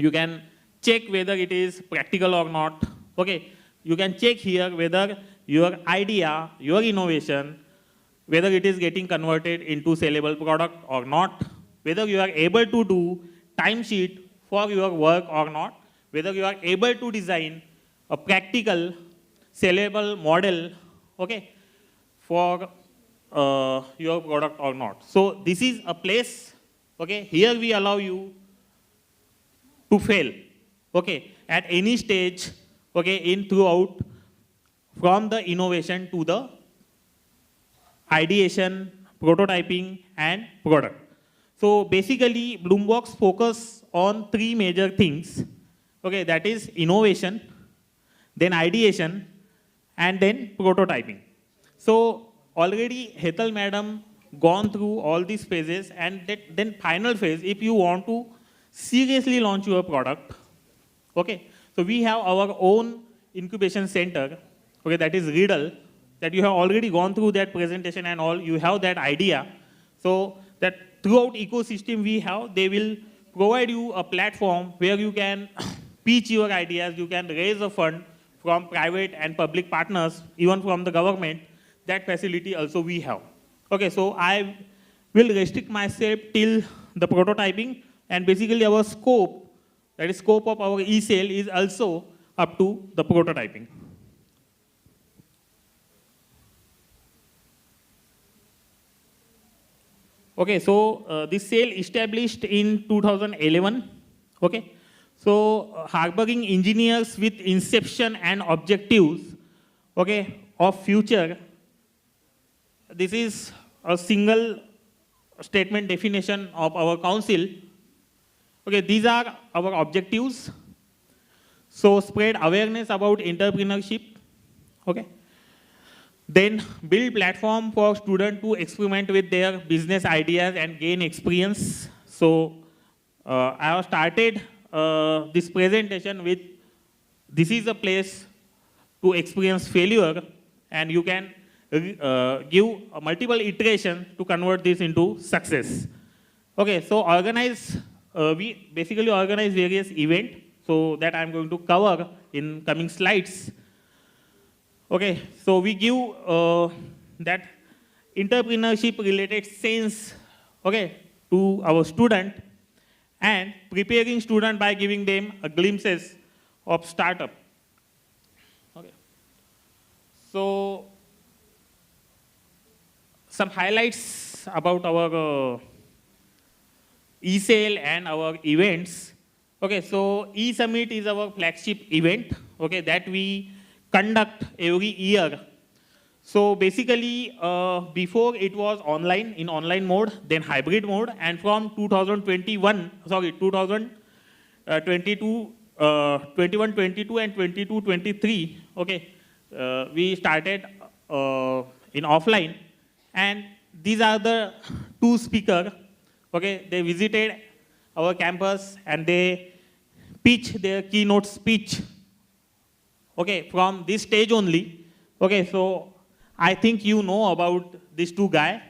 you can check whether it is practical or not. Okay, you can check here whether your idea, your innovation, whether it is getting converted into sellable product or not, whether you are able to do timesheet for your work or not, whether you are able to design a practical sellable model, okay, for your product or not. So this is a place, okay, here we allow you to fail, okay, at any stage, okay, in throughout, from the innovation to the ideation, prototyping, and product. So basically, Bloombox focus on three major things, okay, that is innovation, then ideation, and then prototyping. So already Hetal madam gone through all these phases, and then final phase, if you want to seriously launch your product, okay, so we have our own incubation center, okay, that is Riddle, that you have already gone through that presentation and all, you have that idea. So that throughout ecosystem we have, they will provide you a platform where you can pitch your ideas, you can raise a fund from private and public partners, even from the government. That facility also we have. Okay, so I will restrict myself till the prototyping, and basically our scope, that is scope of our e-sale, is also up to the prototyping. Okay, so this sale established in 2011. Okay, so harboring engineers with inception and objectives, okay, of future. This is a single statement definition of our council. Okay, these are our objectives. So spread awareness about entrepreneurship. Okay. Then build platform for students to experiment with their business ideas and gain experience. So I have started this presentation with, this is a place to experience failure, and you can give a multiple iteration to convert this into success. Okay, so we basically organize various events, so that I'm going to cover in coming slides. Okay, so we give that entrepreneurship related sense, okay, to our student, and preparing student by giving them a glimpses of startup. Okay, so some highlights about our e-sale and our events. Okay, so e-summit is our flagship event, okay, that we conduct every year. So basically, before it was online, in online mode, then hybrid mode, and from 2022, 21, 22, and 22, 23, okay, we started in offline. And these are the two speakers, okay, they visited our campus and they pitched their keynote speech, okay, from this stage only. Okay, so I think you know about these two guys,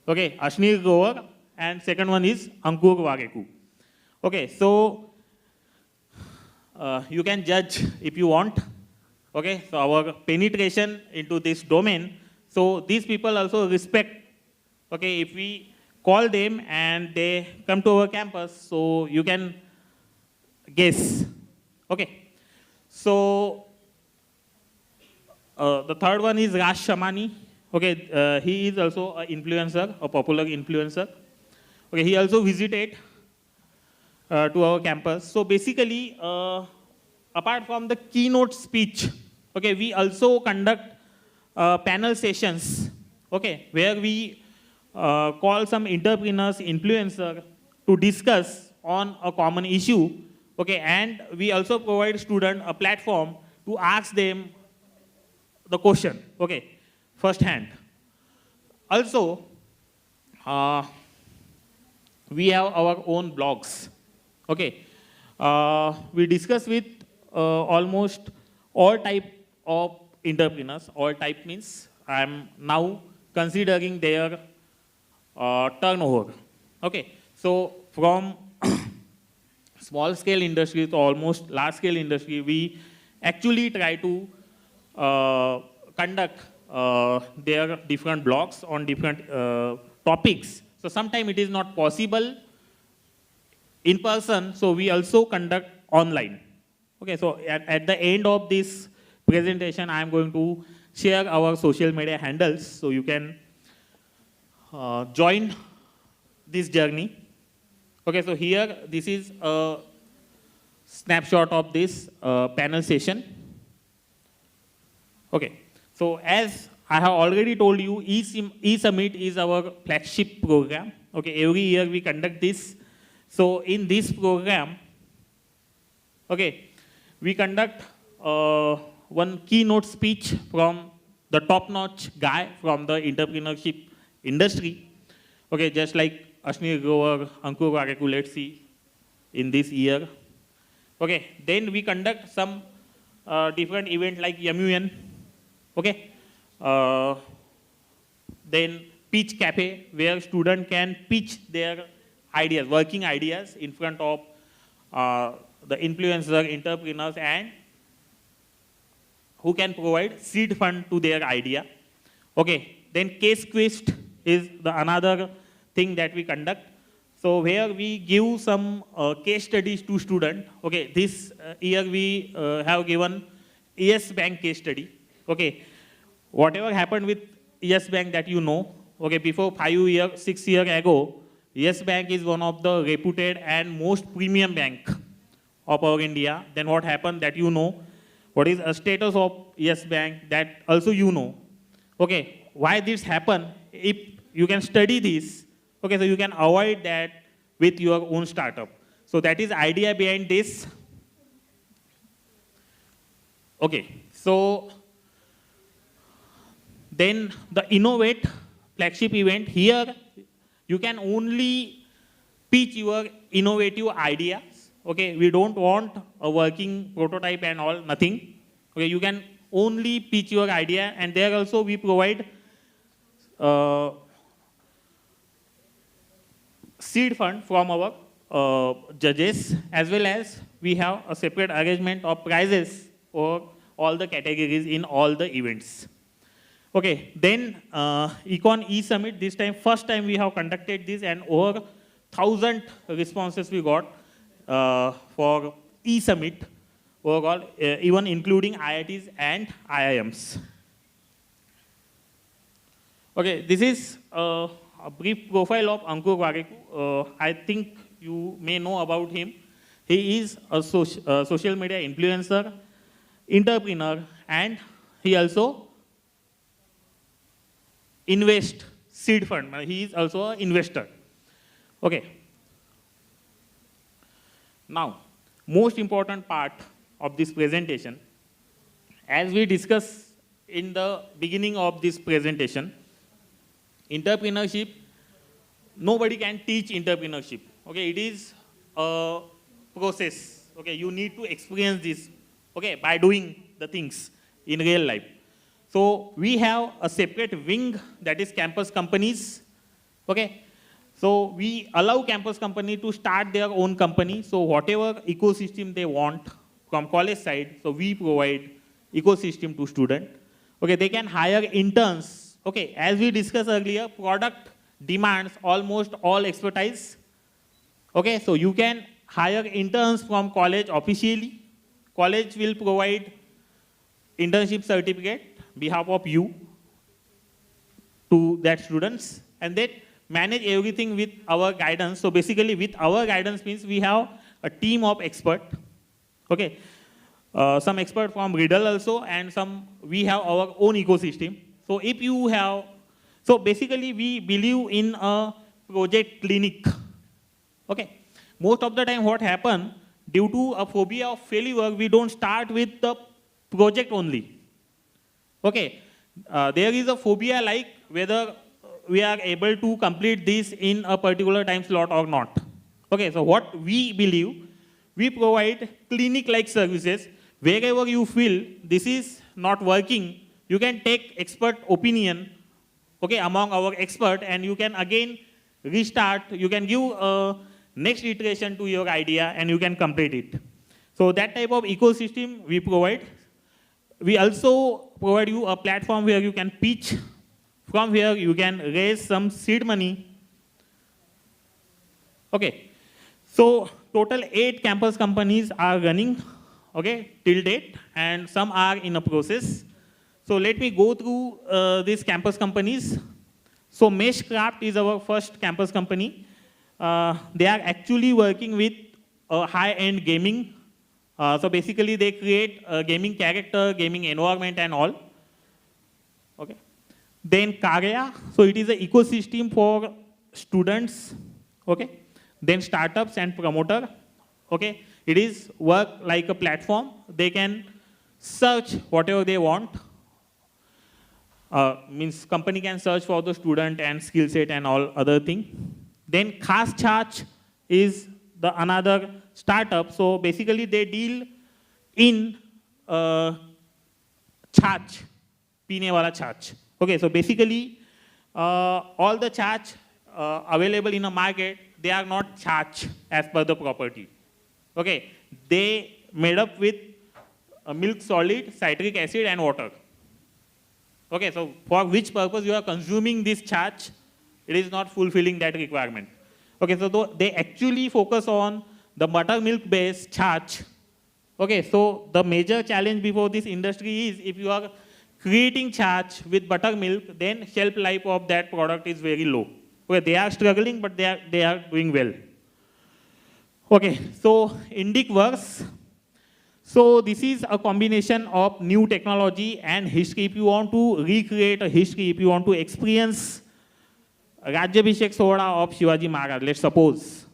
okay, Ashnir Grover, and second one is Ankur Wageku. Okay, so you can judge if you want, okay, so our penetration into this domain. So these people also respect, okay, if we call them and they come to our campus, so you can guess. Okay. So the third one is Raj Shamani. Okay, he is also an influencer, a popular influencer. Okay, he also visited to our campus. So basically, apart from the keynote speech, okay, we also conduct panel sessions, okay, where we call some entrepreneurs, influencers to discuss on a common issue, okay, and we also provide students a platform to ask them the question, okay, first hand. Also, uh, we have our own blogs, okay. We discuss with almost all type of entrepreneurs. All type means I am now considering their turnover, okay. So from small scale industry to almost large scale industry, we actually try to conduct their different blogs on different topics. So sometimes it is not possible in person, so we also conduct online. Okay, so at the end of this presentation, I am going to share our social media handles so you can join this journey. Okay, so here, this is a snapshot of this panel session. Okay, so as I have already told you, E-Summit is our flagship program. Okay, every year we conduct this. So in this program, okay, we conduct one keynote speech from the top-notch guy from the entrepreneurship industry. Okay, just like Ashni Grover, Ankur Wareku, let's see, in this year. Okay, then we conduct some different event like MUN. Okay, then pitch cafe where student can pitch their ideas, working ideas in front of the influencer, entrepreneurs, and who can provide seed fund to their idea. Okay, then case quest is the another thing that we conduct. So where we give some case studies to students. Okay, this year we have given Yes Bank case study. Okay, whatever happened with Yes Bank that you know. Okay, before 5 years, 6 years ago, Yes Bank is one of the reputed and most premium bank of our India. Then what happened that you know. What is a status of Yes Bank that also you know. Okay, why this happened? If you can study this, okay, so you can avoid that with your own startup. So that is idea behind this. Okay, so then the Innovate flagship event, here you can only pitch your innovative ideas. Okay, we don't want a working prototype and all, nothing. Okay, you can only pitch your idea, and there also we provide seed fund from our judges, as well as we have a separate arrangement of prizes for all the categories in all the events. Okay, then Econ E-Summit, this time, first time we have conducted this, and over 1,000 responses we got for E-Summit overall, even including IITs and IIMs. Okay, this is a brief profile of Ankur Wareku. I think you may know about him. He is a social media influencer, entrepreneur, and he also invest seed fund. He is also an investor. Okay. Now, most important part of this presentation, as we discussed in the beginning of this presentation, entrepreneurship, nobody can teach entrepreneurship. Okay, it is a process. Okay, you need to experience this, okay, by doing the things in real life. So we have a separate wing that is campus companies. Okay, so we allow campus company to start their own company. So whatever ecosystem they want from college side, so we provide ecosystem to student. Okay, they can hire interns. Okay, as we discussed earlier, product demands almost all expertise. Okay, so you can hire interns from college officially. College will provide internship certificate behalf of you to that students, and then manage everything with our guidance. So basically with our guidance means we have a team of expert. Okay, some expert from Riddle also, and some we have our own ecosystem. So if you have, so basically we believe in a project clinic. Okay, most of the time what happen, due to a phobia of failure, we don't start with the project only. Okay, there is a phobia like whether we are able to complete this in a particular time slot or not. Okay, so what we believe, we provide clinic-like services. Wherever you feel this is not working, you can take expert opinion, okay, among our expert, and you can again restart. You can give a next iteration to your idea, and you can complete it. So that type of ecosystem we provide. We also provide you a platform where you can pitch. From here, you can raise some seed money. Okay, so total 8 campus companies are running, okay, till date, and some are in a process. So let me go through these campus companies. So Meshcraft is our first campus company. They are actually working with high-end gaming. So basically, they create a gaming character, gaming environment, and all. Okay. Then Karya, so it is an ecosystem for students. Okay. Then startups and promoter. Okay. It is work like a platform. They can search whatever they want. Means company can search for the student and skill set and all other thing. Then Khas Charge is the another startup. So basically they deal in charge, peene wala charge. Okay, so basically all the charge available in a market, they are not charged as per the property. Okay, they made up with milk solid, citric acid and water. Okay, so for which purpose you are consuming this charge, it is not fulfilling that requirement. Okay, so they actually focus on the buttermilk based charge. Okay, so the major challenge before this industry is if you are creating charge with buttermilk, then shelf life of that product is very low. Okay, they are struggling, but they are doing well. Okay, so Indic works. So this is a combination of new technology and history. If you want to recreate a history, if you want to experience Rajyabhishek Sohla of Shivaji Maharaj, let's suppose,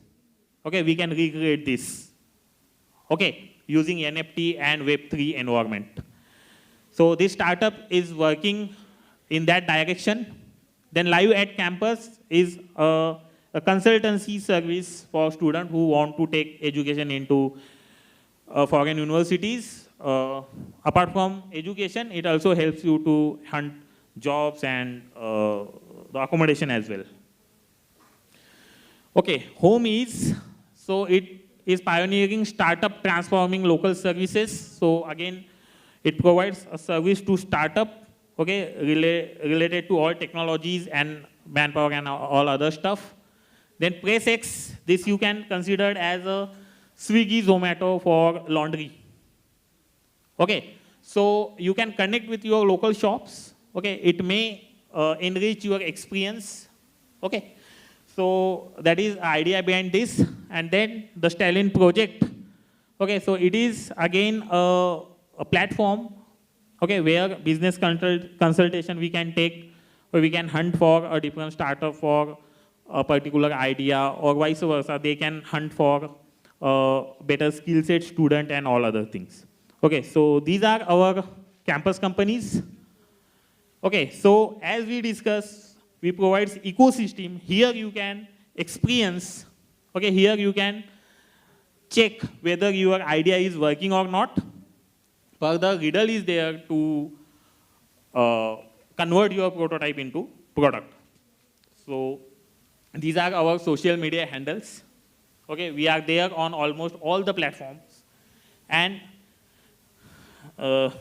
okay, we can recreate this, okay, using NFT and Web3 environment. So this startup is working in that direction. Then Live at Campus is a consultancy service for students who want to take education into foreign universities. Apart from education, it also helps you to hunt jobs and the accommodation as well. Okay, Home is, so it is pioneering startup transforming local services. So again, it provides a service to startup, okay, related to all technologies and manpower and all other stuff. Then PressX, this you can consider as a Swiggy, Zomato for laundry. Okay, so you can connect with your local shops. Okay, it may enrich your experience. Okay, so that is the idea behind this. And then the Stalin project. Okay, so it is again a platform, okay, where business consultation we can take, or we can hunt for a different startup for a particular idea, or vice versa. They can hunt for better skill set student and all other things. Okay, so these are our campus companies. Okay, so as we discussed, we provide ecosystem. Here you can experience, okay, here you can check whether your idea is working or not. Further, Riddle is there to convert your prototype into product. So these are our social media handles. Okay, we are there on almost all the platforms, and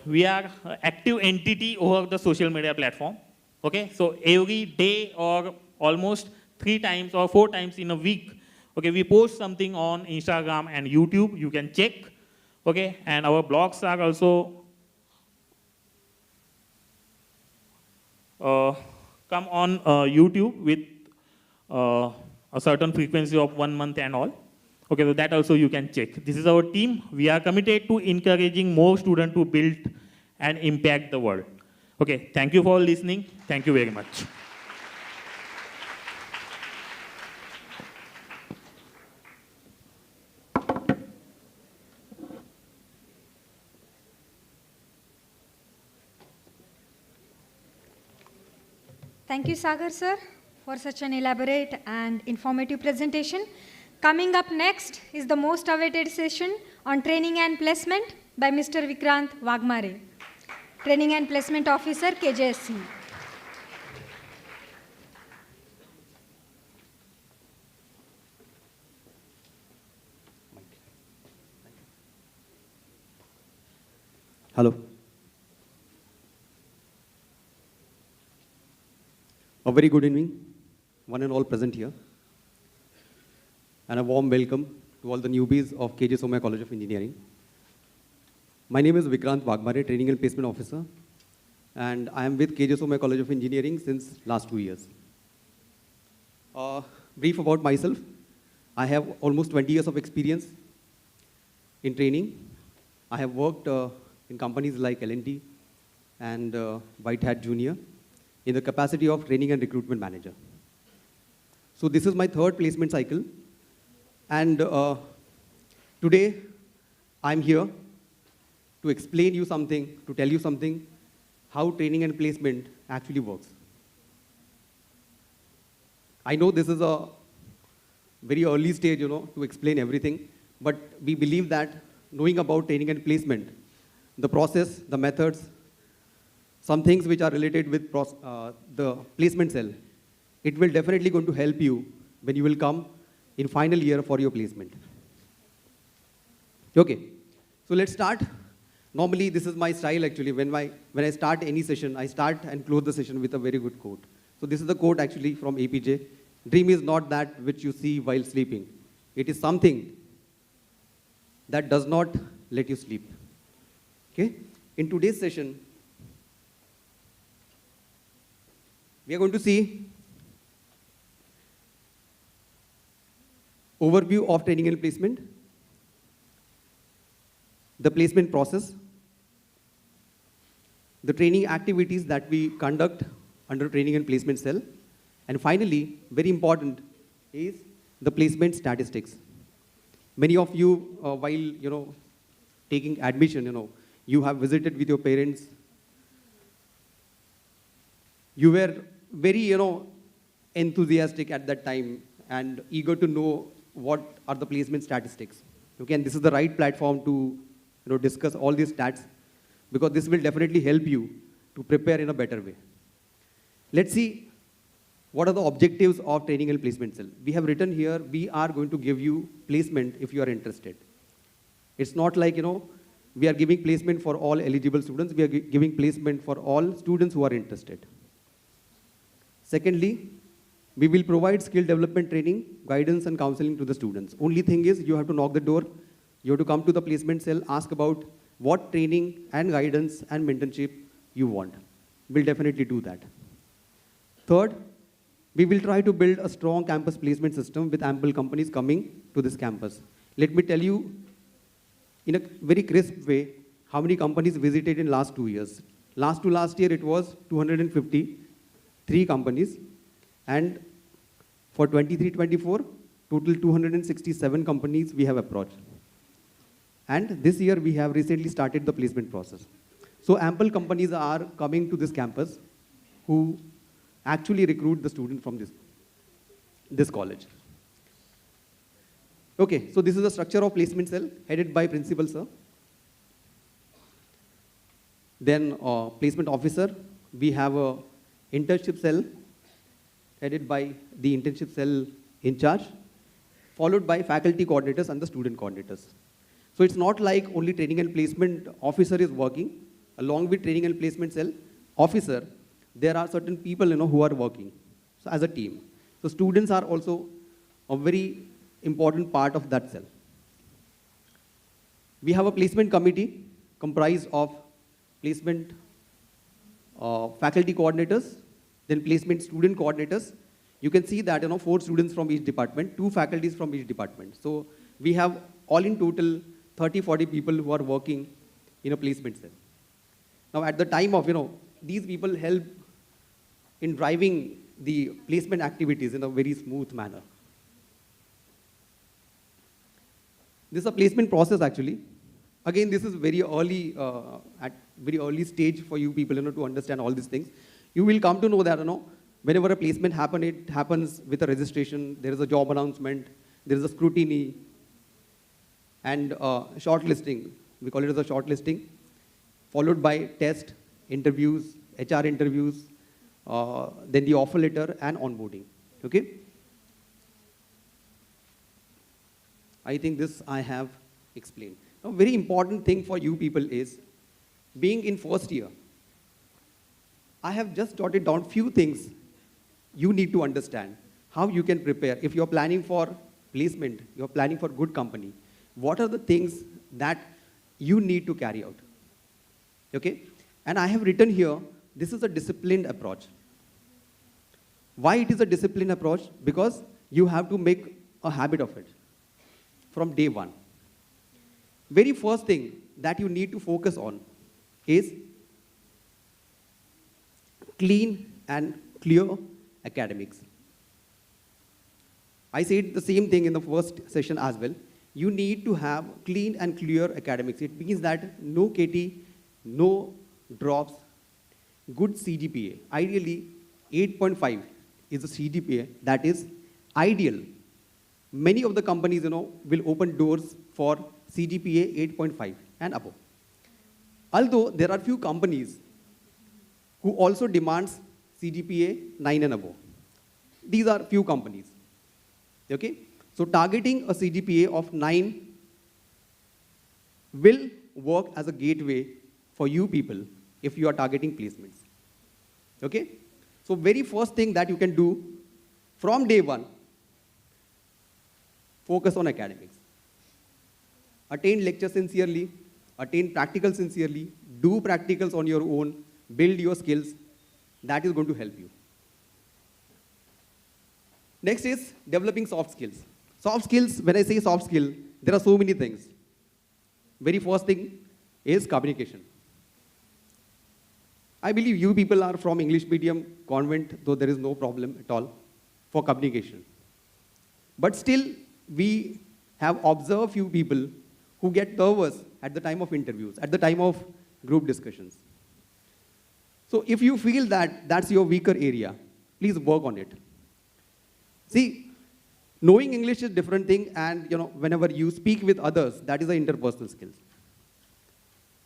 we are an active entity over the social media platform. Okay, so every day or almost 3 times or 4 times in a week, Okay, we post something on Instagram and YouTube, you can check. Okay, and our blogs are also come on YouTube with a certain frequency of 1 month and all. Okay, so that also you can check. This is our team. We are committed to encouraging more students to build and impact the world. Okay, thank you for listening. Thank you very much. Thank you, Sagar sir, for such an elaborate and informative presentation. Coming up next is the most awaited session on training and placement by Mr. Vikrant Wagmare, Training and Placement Officer, KJSC. Hello. A very good evening, one and all present here. And a warm welcome to all the newbies of KJ Somaiya College of Engineering. My name is Vikrant Wagmare, Training and Placement Officer. And I am with KJ Somaiya College of Engineering since last 2 years. Brief about myself. I have almost 20 years of experience in training. I have worked in companies like L&T and White Hat Junior in the capacity of training and recruitment manager. So this is my third placement cycle. And today, I'm here to explain you something, to tell you something, how training and placement actually works. I know this is a very early stage, to explain everything, but we believe that knowing about training and placement, the process, the methods, some things which are related with the placement cell, it will definitely going to help you when you will come in final year for your placement. Okay, so let's start. Normally, this is my style actually. When I start any session, I start and close the session with a very good quote. So this is the quote actually from APJ. Dream is not that which you see while sleeping. It is something that does not let you sleep. Okay? In today's session, we are going to see overview of training and placement, the placement process, the training activities that we conduct under training and placement cell, and finally, very important, is the placement statistics. Many of you, while taking admission, you have visited with your parents. You were very, enthusiastic at that time and eager to know what are the placement statistics. Okay, and this is the right platform to, discuss all these stats because this will definitely help you to prepare in a better way. Let's see what are the objectives of training and placement cell. We have written here, we are going to give you placement if you are interested. It's not like, we are giving placement for all eligible students. We are giving placement for all students who are interested. Secondly, we will provide skill development training, guidance and counseling to the students. Only thing is you have to knock the door. You have to come to the placement cell, ask about what training and guidance and mentorship you want. We'll definitely do that. Third, we will try to build a strong campus placement system with ample companies coming to this campus. Let me tell you in a very crisp way how many companies visited in last 2 years. Last year it was 253 companies, and for 23-24, total 267 companies we have approached. And this year we have recently started the placement process. So ample companies are coming to this campus who actually recruit the student from this college. Okay, so this is the structure of placement cell headed by principal sir. Then placement officer, we have a internship cell headed by the internship cell in charge, followed by faculty coordinators and the student coordinators. So it's not like only training and placement officer is working. Along with training and placement cell officer, there are certain people who are working so as a team. So students are also a very important part of that cell. We have a placement committee comprised of placement faculty coordinators, then placement student coordinators. You can see that 4 students from each department, 2 faculties from each department. So we have all in total 30, 40 people who are working in a placement cell. Now at the time of, these people help in driving the placement activities in a very smooth manner. This is a placement process actually. Again, this is very early, at very early stage for you people to understand all these things. You will come to know that whenever a placement happens, it happens with a registration, there is a job announcement, there is a scrutiny, and shortlisting. We call it as a shortlisting, followed by test, interviews, HR interviews, then the offer letter and onboarding. Okay? I think this I have explained. A very important thing for you people is being in first year. I have just jotted down few things you need to understand how you can prepare. If you're planning for placement, you're planning for good company, what are the things that you need to carry out? Okay? And I have written here, this is a disciplined approach. Why it is a disciplined approach? Because you have to make a habit of it from day one. Very first thing that you need to focus on is clean and clear academics. I said the same thing in the first session as well. You need to have clean and clear academics. It means that no KT, no drops, good CGPA. Ideally, 8.5 is a CGPA that is ideal. Many of the companies, will open doors for CGPA 8.5 and above. Although there are few companies who also demands CGPA 9 and above. These are few companies. Okay? So targeting a CGPA of 9 will work as a gateway for you people if you are targeting placements. Okay? So very first thing that you can do from day one, focus on academics. Attend lectures sincerely, attend practicals sincerely, do practicals on your own, build your skills. That is going to help you. Next is developing soft skills. Soft skills, when I say soft skill, there are so many things. Very first thing is communication. I believe you people are from English medium convent, though there is no problem at all for communication. But still, we have observed few people who get nervous at the time of interviews, at the time of group discussions. So if you feel that that's your weaker area, please work on it. See, knowing English is a different thing, and whenever you speak with others, that is an interpersonal skills.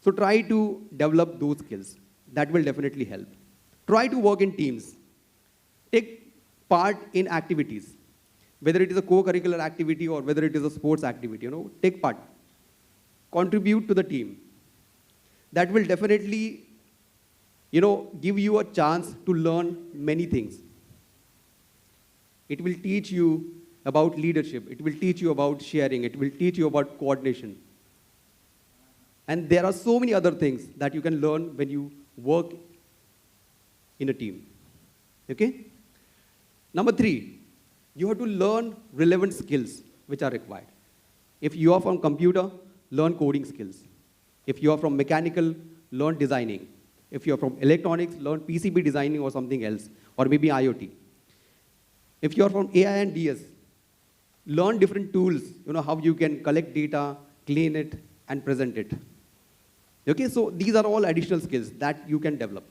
So try to develop those skills. That will definitely help. Try to work in teams. Take part in activities. Whether it is a co-curricular activity or whether it is a sports activity, take part. Contribute to the team. That will definitely, give you a chance to learn many things. It will teach you about leadership. It will teach you about sharing. It will teach you about coordination. And there are so many other things that you can learn when you work in a team. Okay? Number 3, you have to learn relevant skills which are required. If you are from computer, learn coding skills. If you are from mechanical, learn designing. If you are from electronics, learn PCB designing or something else, or maybe IoT. If you are from AI and DS, learn different tools, how you can collect data, clean it, and present it. Okay, so these are all additional skills that you can develop.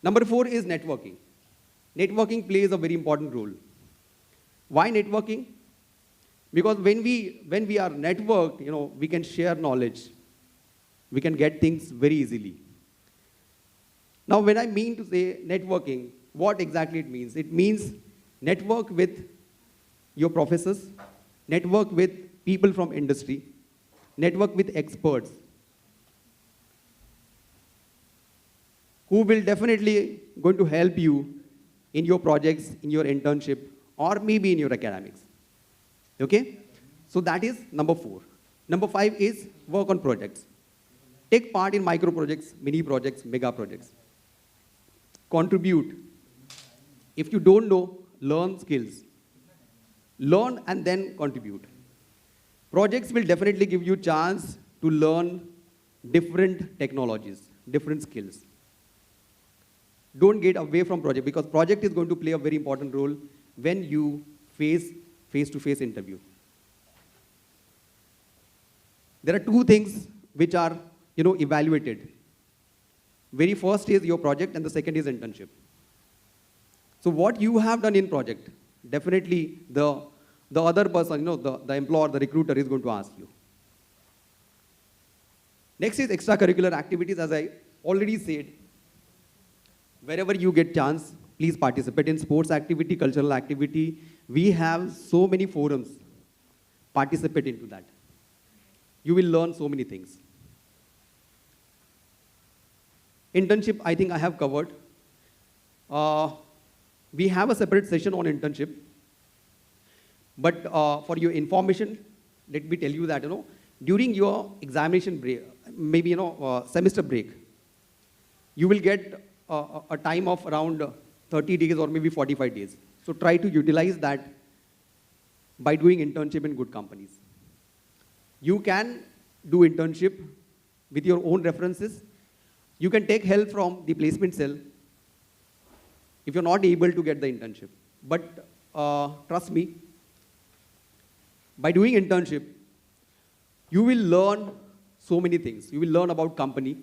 Number 4 is networking. Networking plays a very important role. Why networking? Because when we are networked, we can share knowledge. We can get things very easily. Now, when I mean to say networking, what exactly it means? It means network with your professors, network with people from industry, network with experts who will definitely going to help you in your projects, in your internship, or maybe in your academics. Okay? So that is number 4. Number 5 is work on projects. Take part in micro projects, mini projects, mega projects. Contribute. If you don't know, learn skills. Learn and then contribute. Projects will definitely give you chance to learn different technologies, different skills. Don't get away from project, because project is going to play a very important role when you face face-to-face interview. There are 2 things which are, evaluated. Very first is your project and the second is internship. So what you have done in project, definitely the other person, the employer, the recruiter is going to ask you. Next is extracurricular activities. As I already said, wherever you get chance, please participate in sports activity, cultural activity. We have so many forums. Participate into that. You will learn so many things. Internship, I think I have covered. We have a separate session on internship. But for your information, let me tell you that, during your examination break, maybe, semester break, you will get a time of around 30 days or maybe 45 days. So try to utilize that by doing internship in good companies. You can do internship with your own references. You can take help from the placement cell if you're not able to get the internship. But trust me, by doing internship, you will learn so many things. You will learn about company.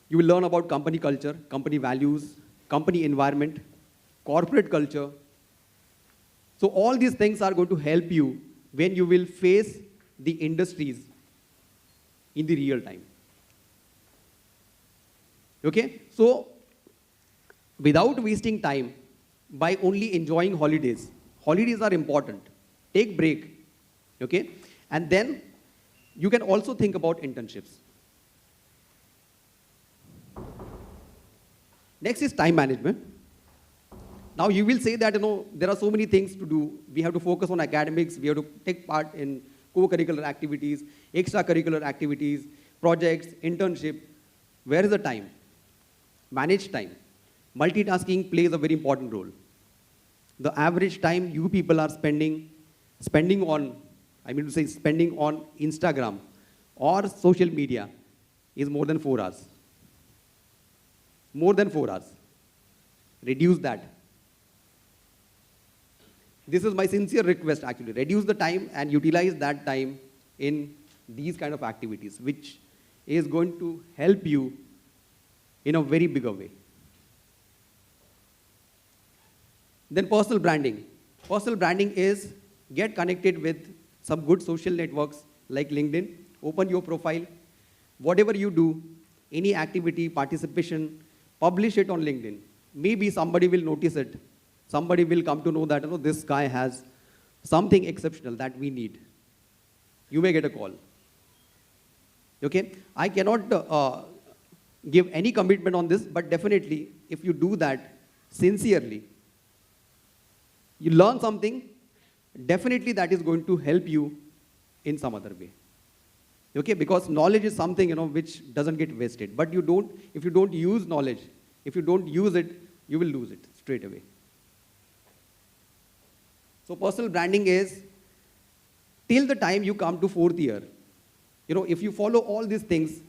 You will learn about company culture, company values, company environment, corporate culture. So all these things are going to help you when you will face the industries in the real time. Okay? So without wasting time, by only enjoying holidays, holidays are important. Take break. Okay? And then you can also think about internships. Next is time management. Now you will say that, there are so many things to do. We have to focus on academics. We have to take part in co-curricular activities, extracurricular activities, projects, internship. Where is the time? Manage time. Multitasking plays a very important role. The average time you people are spending on Instagram or social media is more than 4 hours. More than 4 hours. Reduce that. This is my sincere request, actually. Reduce the time and utilize that time in these kind of activities, which is going to help you in a very bigger way. Then personal branding. Personal branding is get connected with some good social networks like LinkedIn. Open your profile. Whatever you do, any activity, participation, publish it on LinkedIn. Maybe somebody will notice it. Somebody will come to know that, this guy has something exceptional that we need. You may get a call. Okay? I cannot give any commitment on this, but definitely, if you do that sincerely, you learn something, definitely that is going to help you in some other way. Okay? Because knowledge is something, which doesn't get wasted. But if you don't use knowledge, if you don't use it, you will lose it straight away. So personal branding is, till the time you come to 4th year, if you follow all these things,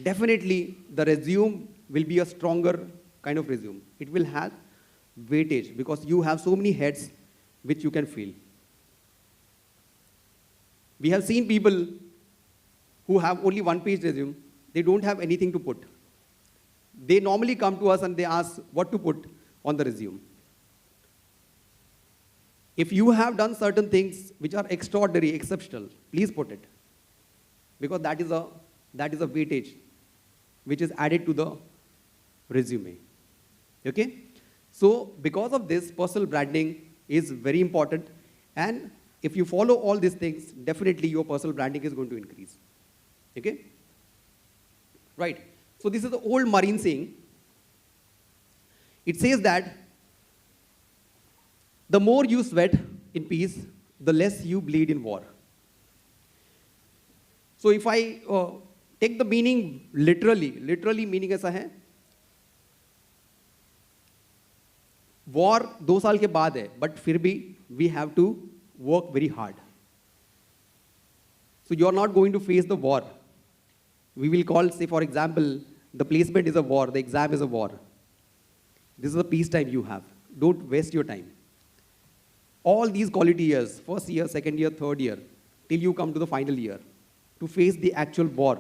definitely the resume will be a stronger kind of resume. It will have weightage because you have so many heads which you can feel. We have seen people who have only 1-page resume. They don't have anything to put. They normally come to us and they ask what to put on the resume. If you have done certain things which are extraordinary, exceptional, please put it. Because that is a weightage which is added to the resume. Okay? So because of this, personal branding is very important. And if you follow all these things, definitely your personal branding is going to increase. Okay? Right. So this is the old marine saying. It says that the more you sweat in peace, the less you bleed in war. So if I take the meaning literally meaning ऐसा है, war 2 साल के बाद है, but फिर भी we have to work very hard. So you are not going to face the war. We will call, say for example, the placement is a war, the exam is a war. This is a peacetime you have. Don't waste your time. All these quality years, first year, second year, third year, till you come to the final year, to face the actual war,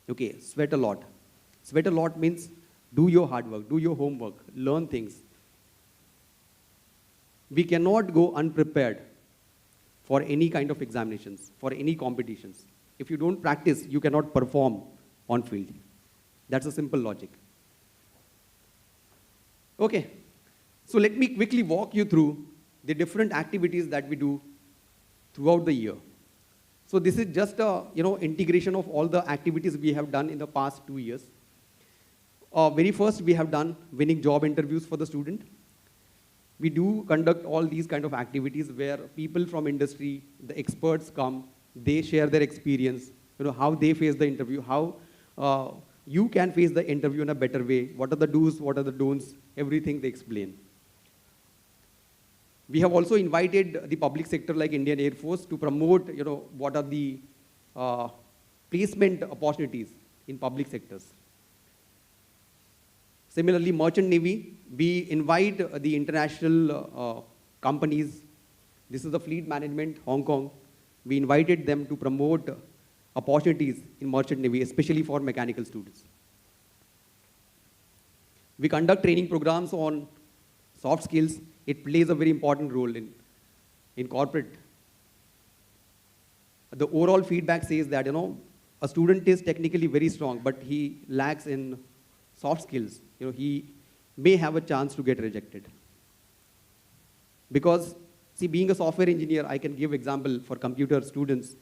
okay, sweat a lot. Sweat a lot means do your hard work, do your homework, learn things. We cannot go unprepared for any kind of examinations, for any competitions. If you don't practice, you cannot perform on field. That's a simple logic. Okay, so let me quickly walk you through the different activities that we do throughout the year. So this is just a integration of all the activities we have done in the past 2 years. Very first, we have done winning job interviews for the student. We do conduct all these kind of activities where people from industry, the experts come, they share their experience, how they face the interview, how you can face the interview in a better way, what are the do's, what are the don'ts, everything they explain. We have also invited the public sector like Indian Air Force to promote, what are the placement opportunities in public sectors. Similarly, Merchant Navy, we invite the international companies. This is the fleet management, Hong Kong. We invited them to promote opportunities in Merchant Navy, especially for mechanical students. We conduct training programs on soft skills. It plays a very important role in corporate. The overall feedback says that, a student is technically very strong, but he lacks in soft skills. He may have a chance to get rejected. Because, see, being a software engineer, I can give example for computer students.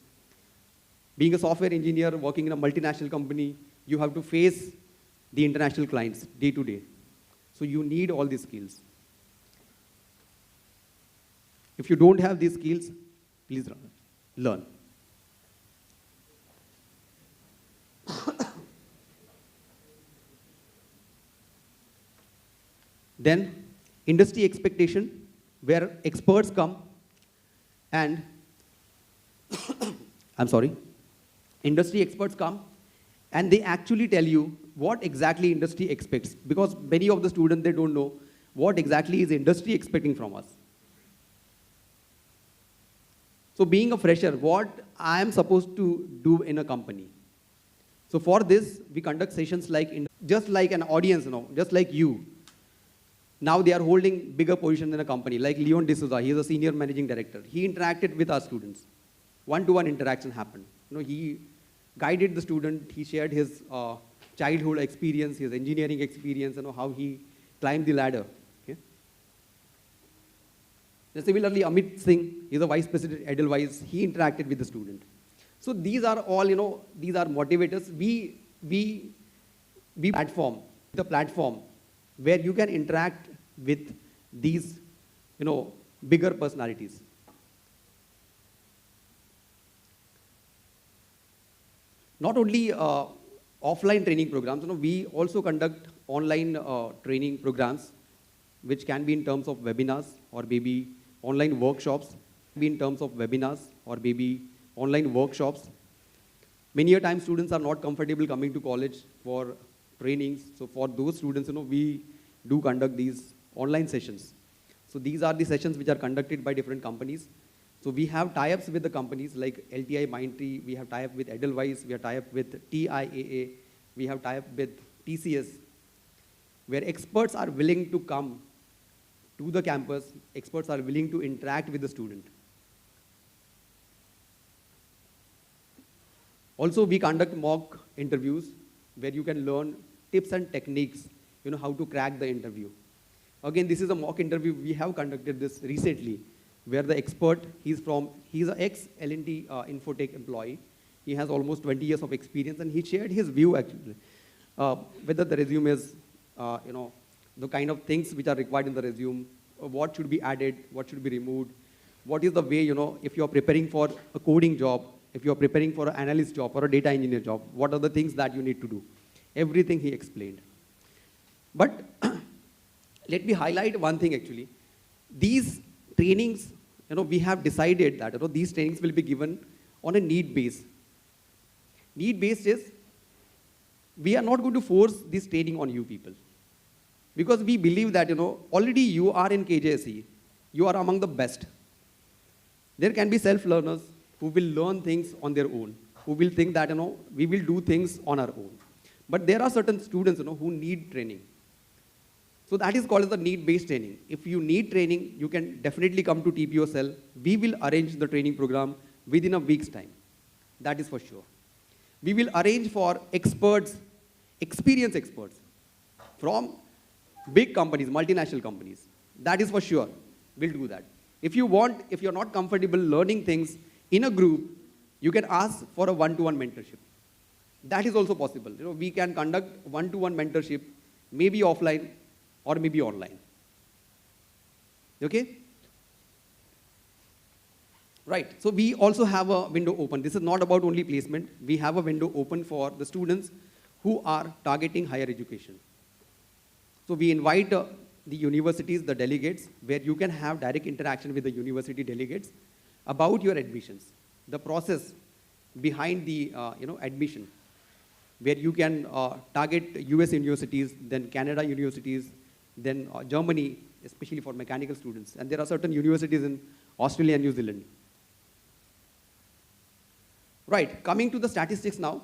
Being a software engineer working in a multinational company, you have to face the international clients day to day. So you need all these skills. If you don't have these skills, please learn. Then, industry expectation, where experts come and, industry experts come and they actually tell you what exactly industry expects. Because many of the students, they don't know what exactly is industry expecting from us. So being a fresher, what I am supposed to do in a company. So for this, we conduct sessions like, just like an audience, just like you. Now they are holding bigger position in a company, like Leon D'Souza, he is a senior managing director. He interacted with our students. One-to-one interaction happened. He guided the student, he shared his childhood experience, his engineering experience, how he climbed the ladder. Okay? And similarly, Amit Singh, he is a vice president, Edelweiss, he interacted with the student. So these are all, these are motivators. We platform, the platform where you can interact with these, bigger personalities. Not only offline training programs, we also conduct online training programs, which can be in terms of webinars or maybe online workshops. Many a time students are not comfortable coming to college for trainings. So for those students, we do conduct these online sessions. So these are the sessions which are conducted by different companies. So we have tie-ups with the companies like LTI Mindtree, we have tie-up with Edelweiss, we have tie-up with TIAA, we have tie-up with TCS, where experts are willing to come to the campus, experts are willing to interact with the student. Also, we conduct mock interviews where you can learn tips and techniques, how to crack the interview. Again, this is a mock interview. We have conducted this recently, where the expert, he's an ex-L&T Infotech employee. He has almost 20 years of experience, and he shared his view actually, whether the resume is, the kind of things which are required in the resume, what should be added, what should be removed, what is the way, if you're preparing for a coding job, if you're preparing for an analyst job or a data engineer job, what are the things that you need to do? Everything he explained. But let me highlight one thing actually. These trainings, we have decided that these trainings will be given on a need base. Need based is, we are not going to force this training on you people. Because we believe that, already you are in KJSE, you are among the best. There can be self-learners who will learn things on their own, who will think that, we will do things on our own. But there are certain students, who need training. So that is called as the need-based training. If you need training, you can definitely come to TPO cell. We will arrange the training program within a week's time. That is for sure. We will arrange for experts, experienced experts from big companies, multinational companies. That is for sure. We'll do that. If you're not comfortable learning things in a group, you can ask for a one-to-one mentorship. That is also possible. We can conduct one-to-one mentorship, maybe offline or maybe online. Okay? Right. So we also have a window open. This is not about only placement. We have a window open for the students who are targeting higher education. So we invite the universities, the delegates, where you can have direct interaction with the university delegates about your admissions, the process behind the admission, where you can target US universities, then Canada universities, then Germany, especially for mechanical students. And there are certain universities in Australia and New Zealand. Right, coming to the statistics now.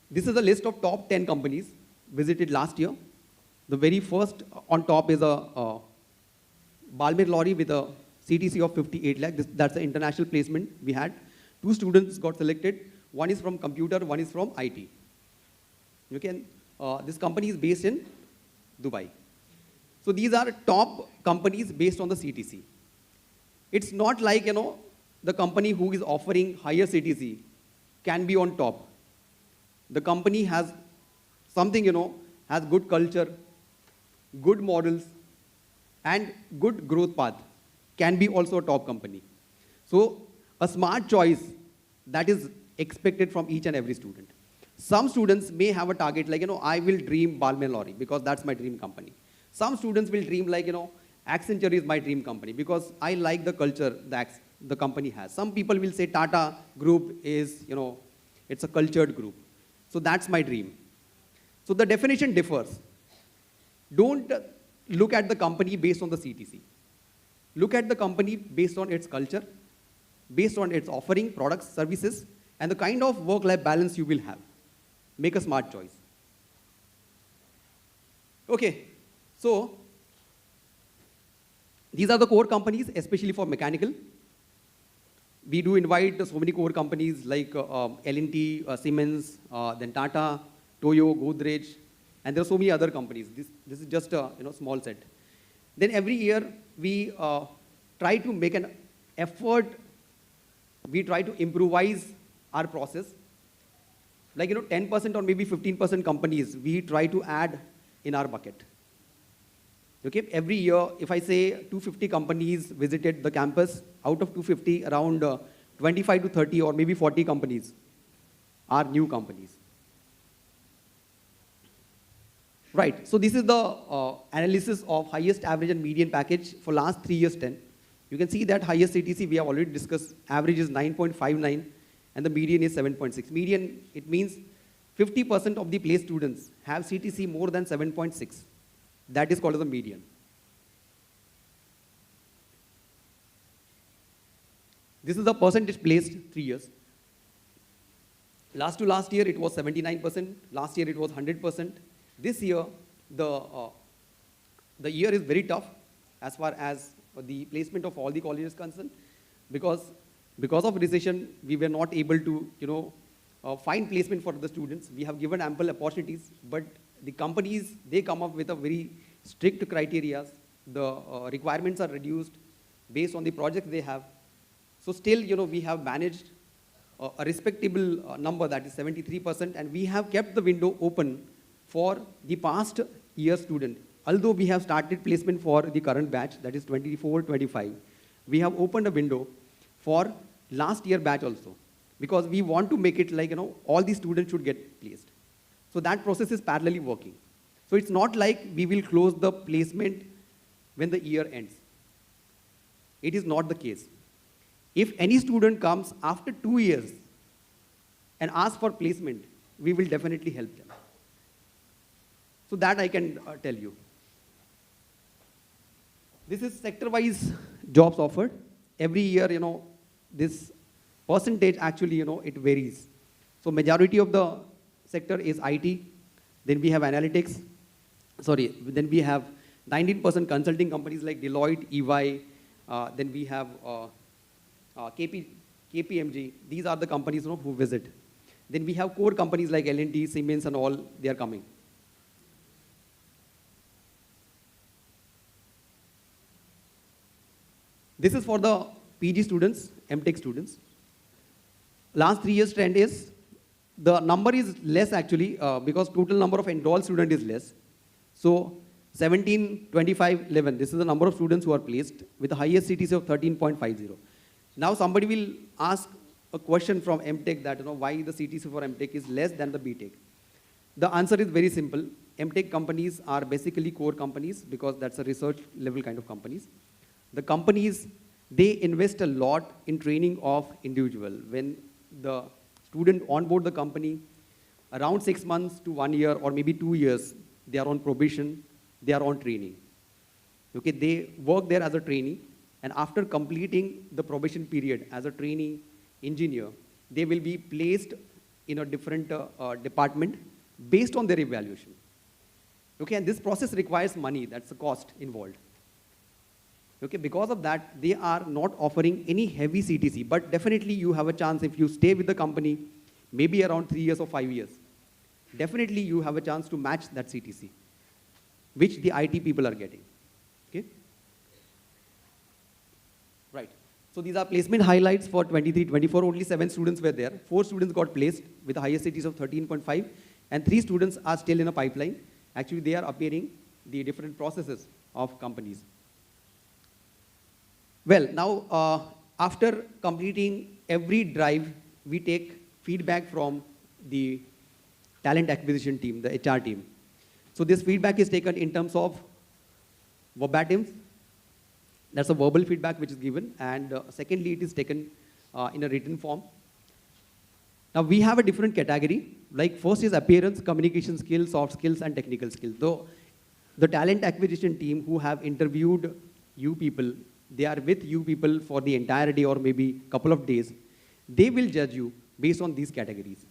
This is a list of top 10 companies visited last year. The very first on top is a Balmer lorry with a CTC of 58 lakh. That's the international placement we had. 2 students got selected. One is from computer, one is from IT. This company is based in Dubai. So these are top companies based on the CTC. It's not like, the company who is offering higher CTC can be on top. The company has something, has good culture, good models, and good growth path, can be also a top company. So a smart choice that is expected from each and every student. Some students may have a target like, I will dream Balmer lorry because that's my dream company. Some students will dream like, Accenture is my dream company because I like the culture that the company has. Some people will say Tata group is, it's a cultured group. So that's my dream. So the definition differs. Don't look at the company based on the CTC. Look at the company based on its culture, based on its offering, products, services, and the kind of work-life balance you will have. Make a smart choice. Okay, so these are the core companies, especially for mechanical. We do invite so many core companies like L&T, Siemens, then Tata, Toyo, Godrej, and there are so many other companies. This is just a small set. Then every year we try to make an effort. We try to improvise our process. Like 10% or maybe 15% companies we try to add in our bucket. Okay, every year, if I say 250 companies visited the campus, out of 250, around 25 to 30 or maybe 40 companies are new companies. Right, so this is the analysis of highest average and median package for last 3 years 10. You can see that highest CTC we have already discussed, average is 9.59 and the median is 7.6. Median, it means 50% of the placed students have CTC more than 7.6. That is called as the median. This is the percentage placed 3 years. Last to last year, it was 79%. Last year, it was 100%. This year, the year is very tough as far as the placement of all the colleges is concerned, because of recession, we were not able to, find placement for the students. We have given ample opportunities, but the companies, they come up with a very strict criteria. The requirements are reduced based on the projects they have. So still, we have managed a respectable number, that is 73%, and we have kept the window open for the past year student although we have started placement for the current batch, that is 24-25, we have opened a window for last year batch also, because we want to make it like, all the students should get placed. So that process is parallelly working. So it's not like we will close the placement when the year ends. It is not the case. If any student comes after 2 years and asks for placement, we will definitely help them. So that I can tell you. This is sector-wise jobs offered. Every year, this percentage actually, it varies. So majority of the sector is IT. Then we have analytics. Then we have 19% consulting companies like Deloitte, EY. Then we have KPMG. These are the companies who visit. Then we have core companies like L&T, Siemens, and all. They are coming. This is for the PG students, M.Tech students. Last 3 years trend is, the number is less actually, because total number of enrolled student is less. So 17, 25, 11, this is the number of students who are placed with the highest CTC of 13.50. Now somebody will ask a question from M.Tech that, why the CTC for M.Tech is less than the B.Tech. The answer is very simple. M.Tech companies are basically core companies because that's a research level kind of companies. The companies, they invest a lot in training of individual. When the student onboard the company, around 6 months to 1 year or maybe 2 years, they are on probation, they are on training. Okay, they work there as a trainee, and after completing the probation period as a trainee engineer, they will be placed in a different department based on their evaluation. Okay, and this process requires money, that's the cost involved. Okay, because of that, they are not offering any heavy CTC, but definitely you have a chance if you stay with the company, maybe around 3 years or 5 years. Definitely you have a chance to match that CTC, which the IT people are getting. Okay? Right. So these are placement highlights for 23-24. Only 7 students were there. 4 students got placed with the highest CTC of 13.5, and 3 students are still in a pipeline. Actually, they are appearing the different processes of companies. Well, now, after completing every drive, we take feedback from the talent acquisition team, the HR team. So this feedback is taken in terms of verbatim. That's a verbal feedback which is given. And secondly, it is taken in a written form. Now, we have a different category. Like first is appearance, communication skills, soft skills, and technical skills. Though the talent acquisition team who have interviewed you people, they are with you people for the entire day or maybe couple of days. They will judge you based on these categories.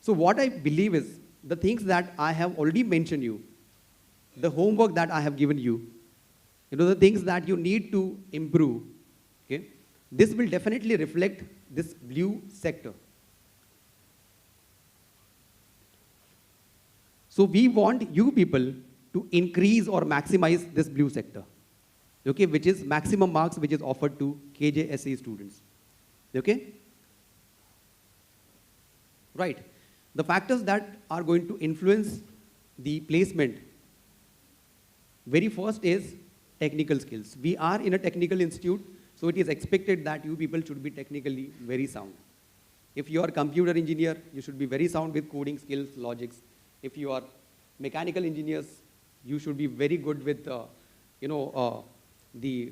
So what I believe is the things that I have already mentioned you, the homework that I have given you, the things that you need to improve, okay? This will definitely reflect this blue sector. So we want you people to increase or maximize this blue sector. Okay, which is maximum marks which is offered to KJSE students. Okay? Right. The factors that are going to influence the placement, very first is technical skills. We are in a technical institute, so it is expected that you people should be technically very sound. If you are a computer engineer, you should be very sound with coding skills, logics. If you are mechanical engineers, you should be very good with, the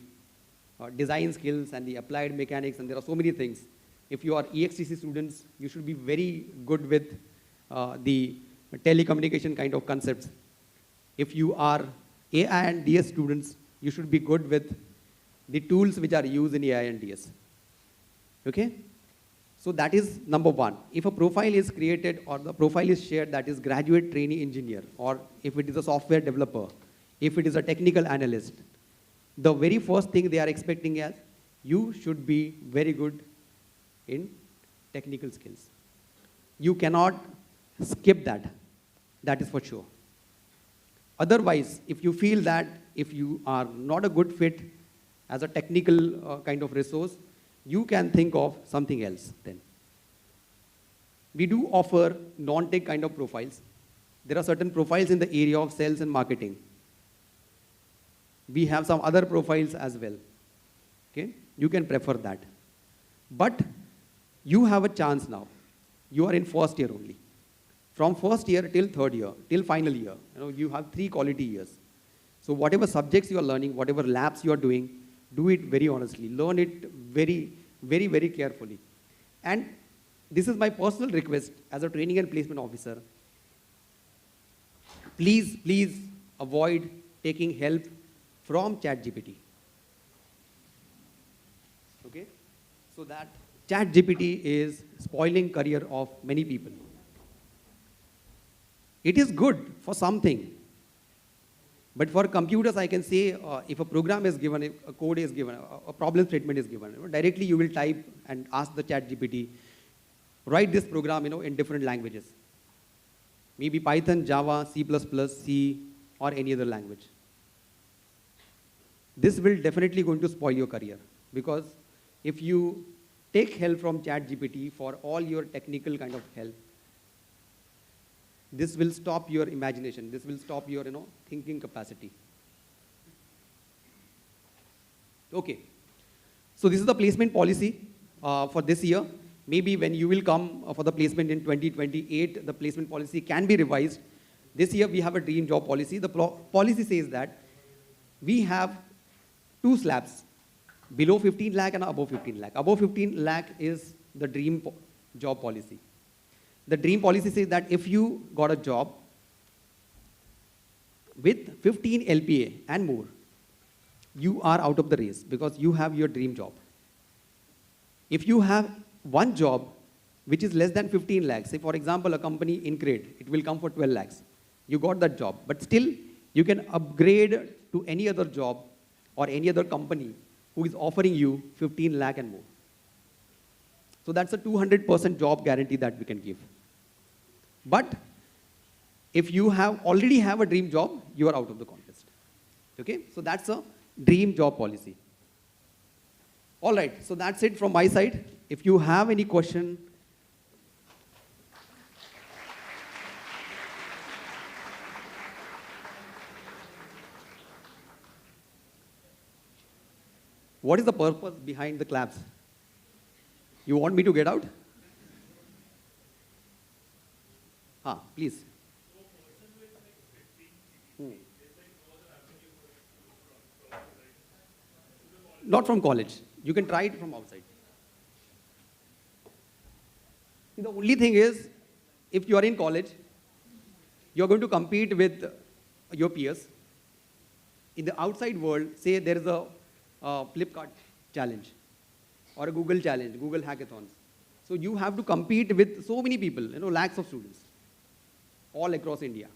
design skills and the applied mechanics, and there are so many things. If you are EXTC students, you should be very good with the telecommunication kind of concepts. If you are AI and DS students, you should be good with the tools which are used in AI and DS. Okay? So that is number one. If a profile is created or the profile is shared that is graduate trainee engineer, or if it is a software developer, if it is a technical analyst, the very first thing they are expecting is you should be very good in technical skills. You cannot skip that. That is for sure. Otherwise, if you feel that if you are not a good fit as a technical kind of resource, you can think of something else then. We do offer non-tech kind of profiles. There are certain profiles in the area of sales and marketing. We have some other profiles as well. Okay? You can prefer that. But you have a chance now. You are in first year only. From first year till third year, till final year, you have 3 quality years. So whatever subjects you are learning, whatever labs you are doing, do it very honestly. Learn it very, very, very carefully. And this is my personal request as a training and placement officer. Please, please avoid taking help from ChatGPT. Okay? So that ChatGPT is spoiling career of many people. It is good for something. But for computers, I can say if a program is given, if a code is given, a problem statement is given, directly you will type and ask the ChatGPT, write this program in different languages. Maybe Python, Java, C++, C, or any other language. This will definitely going to spoil your career, because if you take help from ChatGPT for all your technical kind of help, this will stop your imagination. This will stop your thinking capacity. Okay. So this is the placement policy for this year. Maybe when you will come for the placement in 2028, the placement policy can be revised. This year we have a dream job policy. The policy says that we have 2 slabs, below 15 lakh and above 15 lakh. Above 15 lakh is the dream job policy. The dream policy says that if you got a job with 15 LPA and more, you are out of the race because you have your dream job. If you have one job which is less than 15 lakhs, say for example a company in grade, it will come for 12 lakhs. You got that job, but still you can upgrade to any other job or any other company who is offering you 15 lakh and more. So that's a 200% job guarantee that we can give. But if you already have a dream job, you are out of the contest. Okay? So that's a dream job policy. All right, so that's it from my side. If you have any question, what is the purpose behind the claps? You want me to get out? Please. Not from college. You can try it from outside. The only thing is, if you are in college, you are going to compete with your peers. In the outside world, say there is a Flipkart challenge or a Google challenge, Google hackathons. So you have to compete with so many people, lakhs of students, all across India.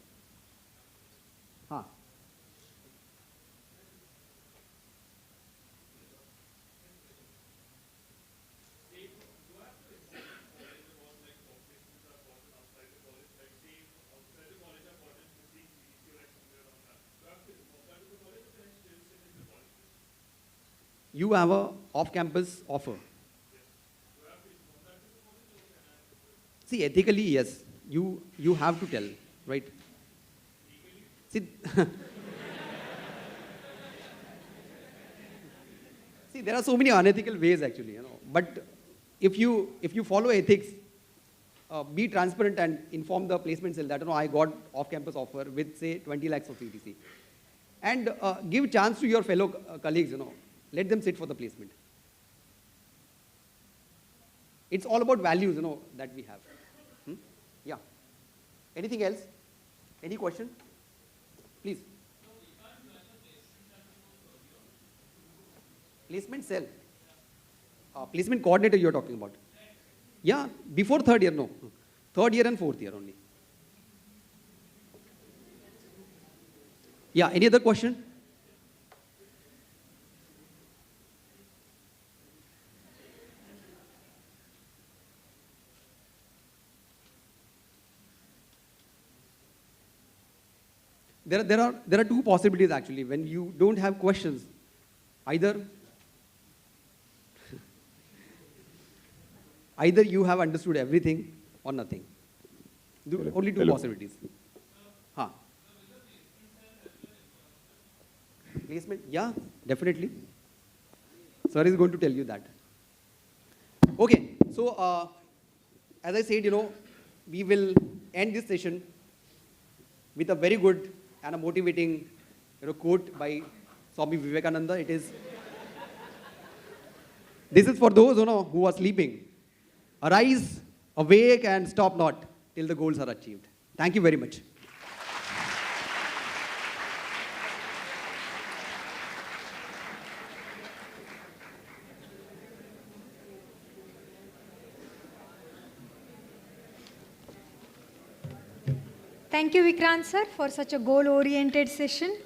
You have a off-campus offer. See, ethically, yes. You have to tell, right? See, see, there are so many unethical ways actually, But if you follow ethics, be transparent and inform the placement cell that I got off-campus offer with say 20 lakhs of CTC, and give chance to your fellow colleagues, Let them sit for the placement. It's all about values, that we have. Yeah. Anything else? Any question? Please. Placement cell. Placement coordinator you're talking about. Yeah, before third year, no. Third year and fourth year only. Yeah, any other question? There are 2 possibilities actually. When you don't have questions, either you have understood everything or nothing. Only 2 possibilities. Placement, yeah, definitely. Sir is going to tell you that. Okay, so as I said, we will end this session with a very good and a motivating quote by Swami Vivekananda. This is for those who are sleeping. Arise, awake, and stop not till the goals are achieved. Thank you very much. Thank you, Vikrant sir, for such a goal-oriented session.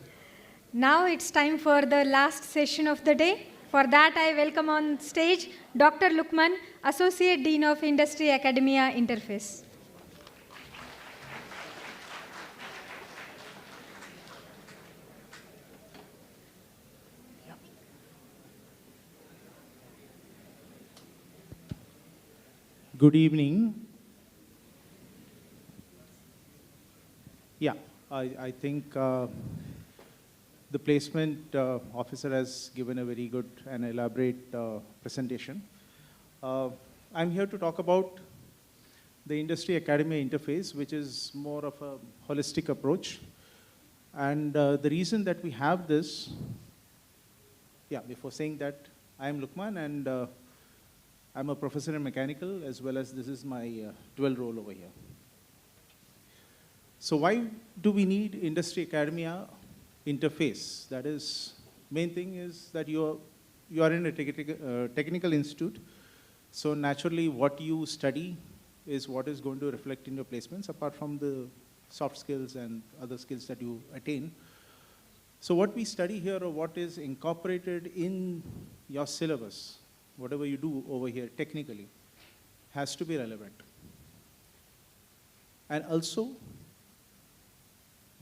Now it's time for the last session of the day. For that, I welcome on stage Dr. Lukman, Associate Dean of Industry Academia Interface. Good evening. Yeah, I think the placement officer has given a very good and elaborate presentation. I'm here to talk about the Industry Academy Interface, which is more of a holistic approach. And the reason that we have this, before saying that, I'm Lukman, and I'm a professor in mechanical, as well as this is my dual role over here. So why do we need Industry Academia interface? That is, main thing is that you are in a technical institute. So naturally, what you study is what is going to reflect in your placements, apart from the soft skills and other skills that you attain. So what we study here, or what is incorporated in your syllabus, whatever you do over here technically, has to be relevant. And also,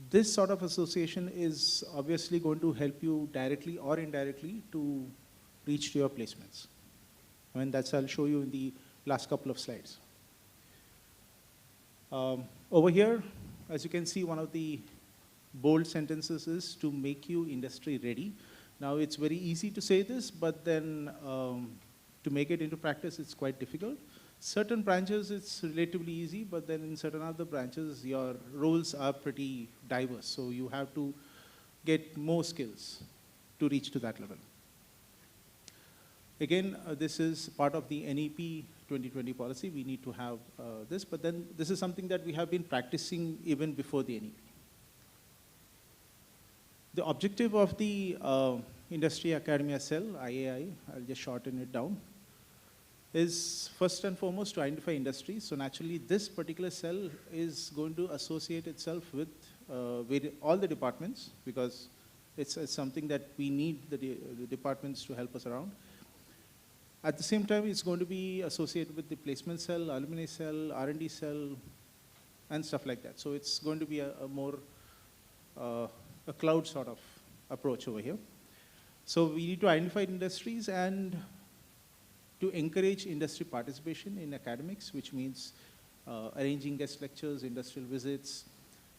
this sort of association is obviously going to help you directly or indirectly to reach to your placements. I mean, I'll show you in the last couple of slides. Over here, as you can see, one of the bold sentences is to make you industry ready. Now, it's very easy to say this, but then to make it into practice, it's quite difficult. Certain branches, it's relatively easy, but then in certain other branches, your roles are pretty diverse. So you have to get more skills to reach to that level. Again, this is part of the NEP 2020 policy. We need to have this, but then this is something that we have been practicing even before the NEP. The objective of the Industry Academia Cell, IAI, I'll just shorten it down, is first and foremost to identify industries. So naturally, this particular cell is going to associate itself with all the departments, because it's something that we need the departments to help us around. At the same time, it's going to be associated with the placement cell, alumni cell, R&D cell, and stuff like that. So it's going to be a more a cloud sort of approach over here. So we need to identify industries and to encourage industry participation in academics, which means arranging guest lectures, industrial visits,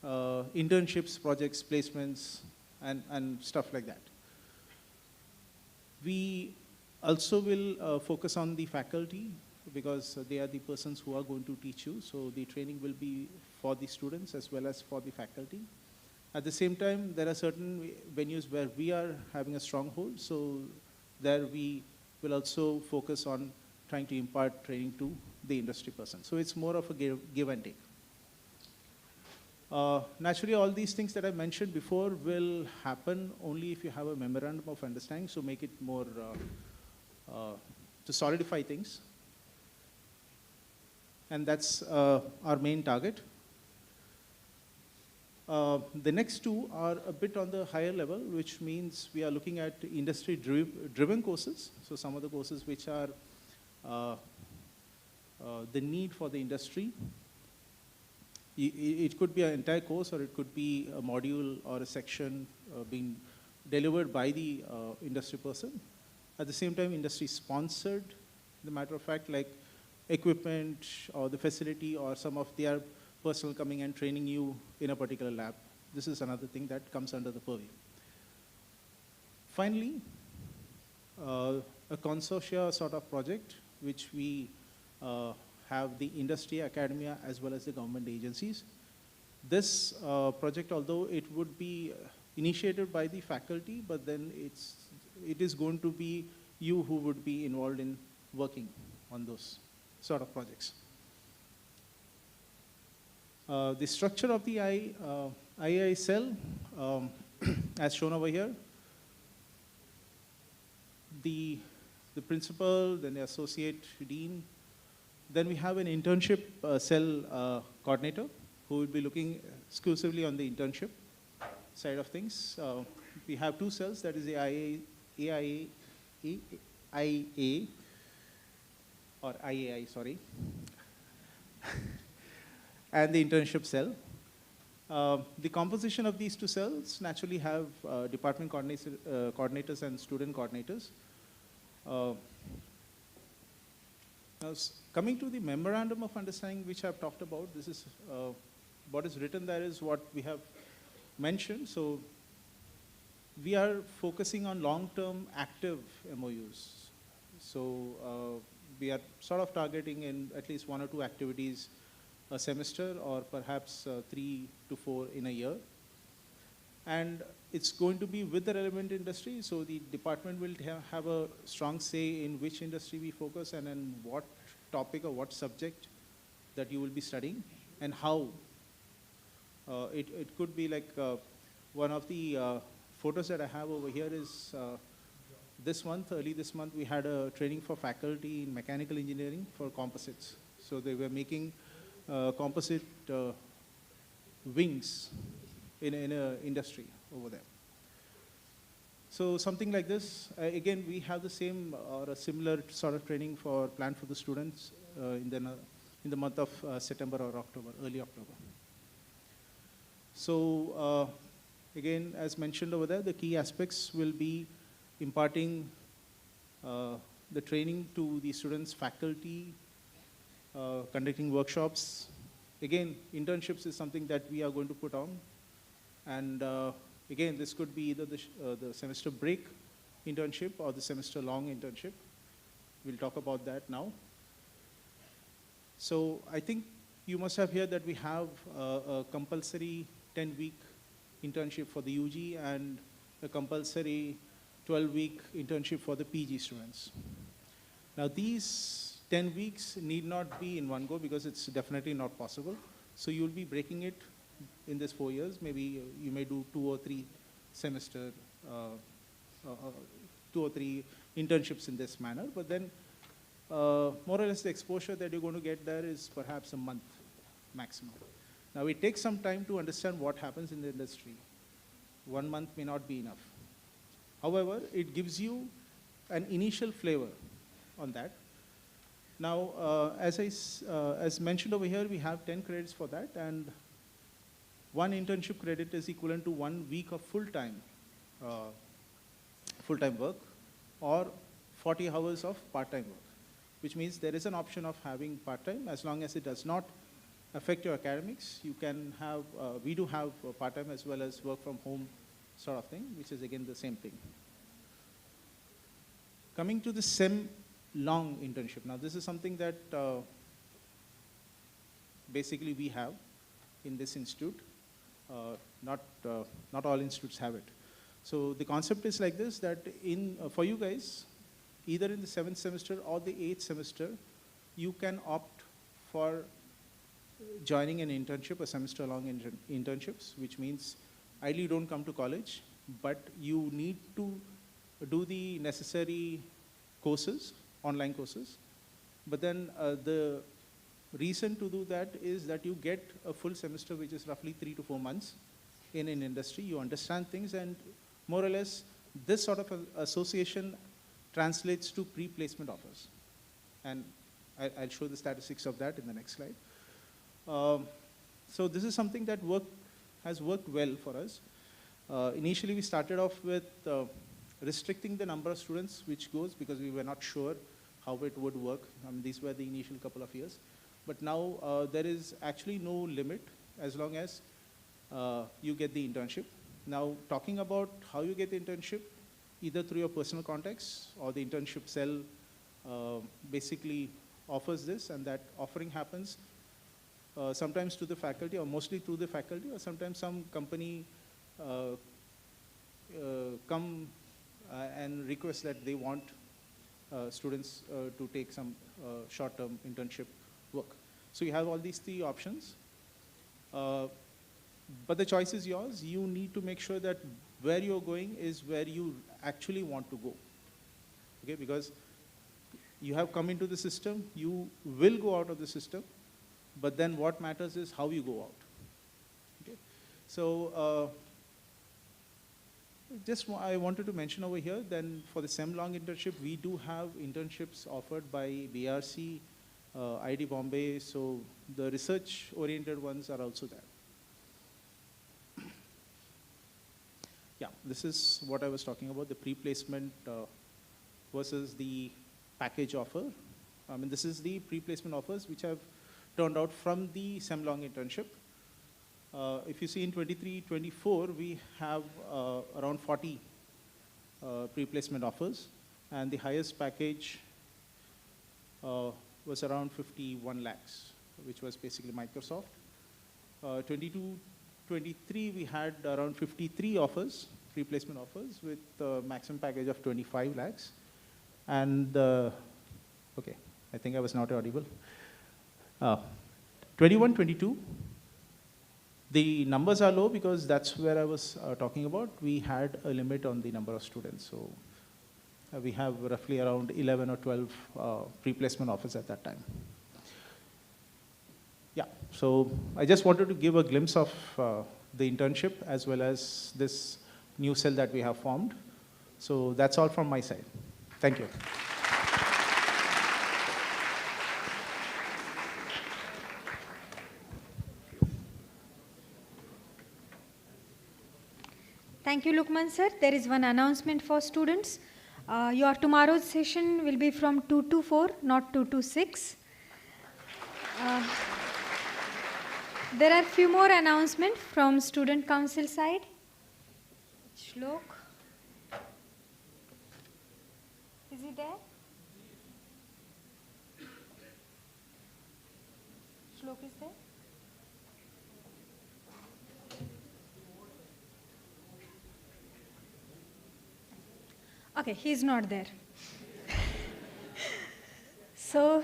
internships, projects, placements, and stuff like that. We also will focus on the faculty, because they are the persons who are going to teach you. So the training will be for the students as well as for the faculty. At the same time, there are certain venues where we are having a stronghold. So there we will also focus on trying to impart training to the industry person. So it's more of a give and take. Naturally, all these things that I mentioned before will happen only if you have a memorandum of understanding, so make it more to solidify things. And that's our main target. The next two are a bit on the higher level, which means we are looking at industry-driven courses. So some of the courses which are the need for the industry. It could be an entire course, or it could be a module or a section being delivered by the industry person. At the same time, industry sponsored, the matter of fact, like equipment or the facility or some of their personnel coming and training you in a particular lab. This is another thing that comes under the purview. Finally, a consortia sort of project, which we have the industry, academia, as well as the government agencies. This project, although it would be initiated by the faculty, but then it is going to be you who would be involved in working on those sort of projects. The structure of the IAI cell, as shown over here, the principal, then the associate dean, then we have an internship cell coordinator who will be looking exclusively on the internship side of things. We have two cells, that is the IA, or IAI, sorry, and the internship cell. The composition of these two cells naturally have department coordinators and student coordinators. Now, coming to the memorandum of understanding which I've talked about, this is what is written there is what we have mentioned. So we are focusing on long-term active MOUs. So we are sort of targeting in at least 1 or 2 activities a semester, or perhaps 3 to 4 in a year. And it's going to be with the relevant industry, so the department will have a strong say in which industry we focus and in what topic or what subject that you will be studying and how. It could be like one of the photos that I have over here is this month, early this month, we had a training for faculty in mechanical engineering for composites. So they were making composite wings in an industry over there. So something like this, again, we have the same or a similar sort of training planned for the students in the month of September or October, early October. So again, as mentioned over there, the key aspects will be imparting the training to the students, faculty, conducting workshops. Again, internships is something that we are going to put on. And again, this could be either the semester break internship or the semester long internship. We'll talk about that now. So I think you must have heard that we have a compulsory 10-week internship for the UG and a compulsory 12-week internship for the PG students. Now these 10 weeks need not be in one go because it's definitely not possible. So you'll be breaking it in this 4 years. Maybe you may do 2 or 3 semester, 2 or 3 internships in this manner. But then more or less the exposure that you're going to get there is perhaps a month maximum. Now it takes some time to understand what happens in the industry. 1 month may not be enough. However, it gives you an initial flavor on that. Now, as mentioned over here, we have 10 credits for that, and 1 internship credit is equivalent to 1 week of full-time work, or 40 hours of part-time work, which means there is an option of having part-time as long as it does not affect your academics. You can have, we do have part-time as well as work from home sort of thing, which is again the same thing. Coming to the SEM-long internship. Now this is something that basically we have in this institute. Not all institutes have it. So the concept is like this, that for you guys, either in the 7th semester or the 8th semester, you can opt for joining an internship, a semester-long internships, which means ideally you don't come to college, but you need to do the necessary courses, online courses. But then the reason to do that is that you get a full semester, which is roughly 3 to 4 months in an industry. You understand things, and more or less, this sort of association translates to pre-placement offers. And I'll show the statistics of that in the next slide. So this is something that has worked well for us. Initially, we started off with restricting the number of students which goes, because we were not sure how it would work. These were the initial couple of years. But now there is actually no limit as long as you get the internship. Now, talking about how you get the internship, either through your personal contacts or the internship cell basically offers this, and that offering happens sometimes to the faculty or mostly through the faculty, or sometimes some company come and request that they want students to take some short-term internship work. So you have all these three options. But the choice is yours. You need to make sure that where you're going is where you actually want to go. Okay, because you have come into the system, you will go out of the system, but then what matters is how you go out. Okay? So I wanted to mention over here, then for the SEM-Long internship, we do have internships offered by BRC, IIT Bombay, so the research-oriented ones are also there. Yeah, this is what I was talking about, the pre-placement versus the package offer. I mean, this is the pre-placement offers which have turned out from the SEM-Long internship. If you see in 23-24, we have around 40 pre-placement offers, and the highest package was around 51 lakhs, which was basically Microsoft. 22-23, we had around 53 offers, pre-placement offers, with a maximum package of 25 lakhs. And, okay, I think I was not audible. 21-22, the numbers are low because that's where I was talking about. We had a limit on the number of students. So we have roughly around 11 or 12 pre-placement offers at that time. Yeah, so I just wanted to give a glimpse of the internship as well as this new cell that we have formed. So that's all from my side. Thank you. Thank you, Lukman sir. There is one announcement for students. Your tomorrow's session will be from 2 to 4, not 2 to 6. There are few more announcements from student council side. Shlok. Is he there? Shlok is there? Okay, he's not there. So,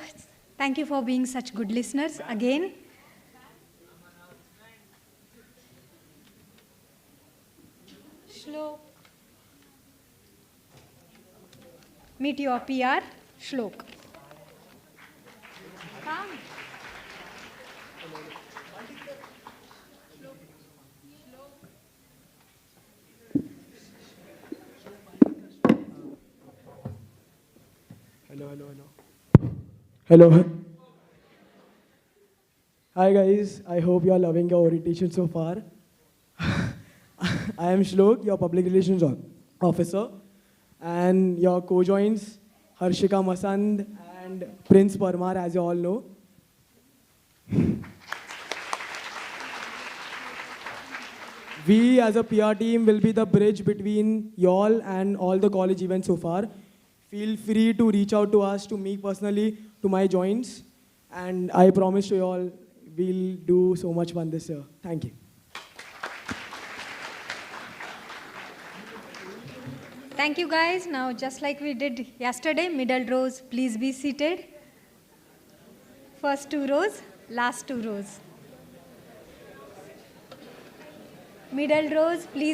thank you for being such good listeners again. Shlok. Meet your PR, Shlok. Come. Hello. Hi guys, I hope you are loving your orientation so far. I am Shlok, your public relations officer, and your co-joins Harshika Masand and Prince Parmar, as you all know. We as a PR team will be the bridge between y'all and all the college events so far. Feel free to reach out to us, to me personally, to my joints, and I promise to you all we'll do so much fun this year. Thank you. Thank you guys. Now, just like we did yesterday, middle rows, please be seated. First 2 rows, last 2 rows. Middle rows, please.